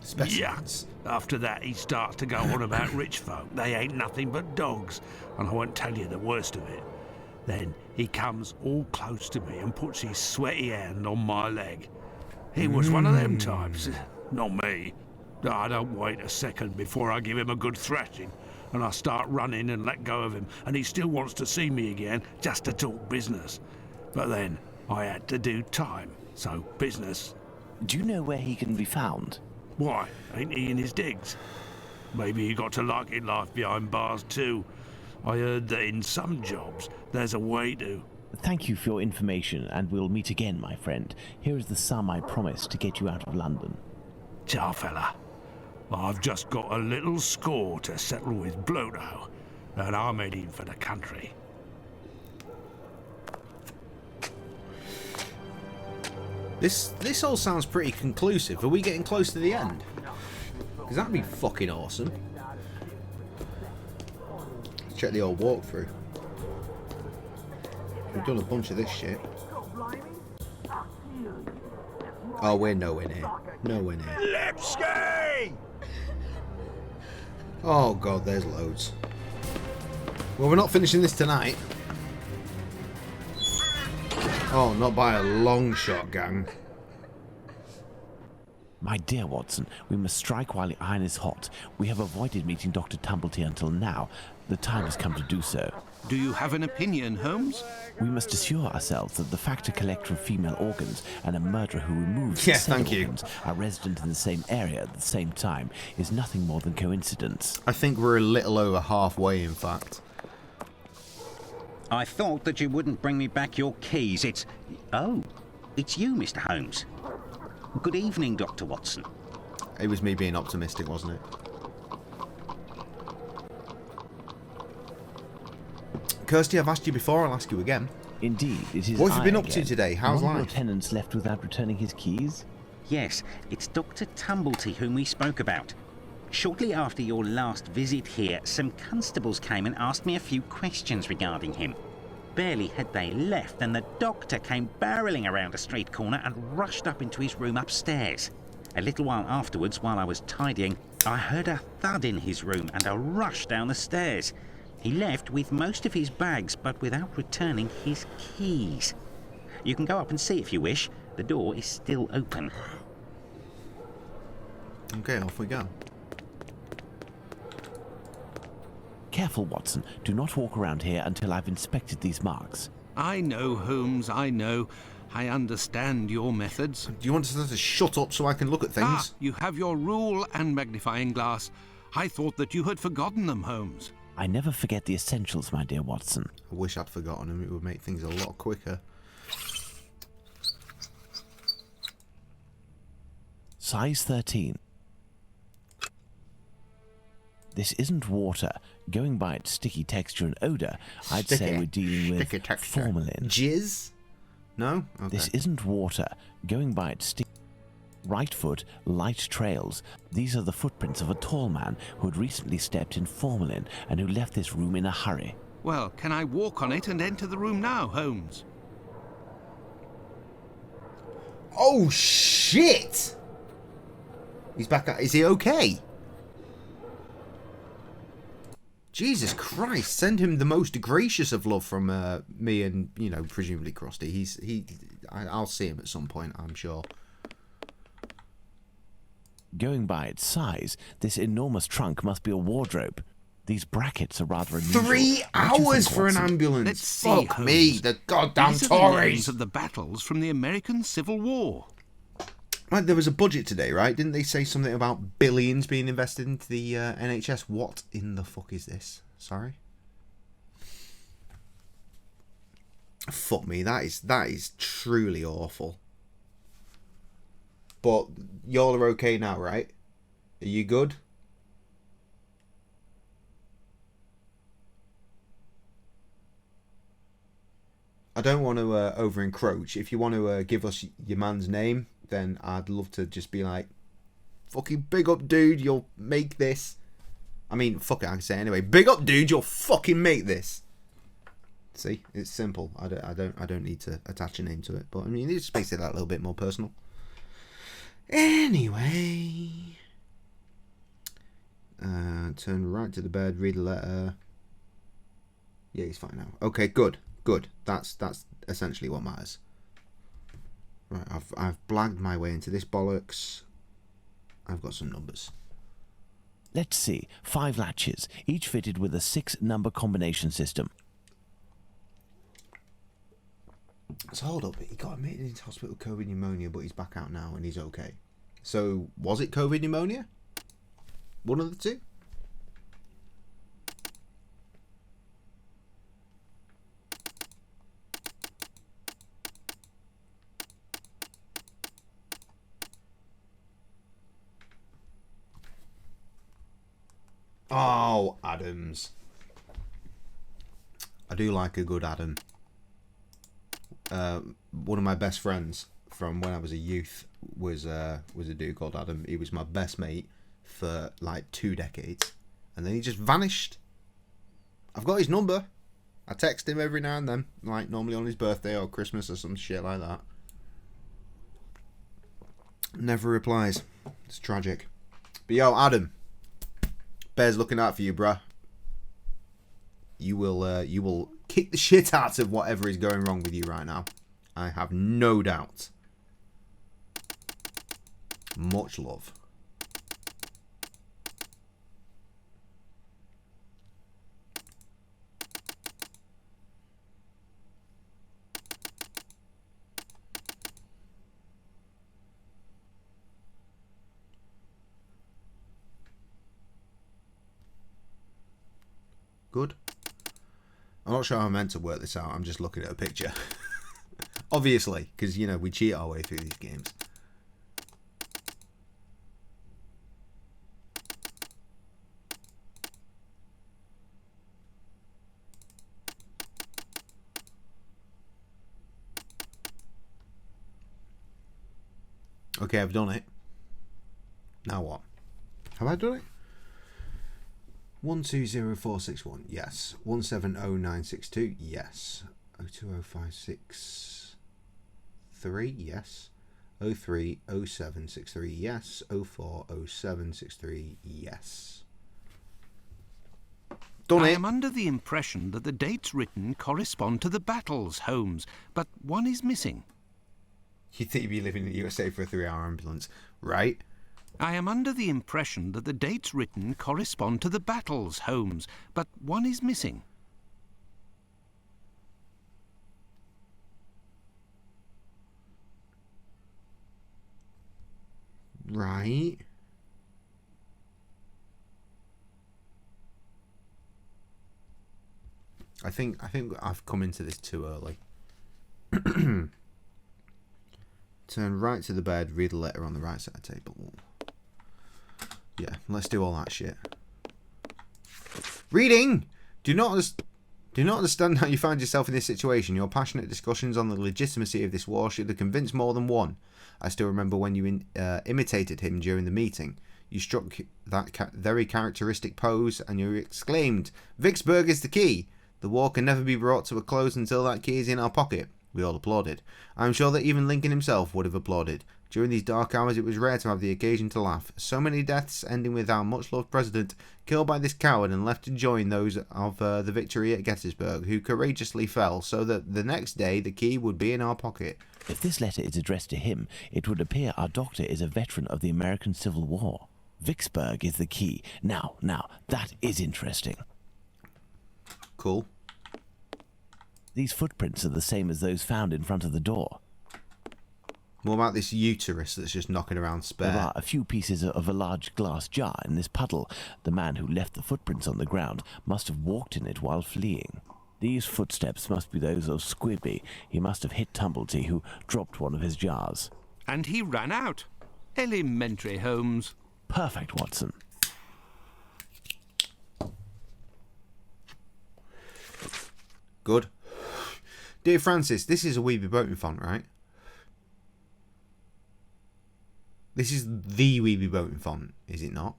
Specimens. Yeah. After that, he starts to go on about rich folk. They ain't nothing but dogs, and I won't tell you the worst of it. Then he comes all close to me and puts his sweaty hand on my leg. He was one of them types, not me. I don't wait a second before I give him a good thrashing, and I start running and let go of him, and he still wants to see me again just to talk business. But then I had to do time, so business. Do you know where he can be found? Why, ain't he in his digs? Maybe he got to liking life behind bars too. I heard that in some jobs, there's a way to. Thank you for your information, and we'll meet again, my friend. Here is the sum I promised to get you out of London. Ciao, fella. I've just got a little score to settle with Blodo, and I'm heading for the country. This all sounds pretty conclusive. Are we getting close to the end? Because that'd be fucking awesome. Let's check the old walkthrough. We've done a bunch of this shit. Oh, we're nowhere near. Nowhere near. Lipski! Oh god, there's loads. Well, we're not finishing this tonight. Oh, not by a long shot, gang. My dear Watson, we must strike while the iron is hot. We have avoided meeting Dr. Tumblety until now. The time has come to do so. Do you have an opinion, Holmes? We must assure ourselves that the factor collector of female organs and a murderer who removes Yes, said thank you. organs are resident in the same area at the same time is nothing more than coincidence. I think we're a little over halfway, in fact. I thought that you wouldn't bring me back your keys. Oh, it's you, Mr. Holmes. Good evening, Dr. Watson. It was me being optimistic, wasn't it? Kirsty, I've asked you before, I'll ask you again. Indeed, it is. What have you been up again. to today? How's One of life? your tenants left without returning his keys? Yes, it's Dr. Tumblety whom we spoke about. Shortly after your last visit here, some constables came and asked me a few questions regarding him. Barely had they left than the doctor came barreling around a street corner and rushed up into his room upstairs. A little while afterwards, while I was tidying, I heard a thud in his room and a rush down the stairs. He left with most of his bags, but without returning his keys. You can go up and see if you wish. The door is still open. Okay, off we go. Careful, Watson. Do not walk around here until I've inspected these marks. I know, Holmes, I know. I understand your methods. Do you want us to shut up so I can look at things? Ah, you have your rule and magnifying glass. I thought that you had forgotten them, Holmes. I never forget the essentials, my dear Watson. I wish I'd forgotten them. It would make things a lot quicker. Size 13. This isn't water. Going by its sticky texture and odour, I'd say we're dealing with formalin. Jizz? No? Okay. This isn't water. Going by its sticky... Right foot, light trails. These are the footprints of a tall man who had recently stepped in formalin and who left this room in a hurry. Well, can I walk on it and enter the room now, Holmes? Oh, shit! He's back. Is he okay? Jesus Christ! Send him the most gracious of love from me and, you know, presumably Krusty. I'll see him at some point, I'm sure. Going by its size, this enormous trunk must be a wardrobe. These brackets are rather unusual. 3 hours for an ambulance. Let's see, Fuck Holmes. me, the goddamn These are the names Tories. of the battles from the American Civil War. Right, there was a budget today, right? Didn't they say something about billions being invested into the NHS? What in the fuck is this? Sorry. Fuck me, that is truly awful. But y'all are okay now, right? Are you good? I don't want to over encroach. If you want to give us your man's name, then I'd love to just be like, fucking big up, dude, you'll make this. I mean, fuck it, I can say it anyway. Big up, dude, you'll fucking make this. See, it's simple. I don't need to attach a name to it, but I mean, it just makes it that little bit more personal. Anyway, turn right to the bed, read the letter. Yeah, he's fine now. Okay, good. That's essentially what matters. Right, I've blagged my way into this bollocks. I've got some numbers. Let's see. 5 latches, each fitted with a 6-number combination system. So hold up, he got admitted into hospital with COVID pneumonia, but he's back out now and he's okay. So was it COVID pneumonia? One of the two? Oh, Adams. I do like a good Adam. One of my best friends from when I was a youth was a dude called Adam. He was my best mate for like 2 decades, and then he just vanished. I've got his number. I text him every now and then, like normally on his birthday or Christmas or some shit like that. Never replies. It's tragic. But yo, Adam, Bear's looking out for you, bruh. You will kick the shit out of whatever is going wrong with you right now. I have no doubt. Much love. Good. I'm not sure how I'm meant to work this out. I'm just looking at a picture. Obviously, because, you know, we cheat our way through these games. Okay, I've done it. Now what? Have I done it? 120461, yes. 170962, yes. 020563, yes. 030763, yes. 040763, yes. Done it. I am under the impression that the dates written correspond to the battles, Holmes, but one is missing. You think you'd be living in the USA for a 3-hour ambulance, right? I am under the impression that the dates written correspond to the battles, Holmes, but one is missing. Right. I think I've come into this too early. Turn right to the bed, read a letter on the right side of the table. Yeah, let's do all that shit. Reading! Do not understand how you find yourself in this situation. Your passionate discussions on the legitimacy of this war should have convinced more than one. I still remember when you imitated him during the meeting. You struck that very characteristic pose and you exclaimed, "Vicksburg is the key. The war can never be brought to a close until that key is in our pocket." We all applauded. I am sure that even Lincoln himself would have applauded. During these dark hours, it was rare to have the occasion to laugh. So many deaths ending with our much-loved president killed by this coward and left to join those of the victory at Gettysburg, who courageously fell, so that the next day the key would be in our pocket. If this letter is addressed to him, it would appear our doctor is a veteran of the American Civil War. Vicksburg is the key. Now, that is interesting. Cool. These footprints are the same as those found in front of the door. What about this uterus that's just knocking around spare? There are a few pieces of a large glass jar in this puddle. The man who left the footprints on the ground must have walked in it while fleeing. These footsteps must be those of Squibby. He must have hit Tumblety, who dropped one of his jars. And he ran out. Elementary, Holmes. Perfect, Watson. Good. Dear Francis, this is a Weeby Boating font, right? This is the Weeby Boating font, is it not?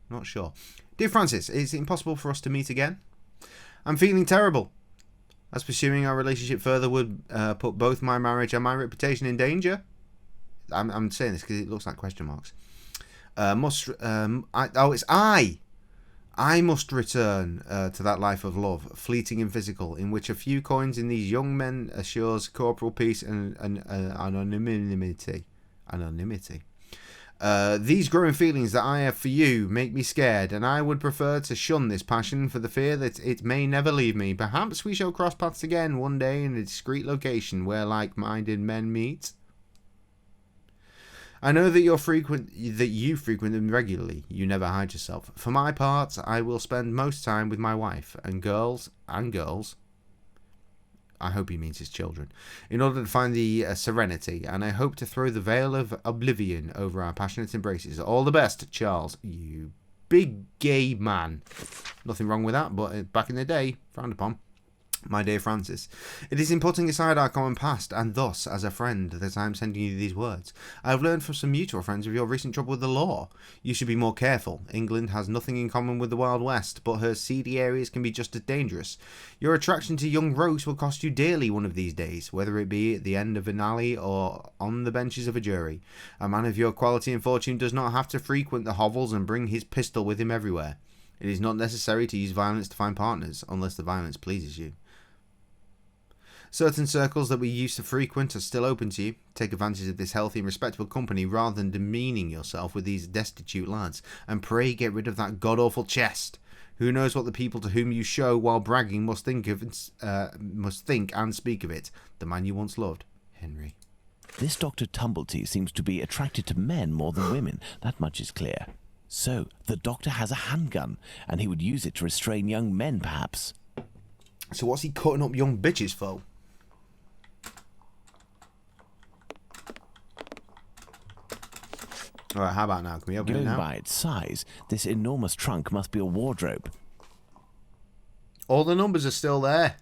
Not sure. Dear Francis, is it impossible for us to meet again? I'm feeling terrible. As pursuing our relationship further would put both my marriage and my reputation in danger. I'm saying this because it looks like question marks. It's I. I must return to that life of love, fleeting and physical, in which a few coins in these young men assures corporal peace and anonymity. These growing feelings that I have for you make me scared, and I would prefer to shun this passion for the fear that it may never leave me. Perhaps we shall cross paths again one day in a discreet location where like-minded men meet. I know that you frequent them regularly. You never hide yourself. For my part, I will spend most time with my wife and girls. I hope he means his children, in order to find the serenity, and I hope to throw the veil of oblivion over our passionate embraces. All the best, Charles, you big gay man. Nothing wrong with that, but back in the day, frowned upon. My dear Francis, it is in putting aside our common past, and thus, as a friend, that I am sending you these words. I have learned from some mutual friends of your recent trouble with the law. You should be more careful. England has nothing in common with the Wild West, but her seedy areas can be just as dangerous. Your attraction to young rogues will cost you dearly one of these days, whether it be at the end of an alley or on the benches of a jury. A man of your quality and fortune does not have to frequent the hovels and bring his pistol with him everywhere. It is not necessary to use violence to find partners, unless the violence pleases you. Certain circles that we used to frequent are still open to you. Take advantage of this healthy and respectable company rather than demeaning yourself with these destitute lads, and pray get rid of that god-awful chest. Who knows what the people to whom you show while bragging must think and speak of it. The man you once loved, Henry. This Dr. Tumblety seems to be attracted to men more than women. That much is clear. So, the doctor has a handgun, and he would use it to restrain young men, perhaps. So what's he cutting up young bitches for? Alright, how about now? Can we open it now? Going by its size, this enormous trunk must be a wardrobe. All the numbers are still there.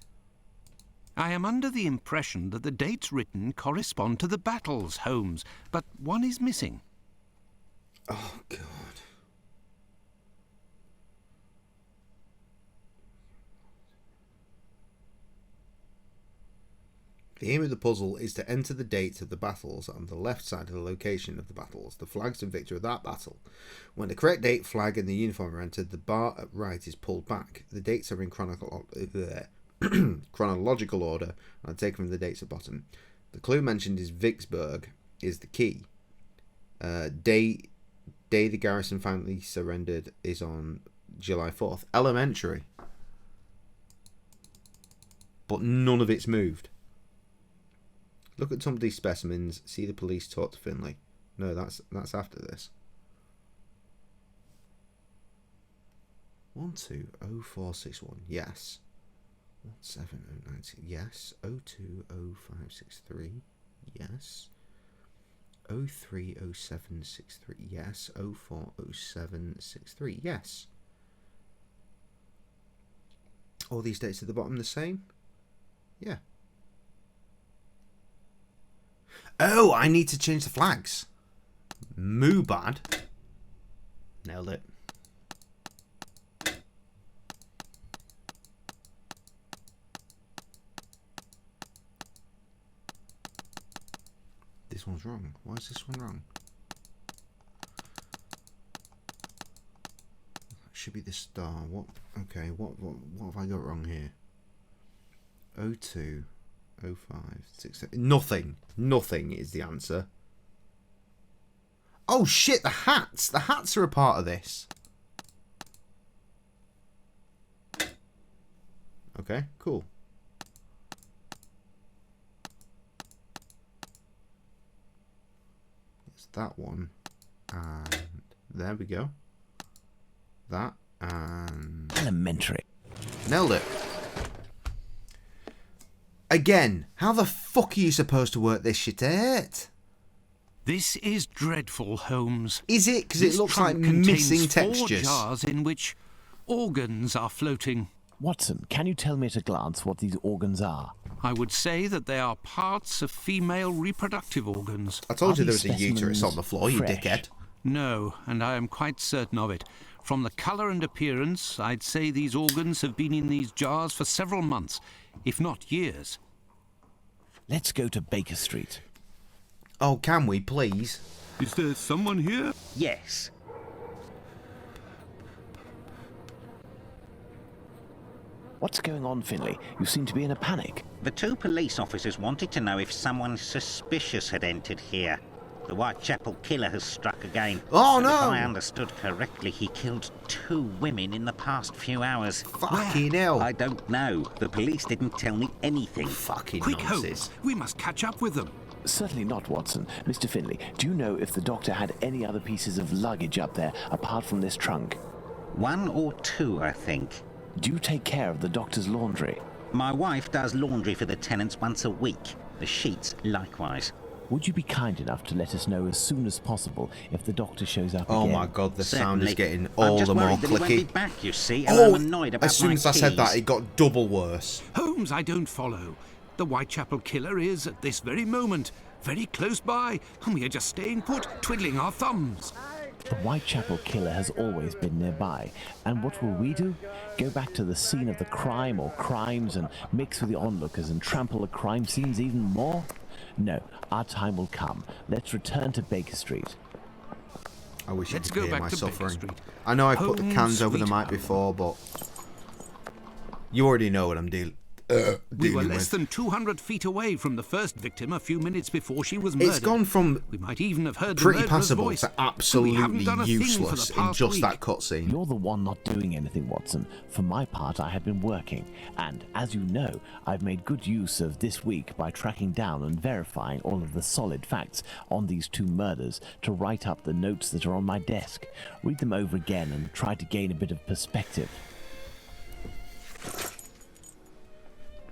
I am under the impression that the dates written correspond to the battles, Holmes, but one is missing. Oh, God. The aim of the puzzle is to enter the dates of the battles on the left side of the location of the battles, the flags of victory of that battle. When the correct date, flag, and the uniform are entered, the bar at right is pulled back. The dates are in chronological order and are taken from the dates at bottom. The clue mentioned is Vicksburg is the key. Day the garrison finally surrendered is on July 4th. Elementary. But none of it's moved. Look at some of these specimens. See the police talk to Finlay. No, that's after this. 120461. Yes. 17090. Yes. 020563. Yes. 030763. Yes. 040763. Yes. All these dates at the bottom the same? Yeah. Oh, I need to change the flags. Moo bad. Nailed it. This one's wrong. Why is this one wrong? That should be the star. What? Okay. What have I got wrong here? 02. 05, 6, nothing is the answer. Oh shit, the hats are a part of this. Okay, cool. It's that one, and there we go. That and elementary. Nailed it. Again, how the fuck are you supposed to work this shit out? This is dreadful, Holmes. Is it? Because it looks like missing textures. 4 jars in which organs are floating. Watson, can you tell me at a glance what these organs are? I would say that they are parts of female reproductive organs. I told you there was a uterus on the floor, you dickhead. No, and I am quite certain of it. From the colour and appearance, I'd say these organs have been in these jars for several months, if not years. Let's go to Baker Street. Oh, can we, please? Is there someone here? Yes. What's going on, Finlay? You seem to be in a panic. The 2 police officers wanted to know if someone suspicious had entered here. The Whitechapel killer has struck again. Oh, And no! If I understood correctly, he killed 2 women in the past few hours. Fucking hell. I don't know. The police didn't tell me anything. Fucking Quick, Holmes. We must catch up with them. Certainly not, Watson. Mr. Finlay, do you know if the doctor had any other pieces of luggage up there apart from this trunk? 1 or 2, I think. Do you take care of the doctor's laundry? My wife does laundry for the tenants once a week. The sheets likewise. Would you be kind enough to let us know as soon as possible if the doctor shows up Oh again? my god, the sound is Certainly. getting all I'm just the more worried that he won't be clicky. back, you see, and Oh, I'm annoyed about as soon my as I said that, keys. it got double worse. Holmes, I don't follow. The Whitechapel killer is, at this very moment, very close by, and we are just staying put, twiddling our thumbs. The Whitechapel killer has always been nearby, and what will we do? Go back to the scene of the crime or crimes and mix with the onlookers and trample the crime scenes even more? No, our time will come. Let's return to Baker Street. I wish Let's you go could hear back my to Baker suffering. Street. I know I put the Home, cans over the sweet mic home. before, but you already know what I'm dealing We were with. less than 200 feet away from the first victim a few minutes before she was murdered. It's gone from We might even have heard the pretty murderer's passable voice. to We haven't absolutely done a thing for useless the in past just week. that cutscene. You're the one not doing anything, Watson. For my part, I have been working, and as you know, I've made good use of this week by tracking down and verifying all of the solid facts on these 2 murders to write up the notes that are on my desk. Read them over again and try to gain a bit of perspective.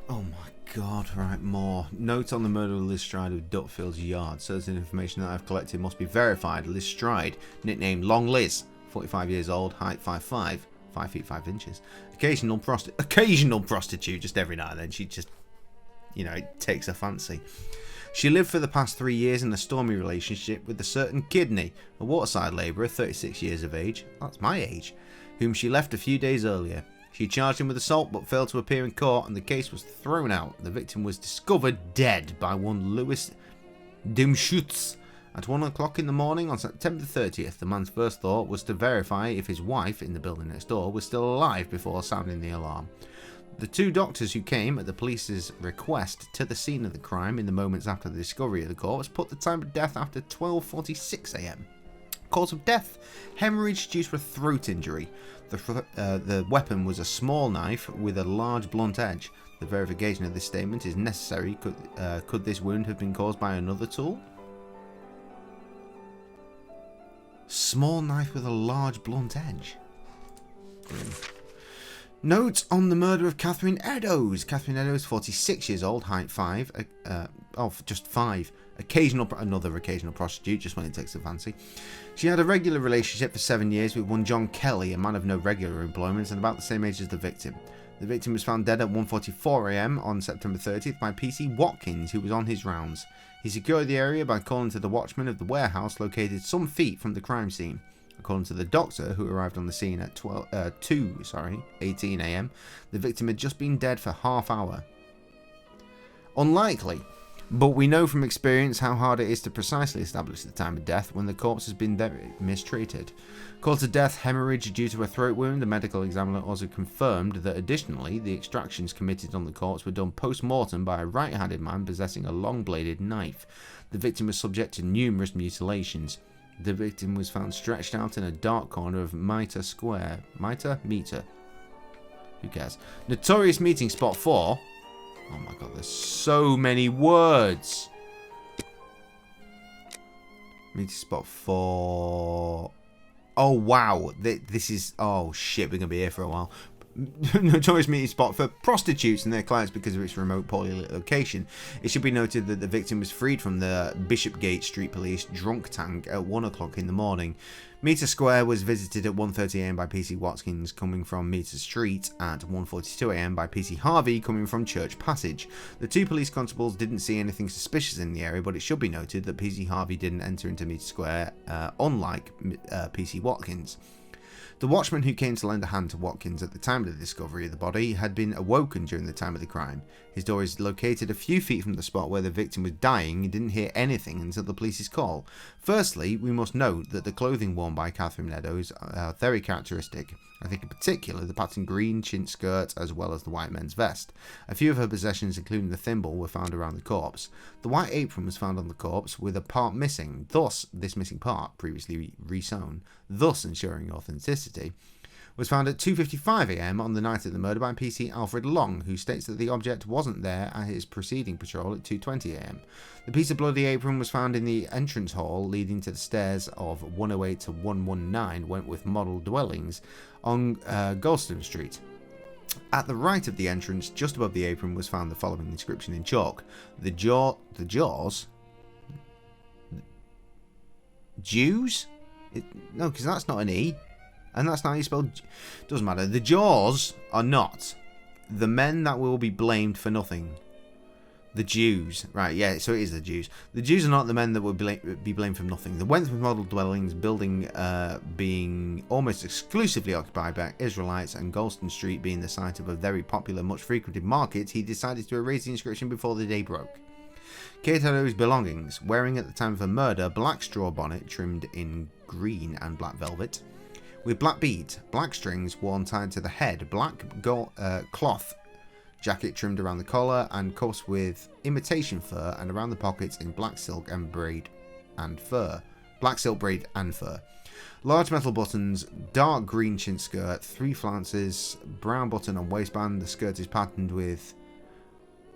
Oh my god, right, more. Note on the murder of Liz Stride of Dutfield's Yard. Certain information that I've collected must be verified. Liz Stride, nicknamed Long Liz, 45 years old, height 5'5", 5 feet 5 inches. Occasional prostitute, just every now and then. She just, it takes a fancy. She lived for the past 3 years in a stormy relationship with a certain Kidney, a waterside labourer, 36 years of age, that's my age, whom she left a few days earlier. She charged him with assault but failed to appear in court and the case was thrown out. The victim was discovered dead by one Louis Dimschutz at 1 o'clock in the morning on September 30th. The man's first thought was to verify if his wife in the building next door was still alive before sounding the alarm. The 2 doctors who came at the police's request to the scene of the crime in the moments after the discovery of the corpse put the time of death after 12:46 a.m. Cause of death: hemorrhage due to a throat injury. The weapon was a small knife with a large blunt edge. The verification of this statement is necessary. Could this wound have been caused by another tool? Small knife with a large blunt edge. Note on the murder of Catherine Eddowes. Catherine Eddowes, 46 years old, height 5, just 5. Another occasional prostitute, just when it takes a fancy. She had a regular relationship for 7 years with one John Kelly, a man of no regular employment and about the same age as the victim. The victim was found dead at 1:44 a.m. on September 30th by PC Watkins, who was on his rounds. He secured the area by calling to the watchman of the warehouse located some feet from the crime scene. According to the doctor, who arrived on the scene at 2:18 a.m., the victim had just been dead for half hour. Unlikely, but we know from experience how hard it is to precisely establish the time of death when the corpse has been mistreated. Cause of death: hemorrhage due to a throat wound. The medical examiner also confirmed that additionally the extractions committed on the corpse were done post-mortem by a right-handed man possessing a long-bladed knife. The victim was subject to numerous mutilations. The victim was found stretched out in a dark corner of Mitre Square. Meter? Who cares? Notorious meeting spot 4. Oh my god, there's so many words. Meeting spot 4. Oh wow, this is... Oh shit, we're going to be here for a while. Notorious meeting spot for prostitutes and their clients because of its remote, poorly lit location. It should be noted that the victim was freed from the Bishopgate Street Police drunk tank at 1 o'clock in the morning. Meter Square was visited at 1:30 a.m. by PC Watkins coming from Meter Street, at 1:42 a.m. by PC Harvey coming from Church Passage. The 2 police constables didn't see anything suspicious in the area, but it should be noted that PC Harvey didn't enter into Meter Square, unlike PC Watkins. The watchman who came to lend a hand to Watkins at the time of the discovery of the body had been awoken during the time of the crime. His door is located a few feet from the spot where the victim was dying and didn't hear anything until the police's call. Firstly, we must note that the clothing worn by Catherine Meadows are very characteristic. I think in particular the pattern green chintz skirt as well as the white men's vest. A few of her possessions, including the thimble, were found around the corpse. The white apron was found on the corpse with a part missing, thus this missing part, previously resewn, thus ensuring authenticity, was found at 2:55 a.m. on the night of the murder by PC Alfred Long, who states that the object wasn't there at his preceding patrol at 2:20 a.m. The piece of bloody apron was found in the entrance hall leading to the stairs of 108 to 119 Wentworth Model Dwellings on Golston Street. At the right of the entrance, just above the apron, was found the following inscription in chalk: the jaws. Jews? No, because that's not an E. And that's not how you spell... Doesn't matter. The jaws are not the men that will be blamed for nothing. The Jews. Right, yeah, so it is the Jews. The Jews are not the men that will be blamed for nothing. The Wentworth Model Dwellings building being almost exclusively occupied by Israelites and Golston Street being the site of a very popular, much frequented market, he decided to erase the inscription before the day broke. Kate had his belongings, wearing at the time of her murder black straw bonnet trimmed in green and black velvet, with black beads, black strings worn tied to the head, black cloth jacket trimmed around the collar and cuffs with imitation fur, and around the pockets in black silk and braid and fur. Black silk braid and fur. Large metal buttons, dark green chintz skirt, 3 flounces, brown button on waistband. The skirt is patterned with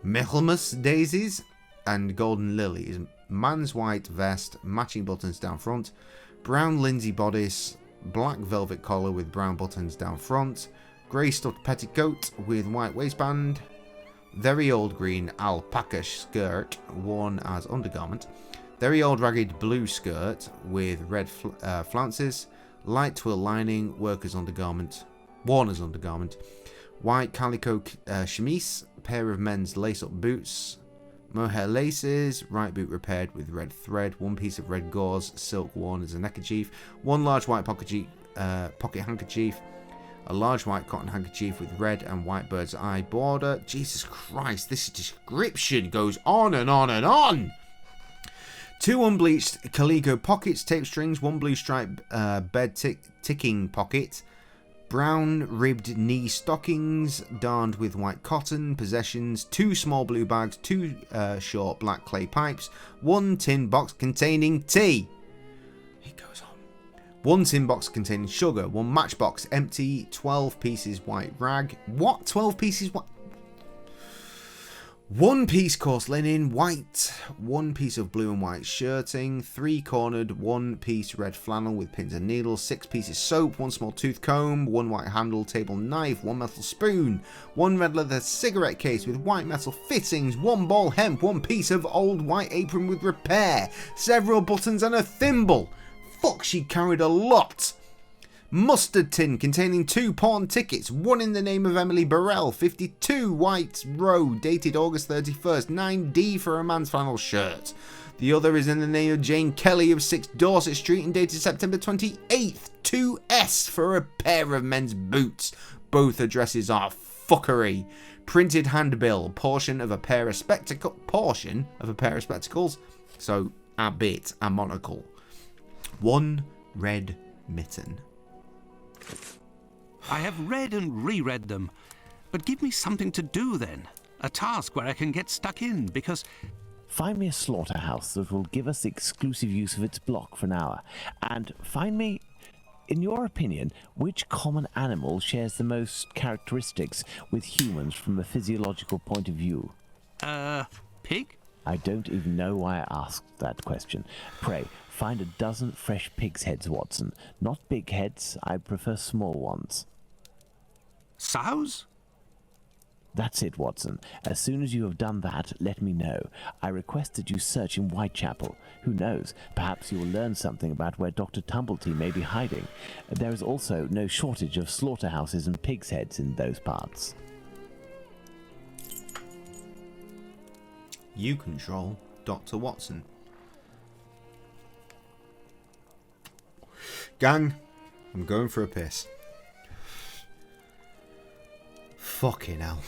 Michaelmas daisies and golden lilies. Man's white vest, matching buttons down front, brown linsey bodice, black velvet collar with brown buttons down front, grey stuffed petticoat with white waistband, very old green alpaca skirt worn as undergarment, very old ragged blue skirt with red flounces, light twill lining, worker's undergarment, worn as undergarment, white calico chemise, pair of men's lace-up boots, mohair laces, right boot repaired with red thread, 1 piece of red gauze silk worn as a neckerchief, 1 large white pocket handkerchief, a large white cotton handkerchief with red and white bird's eye border. Jesus Christ, this description goes on and on and on! 2 unbleached calico pockets, tape strings, 1 blue striped bed ticking pocket, brown ribbed knee stockings darned with white cotton. Possessions: 2 small blue bags, 2 short black clay pipes, 1 tin box containing tea. It goes on. 1 tin box containing sugar, 1 matchbox empty, 12 pieces white rag. What? 12 pieces white? 1 piece coarse linen, white, 1 piece of blue and white shirting, 3 cornered, 1 piece red flannel with pins and needles, 6 pieces soap, 1 small tooth comb, 1 white handle table knife, 1 metal spoon, 1 red leather cigarette case with white metal fittings, 1 ball hemp, 1 piece of old white apron with repair, several buttons and a thimble. Fuck, she carried a lot. Mustard tin containing 2 pawn tickets, 1 in the name of Emily Burrell, 52 white row dated August 31st, 9D for a man's flannel shirt. The other is in the name of Jane Kelly of 6 Dorset Street and dated September 28th, 2S for a pair of men's boots. Both addresses are fuckery. Printed handbill, portion of a pair of spectacles, so a bit, a monocle. 1 red mitten. I have read and reread them, but give me something to do then. A task where I can get stuck in, because... Find me a slaughterhouse that will give us exclusive use of its block for an hour, and find me, in your opinion, which common animal shares the most characteristics with humans from a physiological point of view. Pig? I don't even know why I asked that question. Pray, find a dozen fresh pig's heads, Watson. Not big heads, I prefer small ones. Sows? That's it, Watson. As soon as you have done that, let me know. I request that you search in Whitechapel. Who knows, perhaps you will learn something about where Dr. Tumblety may be hiding. There is also no shortage of slaughterhouses and pig's heads in those parts. You control Dr. Watson. Gang, I'm going for a piss. Fucking hell.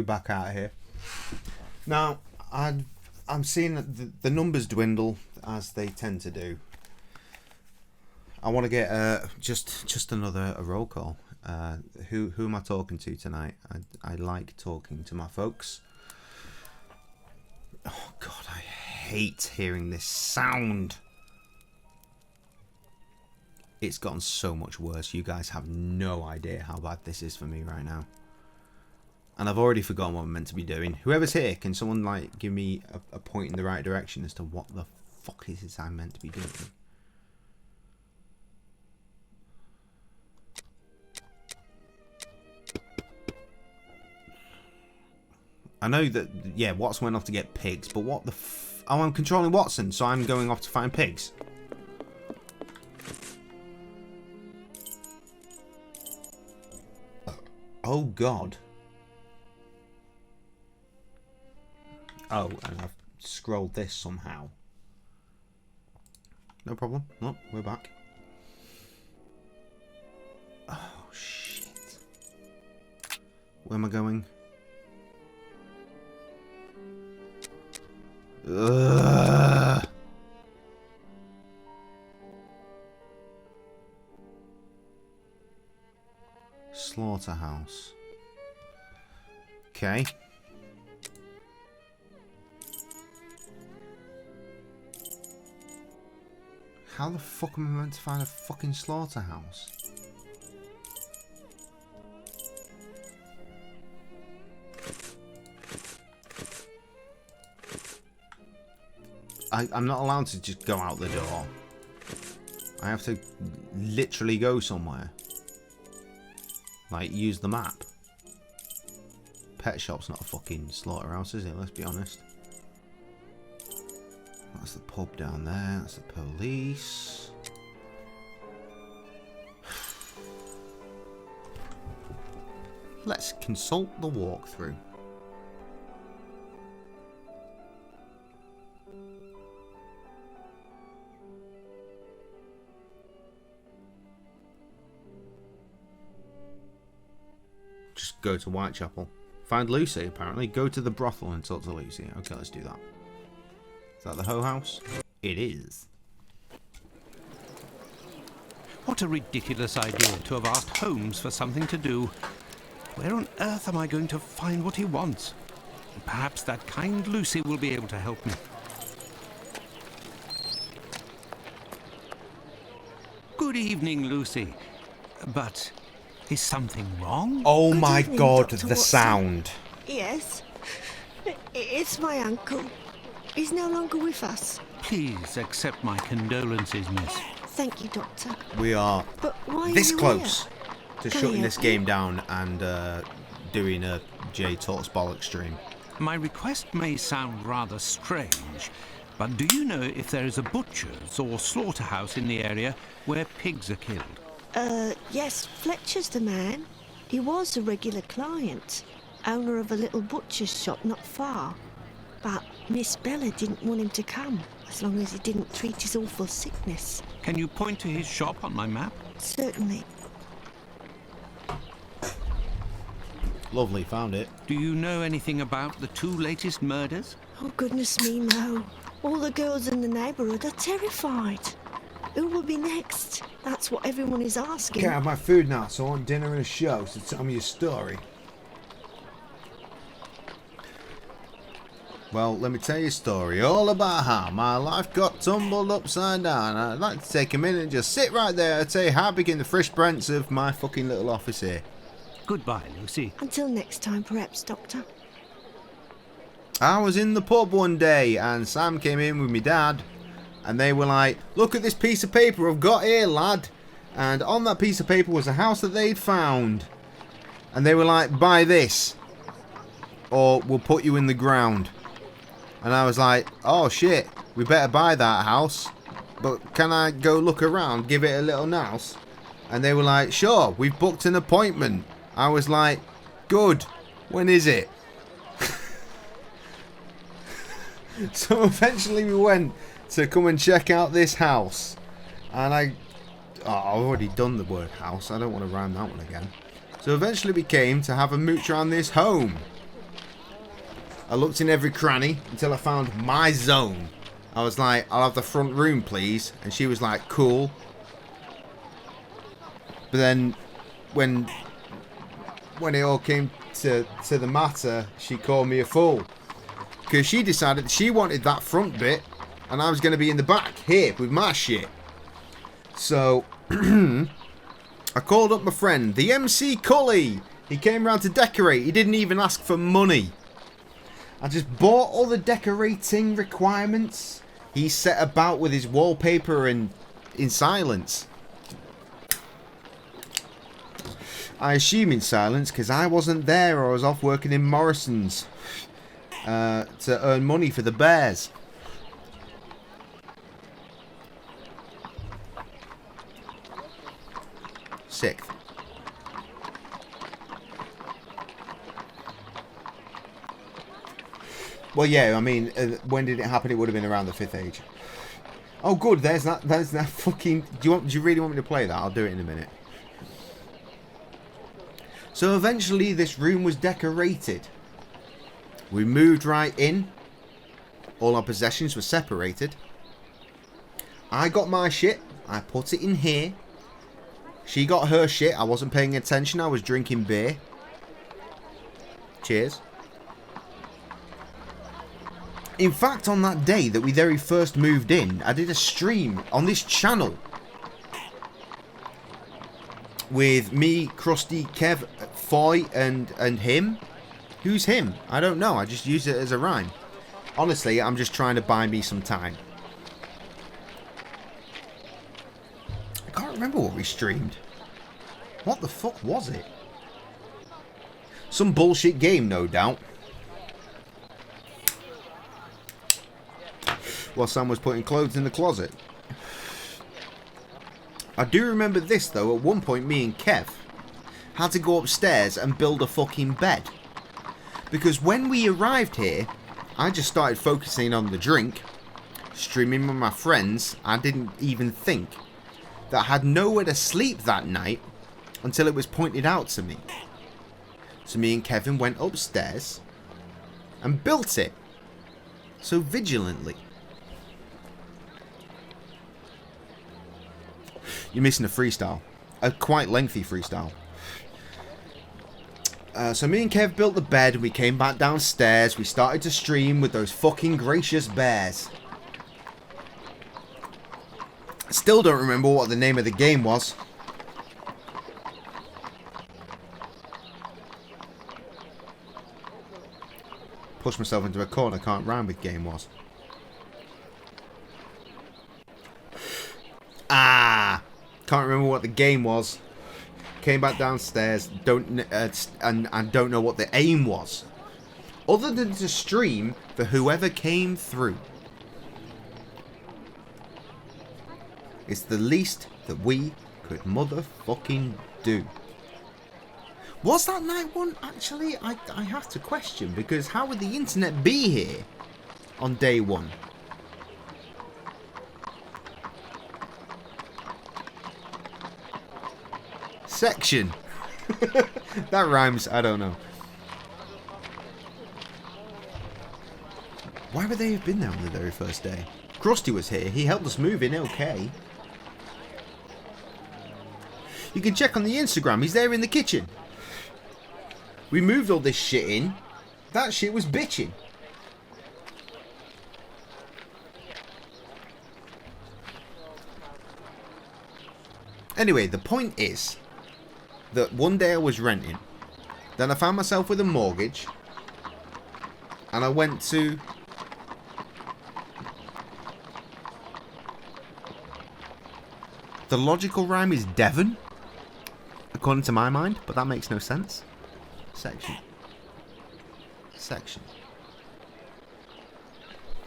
Back out of here. Now, I'm seeing that the numbers dwindle as they tend to do. I want to get just another roll call. Who am I talking to tonight? I like talking to my folks. Oh God, I hate hearing this sound. It's gotten so much worse. You guys have no idea how bad this is for me right now. And I've already forgotten what I'm meant to be doing. Whoever's here, can someone like give me a point in the right direction as to what the fuck is this I'm meant to be doing? I know that, yeah, Watson went off to get pigs, but what the oh, I'm controlling Watson, so I'm going off to find pigs. Oh God. Oh, and I've scrolled this somehow. No problem. No, we're back. Oh, shit. Where am I going? Ugh. Slaughterhouse. Okay. How the fuck am I meant to find a fucking slaughterhouse? I'm not allowed to just go out the door. I have to literally go somewhere. Like, use the map. Pet shop's not a fucking slaughterhouse, is it? Let's be honest. That's the pub down there. That's the police. Let's consult the walkthrough. Just go to Whitechapel. Find Lucy, apparently. Go to the brothel and talk to Lucy. Okay, let's do that. Is that the Hoe House? It is. What a ridiculous idea to have asked Holmes for something to do. Where on earth am I going to find what he wants? Perhaps that kind Lucy will be able to help me. Good evening, Lucy. But is something wrong? Oh Good my evening, god, Dr. the Watson. sound. Yes. It's my uncle. He's no longer with us. Please accept my condolences, miss. Thank you, Doctor. We are But why this are you close here? to Can I shutting this help you? game down and doing a J Talks Bollocks stream. My request may sound rather strange, but do you know if there is a butcher's or slaughterhouse in the area where pigs are killed? Yes, Fletcher's the man. He was a regular client, owner of a little butcher's shop not far. But Miss Bella didn't want him to come, as long as he didn't treat his awful sickness. Can you point to his shop on my map? Certainly. Lovely, found it. Do you know anything about the 2 latest murders? Oh, goodness me, no. All the girls in the neighbourhood are terrified. Who will be next? That's what everyone is asking. Can't have my food now, so I want dinner and a show, so tell me your story. Well, let me tell you a story all about how my life got tumbled upside down. I'd like to take a minute and just sit right there and tell you how I begin the fresh branch of my fucking little office here. Goodbye, Lucy. Until next time, perhaps, Doctor. I was in the pub one day and Sam came in with my dad and they were like, look at this piece of paper I've got here, lad. And on that piece of paper was a house that they'd found. And they were like, buy this or we'll put you in the ground. And I was like, oh shit, we better buy that house. But can I go look around, give it a little nouse? And they were like, sure, we've booked an appointment. I was like, good, when is it? So eventually we went to come and check out this house. And I've already done the word house. I don't want to rhyme that one again. So eventually we came to have a mooch around this home. I looked in every cranny until I found my zone. I was like, I'll have the front room, please. And she was like, cool. But then when it all came to the matter, she called me a fool. Because she decided that she wanted that front bit and I was going to be in the back here with my shit. So I called up my friend, the MC Cully. He came round to decorate. He didn't even ask for money. I just bought all the decorating requirements. He set about with his wallpaper and in silence. I assume in silence because I wasn't there or I was off working in Morrison's to earn money for the bears. Sixth. Well, yeah, I mean, when did it happen? It would have been around the 5th age. Oh, good. There's that fucking... Do you really want me to play that? I'll do it in a minute. So eventually this room was decorated. We moved right in. All our possessions were separated. I got my shit. I put it in here. She got her shit. I wasn't paying attention. I was drinking beer. Cheers. In fact, on that day that we very first moved in, I did a stream on this channel with me, Krusty, Kev, Foy, and him. Who's him? I don't know. I just used it as a rhyme. Honestly, I'm just trying to buy me some time. I can't remember what we streamed. What the fuck was it? Some bullshit game, no doubt. while Sam was putting clothes in the closet. I do remember this though, at one point me and Kev had to go upstairs and build a fucking bed. Because when we arrived here, I just started focusing on the drink, streaming with my friends. I didn't even think that I had nowhere to sleep that night until it was pointed out to me. So me and Kevin went upstairs and built it. So vigilantly. You're missing a freestyle. A quite lengthy freestyle. So me and Kev built the bed. We came back downstairs. We started to stream with those fucking gracious bears. Still don't remember what the name of the game was. Push myself into a corner. Can't rhyme with game was. Ah! Can't remember what the game was. Came back downstairs. And don't know what the aim was. Other than to stream for whoever came through. It's the least that we could motherfucking do. Was that night one? Actually, I have to question, because how would the internet be here on day one? Section. That rhymes, I don't know. Why would they have been there on the very first day? Krusty was here, he helped us move in, okay. You can check on the Instagram, he's there in the kitchen. We moved all this shit in. That shit was bitching. Anyway, the point is that one day I was renting. Then I found myself with a mortgage. And I went to... The logical rhyme is Devon, according to my mind, but that makes no sense. Section. Section.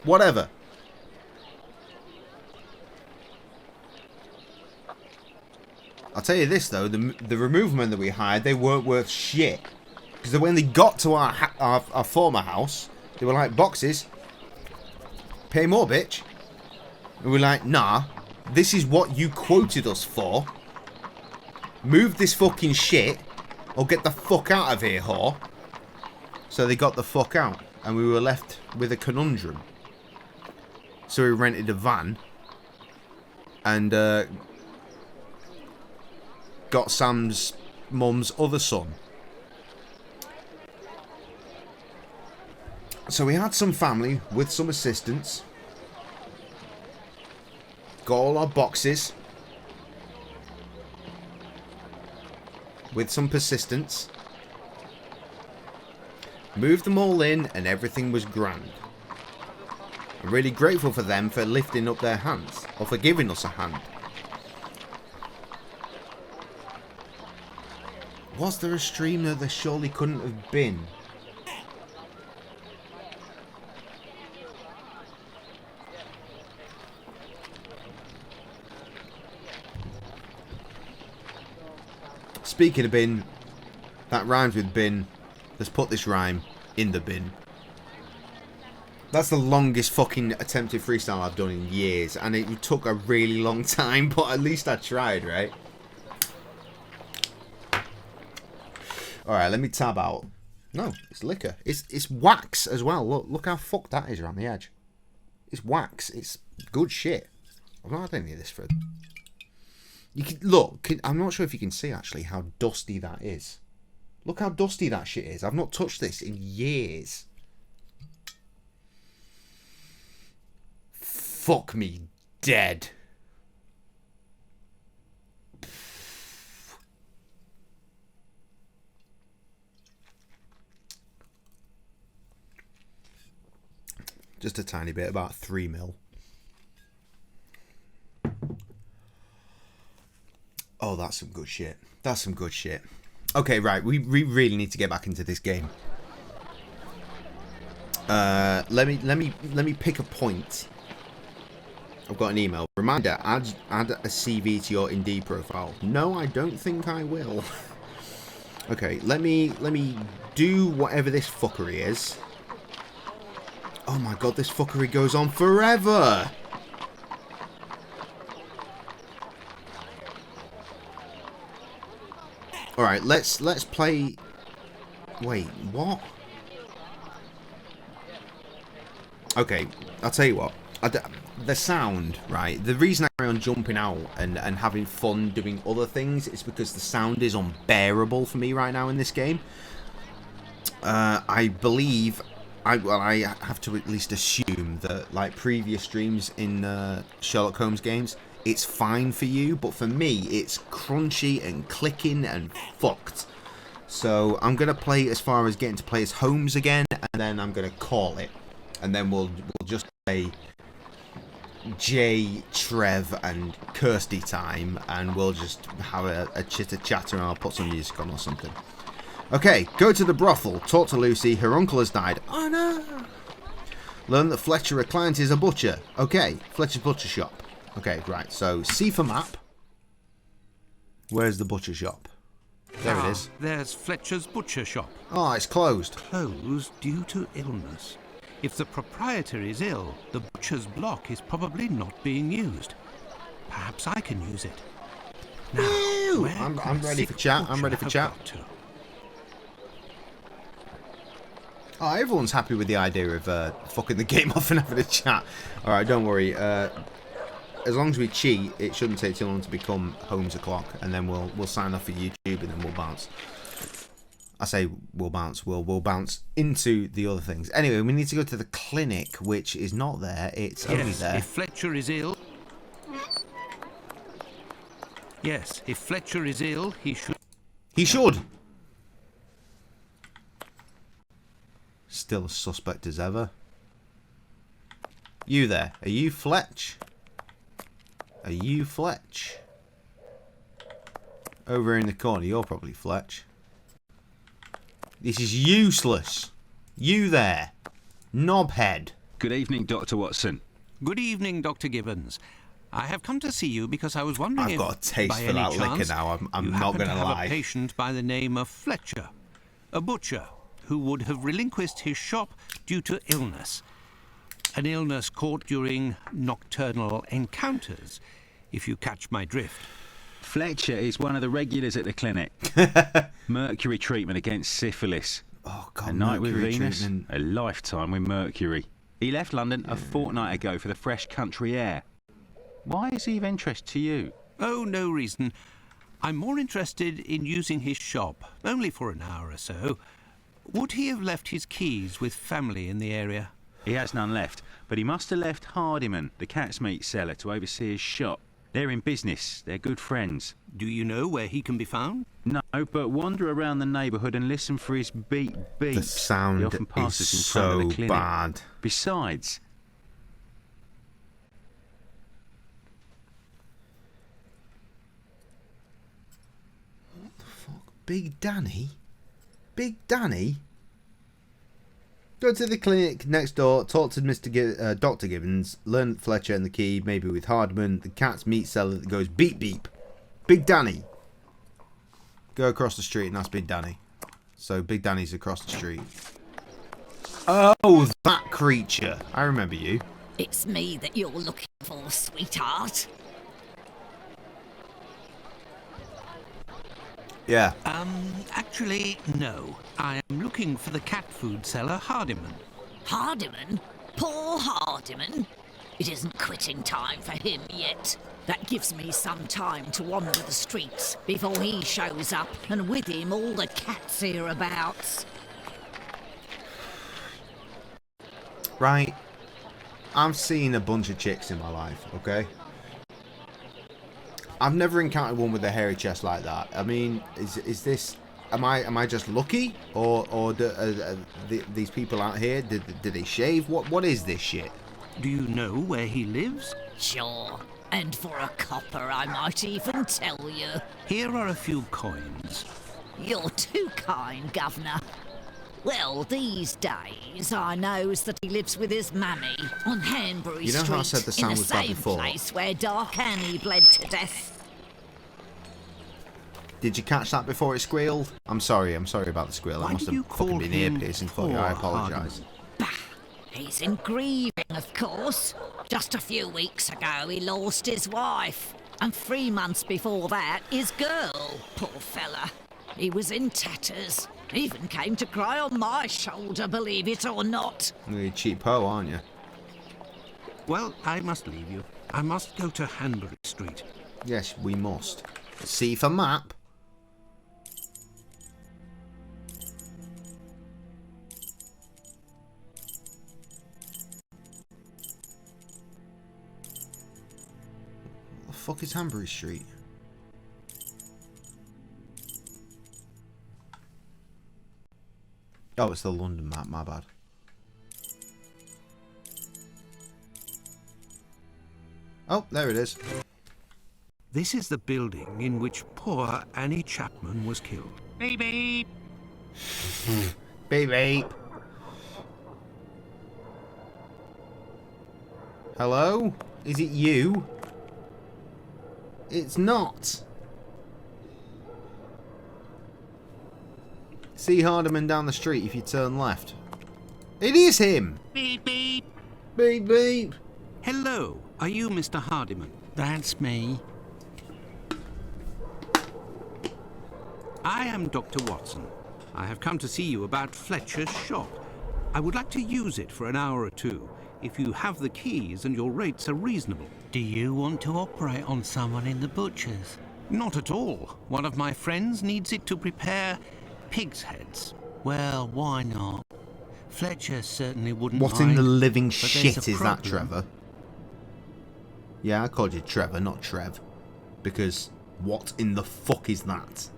Whatever. I'll tell you this though, the removal men that we hired, they weren't worth shit. Because when they got to our former house, they were like, boxes, pay more, bitch. And we're like, nah, this is what you quoted us for. Move this fucking shit, or get the fuck out of here, whore. So they got the fuck out, and we were left with a conundrum. So we rented a van, and got Sam's mum's other son. So we had some family with some assistance. Got all our boxes. With some persistence. Moved them all in and everything was grand. I'm really grateful for them for lifting up their hands. Or for giving us a hand. Was there a stream that there surely couldn't have been? Speaking of bin, that rhymes with bin. Let's put this rhyme in the bin. That's the longest fucking attempted freestyle I've done in years, and it took a really long time, but at least I tried, right? Alright, let me tab out. No, it's liquor. It's wax as well. Look how fucked that is around the edge. It's wax. It's good shit. I've not had any of this for... You can look. I'm not sure if you can see actually how dusty that is. Look how dusty that shit is. I've not touched this in years. Fuck me dead. Just a tiny bit, about 3 mil. Oh, that's some good shit. That's some good shit. Okay, right. We really need to get back into this game. Let me pick a point I've got an email. Reminder, add a CV to your Indeed profile. No, I don't think I will. Okay, let me do whatever this fuckery is. Oh my god, this fuckery goes on forever! Alright, let's play... Wait, what? Okay, I'll tell you what. The sound, right? The reason I carry on jumping out and having fun doing other things is because the sound is unbearable for me right now in this game. I believe... I have to at least assume that, like previous streams in Sherlock Holmes games, it's fine for you, but for me, it's crunchy and clicking and fucked. So I'm gonna play as far as getting to play as Holmes again, and then I'm gonna call it, and then we'll just play J, Trev, and Kirsty time, and we'll just have a chitter chatter, and I'll put some music on or something. Okay, go to the brothel, talk to Lucy, her uncle has died. Oh no! Learn that Fletcher, a client, is a butcher. Okay, Fletcher's butcher shop. Okay, right, so C for map. Where's the butcher shop? There it is. There's Fletcher's butcher shop. Oh, it's closed. Closed due to illness. If the proprietor is ill, the butcher's block is probably not being used. Perhaps I can use it. Now, I'm ready for chat. I'm ready for chat. Oh, everyone's happy with the idea of fucking the game off and having a chat. Alright, don't worry. As long as we cheat, it shouldn't take too long to become Holmes o'clock, and then we'll sign off for YouTube, and then we'll bounce. I say we'll bounce. We'll bounce into the other things. Anyway, we need to go to the clinic, which is not there. It's only there. If Fletcher is ill... Yes, if Fletcher is ill, he should... He should! Still a suspect as ever. You there. Are you Fletch? Are you Fletch? Over in the corner, you're probably Fletch. This is useless. You there. Knobhead. Good evening, Dr. Watson. Good evening, Dr. Gibbons. I have come to see you because I was wondering I've got a taste for that liquor now, I'm not going to lie. A patient by the name of Fletcher, a butcher, who would have relinquished his shop due to illness. An illness caught during nocturnal encounters, if you catch my drift. Fletcher is one of the regulars at the clinic. Mercury treatment against syphilis. Oh, God, a night with Venus, treatment. a lifetime with Mercury. He left London a fortnight ago for the fresh country air. Why is he of interest to you? Oh, no reason. I'm more interested in using his shop, only for an hour or so. Would he have left his keys with family in the area? He has none left, but he must have left Hardiman, the cat's meat seller, to oversee his shop. They're in business. They're good friends. Do you know where he can be found? No, but wander around the neighbourhood and listen for his beep beep. The sound he often passes is in front so of the clinic. bad. Besides... What the fuck? Big Danny? Big Danny? Go to the clinic next door, talk to Dr. Gibbons, learn Fletcher and the key, maybe with Hardman, the cat's meat seller that goes beep beep. Big Danny. Go across the street and that's Big Danny. So Big Danny's across the street. Oh, that creature. I remember you. It's me that you're looking for, sweetheart. Yeah. Actually, no. I am looking for the cat food seller, Hardiman. Hardiman? Poor Hardiman? It isn't quitting time for him yet. That gives me some time to wander the streets before he shows up, and with him all the cats hereabouts. Right. I've seen a bunch of chicks in my life, okay? I've never encountered one with a hairy chest like that. I mean, is this... Am I just lucky? Or these people out here, did they shave? What is this shit? Do you know where he lives? Sure. And for a copper, I might even tell you. Here are a few coins. You're too kind, Governor. Well, these days I knows that he lives with his mammy on Hanbury You know Street, how I said the sound in was the bad same before? place where Dark Annie bled to death. Did you catch that before it squealed? I'm sorry about the squeal. I must have fucking been ear piercing for you. I apologise. He's in grieving, of course. Just a few weeks ago he lost his wife. And 3 months before that, his girl. Poor fella. He was in tatters. Even came to cry on my shoulder, believe it or not. You're a cheap hoe, aren't you? Well, I must leave you. I must go to Hanbury Street. Yes, we must. C for map. What the fuck is Hanbury Street? Oh, it's the London map, my bad. Oh, there it is. This is the building in which poor Annie Chapman was killed. Beep beep. Beep beep. Hello? Is it you? It's not. See Hardiman down the street if you turn left. It is him! Beep beep. Beep beep. Hello, are you Mr. Hardiman? That's me. I am Dr. Watson. I have come to see you about Fletcher's shop. I would like to use it for an hour or two, if you have the keys and your rates are reasonable. Do you want to operate on someone in the butcher's? Not at all. One of my friends needs it to prepare pig's heads. Well, why not? Fletcher certainly wouldn't What mind, in the living but there's shit a is that, problem. Trevor? Yeah, I called you Trevor, not Trev. Because what in the fuck is that?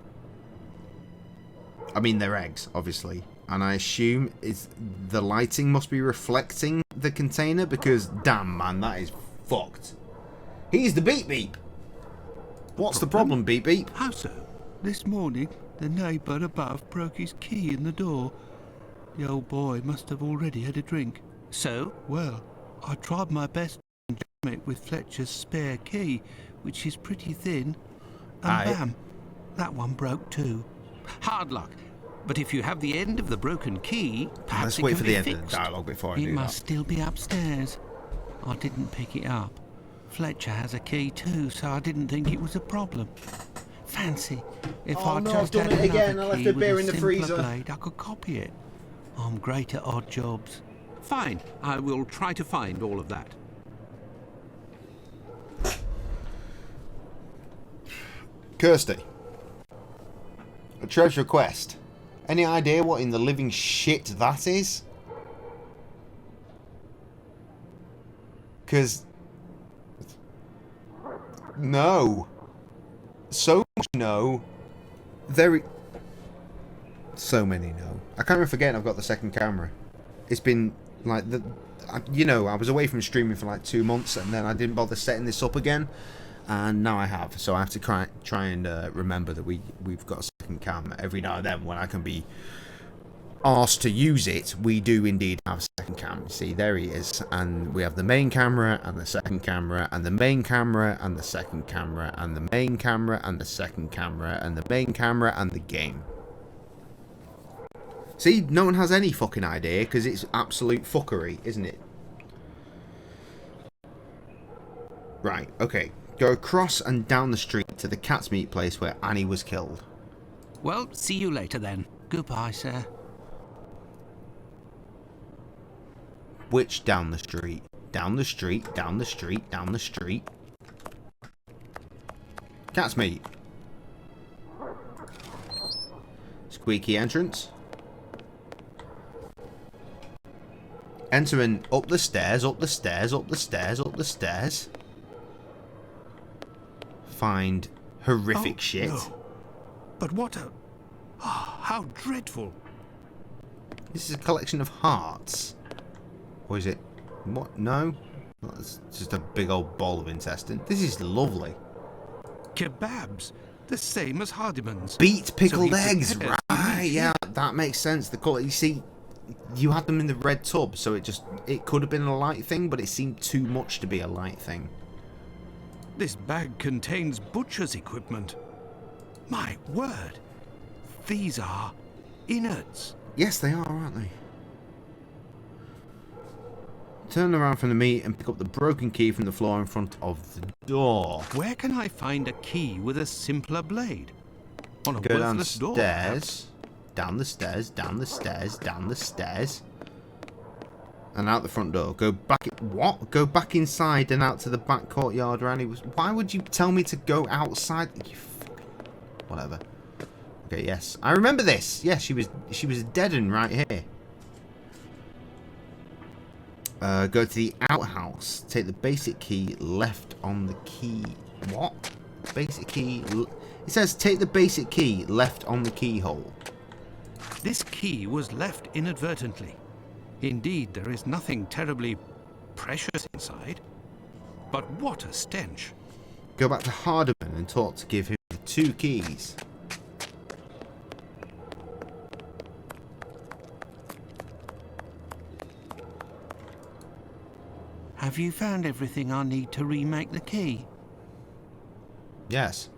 I mean, they're eggs, obviously. And I assume the lighting must be reflecting the container because, damn, man, that is fucked. He's the Beep Beep. What's the problem, Beep Beep? How so? This morning, the neighbour above broke his key in the door. The old boy must have already had a drink. So? Well, I tried my best to jam it with Fletcher's spare key, which is pretty thin, and bam, that one broke too. Hard luck. But if you have the end of the broken key, perhaps Let's it wait can for be the end fixed. of the dialogue before I It do must that. still be upstairs. I didn't pick it up. Fletcher has a key too, so I didn't think it was a problem. Fancy if Oh, I no, just I've done had it again. another I left key a beer with in the simpler freezer. blade, I could copy it. I'm great at odd jobs. Fine. I will try to find all of that. Kirsty. A treasure request. Any idea what in the living shit that is? Because... No. So much no. So many no. I can't even forget I've got the second camera. It's been like I was away from streaming for like 2 months and then I didn't bother setting this up again, and now I have. So I have to try and remember that we've got a second cam every now and then when I can be asked to use it. We do indeed have a second cam. See, there he is, and we have the main camera and the second camera and the main camera and the second camera and the main camera and the second camera and the main camera and the game. See, no one has any fucking idea because it's absolute fuckery, isn't it? Right, okay. Go across and down the street to the cat's meat place where Annie was killed. Well, see you later then. Goodbye, sir. Which down the street? Down the street, down the street, down the street. Cat's meat. Squeaky entrance. Entering up the stairs, up the stairs, up the stairs, up the stairs. Find horrific shit. No. But what a... Oh, how dreadful. This is a collection of hearts. Or is it... What? No? It's just a big old ball of intestine. This is lovely. Kebabs. The same as Hardiman's. Beet pickled So he eggs, prepares right. Okay, yeah, that makes sense. The colour, you see, you had them in the red tub, so it could have been a light thing, but it seemed too much to be a light thing. This bag contains butcher's equipment. My word, these are innards. Yes, they are, aren't they? Turn around from the meat and pick up the broken key from the floor in front of the door. Where can I find a key with a simpler blade? On a Go worthless door, downstairs, down the stairs, down the stairs, down the stairs, and out the front door. Go back. What? Go back inside and out to the back courtyard. Why would you tell me to go outside? You fucking whatever. Okay, yes, I remember this. Yes, she was dead and right here. Go to the outhouse. Take the basic key left on the key. What? Basic key. It says take the basic key left on the keyhole. This key was left inadvertently. Indeed, there is nothing terribly precious inside. But what a stench. Go back to Hardiman and talk to give him the 2 keys. Have you found everything I need to remake the key? Yes.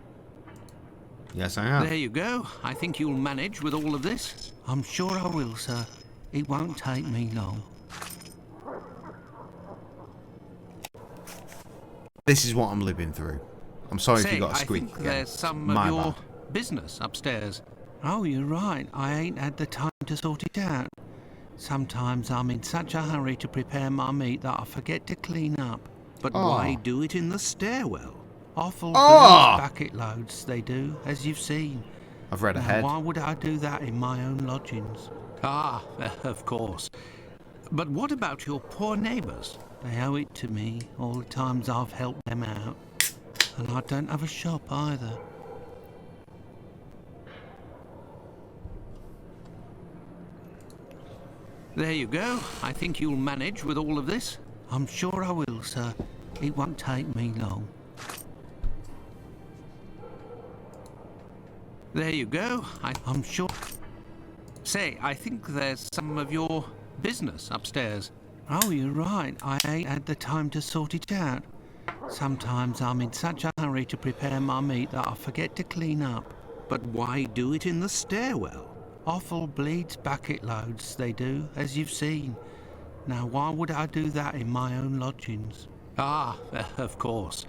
Yes, I have. There you go. I think you'll manage with all of this. I'm sure I will, sir. It won't take me long. This is what I'm living through. I'm sorry if you got a squeak I think again. there's some My of your bad. business upstairs. Oh, you're right. I ain't had the time to sort it out. Sometimes I'm in such a hurry to prepare my meat that I forget to clean up. But why do it in the stairwell? Awful bucket loads they do, as you've seen. I've read ahead. Why would I do that in my own lodgings? Ah, of course. But what about your poor neighbours? They owe it to me, all the times I've helped them out. And I don't have a shop either. There you go. I think you'll manage with all of this. I'm sure I will, sir. It won't take me long. There you go. I'm sure. Say, I think there's some of your business upstairs. Oh, you're right. I ain't had the time to sort it out. Sometimes I'm in such a hurry to prepare my meat that I forget to clean up. But why do it in the stairwell? Awful bleeds bucket loads they do, as you've seen. Now, why would I do that in my own lodgings? Ah, of course.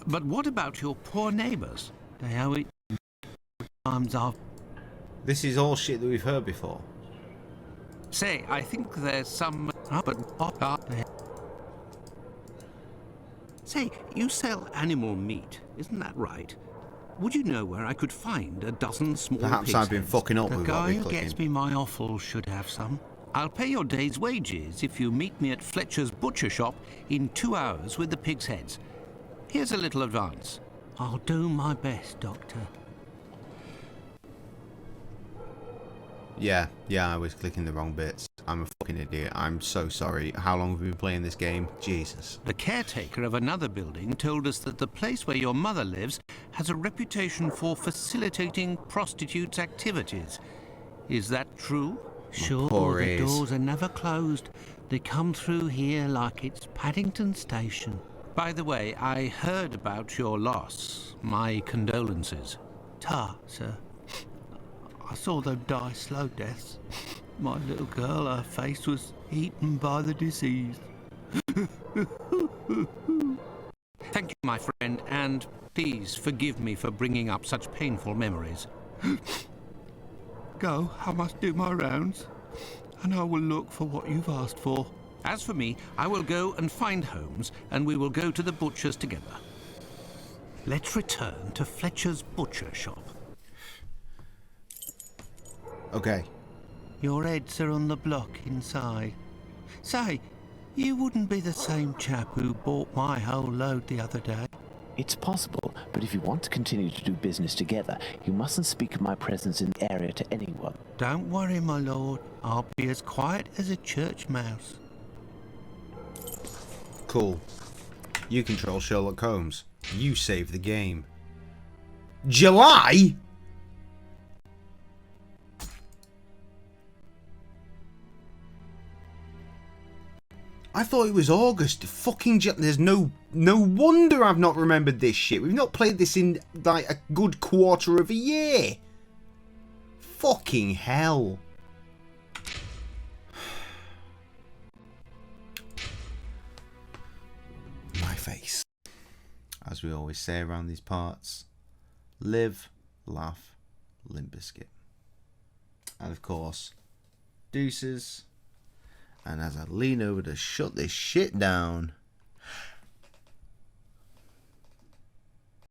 But what about your poor neighbours? They owe it times I've... This is all shit that we've heard before. Say, I think there's some... Say, you sell animal meat, isn't that right? Would you know where I could find a dozen small Perhaps pigs' I've been heads? fucking up The with what guy we're who clicking. gets me my offal should have some. I'll pay your day's wages if you meet me at Fletcher's butcher shop in 2 hours with the pig's heads. Here's a little advance. I'll do my best, Doctor. Yeah, I was clicking the wrong bits. I'm a fucking idiot. I'm so sorry. How long have we been playing this game? Jesus. The caretaker of another building told us that the place where your mother lives has a reputation for facilitating prostitutes' activities. Is that true? Sure, poor the ears. doors are never closed. They come through here like it's Paddington Station. By the way, I heard about your loss. My condolences. Ta, sir. I saw them die slow deaths. My little girl, her face was eaten by the disease. Thank you, my friend, and please forgive me for bringing up such painful memories. Go, I must do my rounds, and I will look for what you've asked for. As for me, I will go and find Holmes, and we will go to the butcher's together. Let's return to Fletcher's butcher shop. Okay. Your heads are on the block inside. Say, you wouldn't be the same chap who bought my whole load the other day. It's possible, but if you want to continue to do business together, you mustn't speak of my presence in the area to anyone. Don't worry, my lord. I'll be as quiet as a church mouse. Cool. You control Sherlock Holmes. You save the game. July? I thought it was August. Fucking there's no wonder I've not remembered this shit. We've not played this in like a good quarter of a year. Fucking hell. My face. As we always say around these parts, live, laugh, Limp Bizkit. And of course, deuces. And as I lean over to shut this shit down,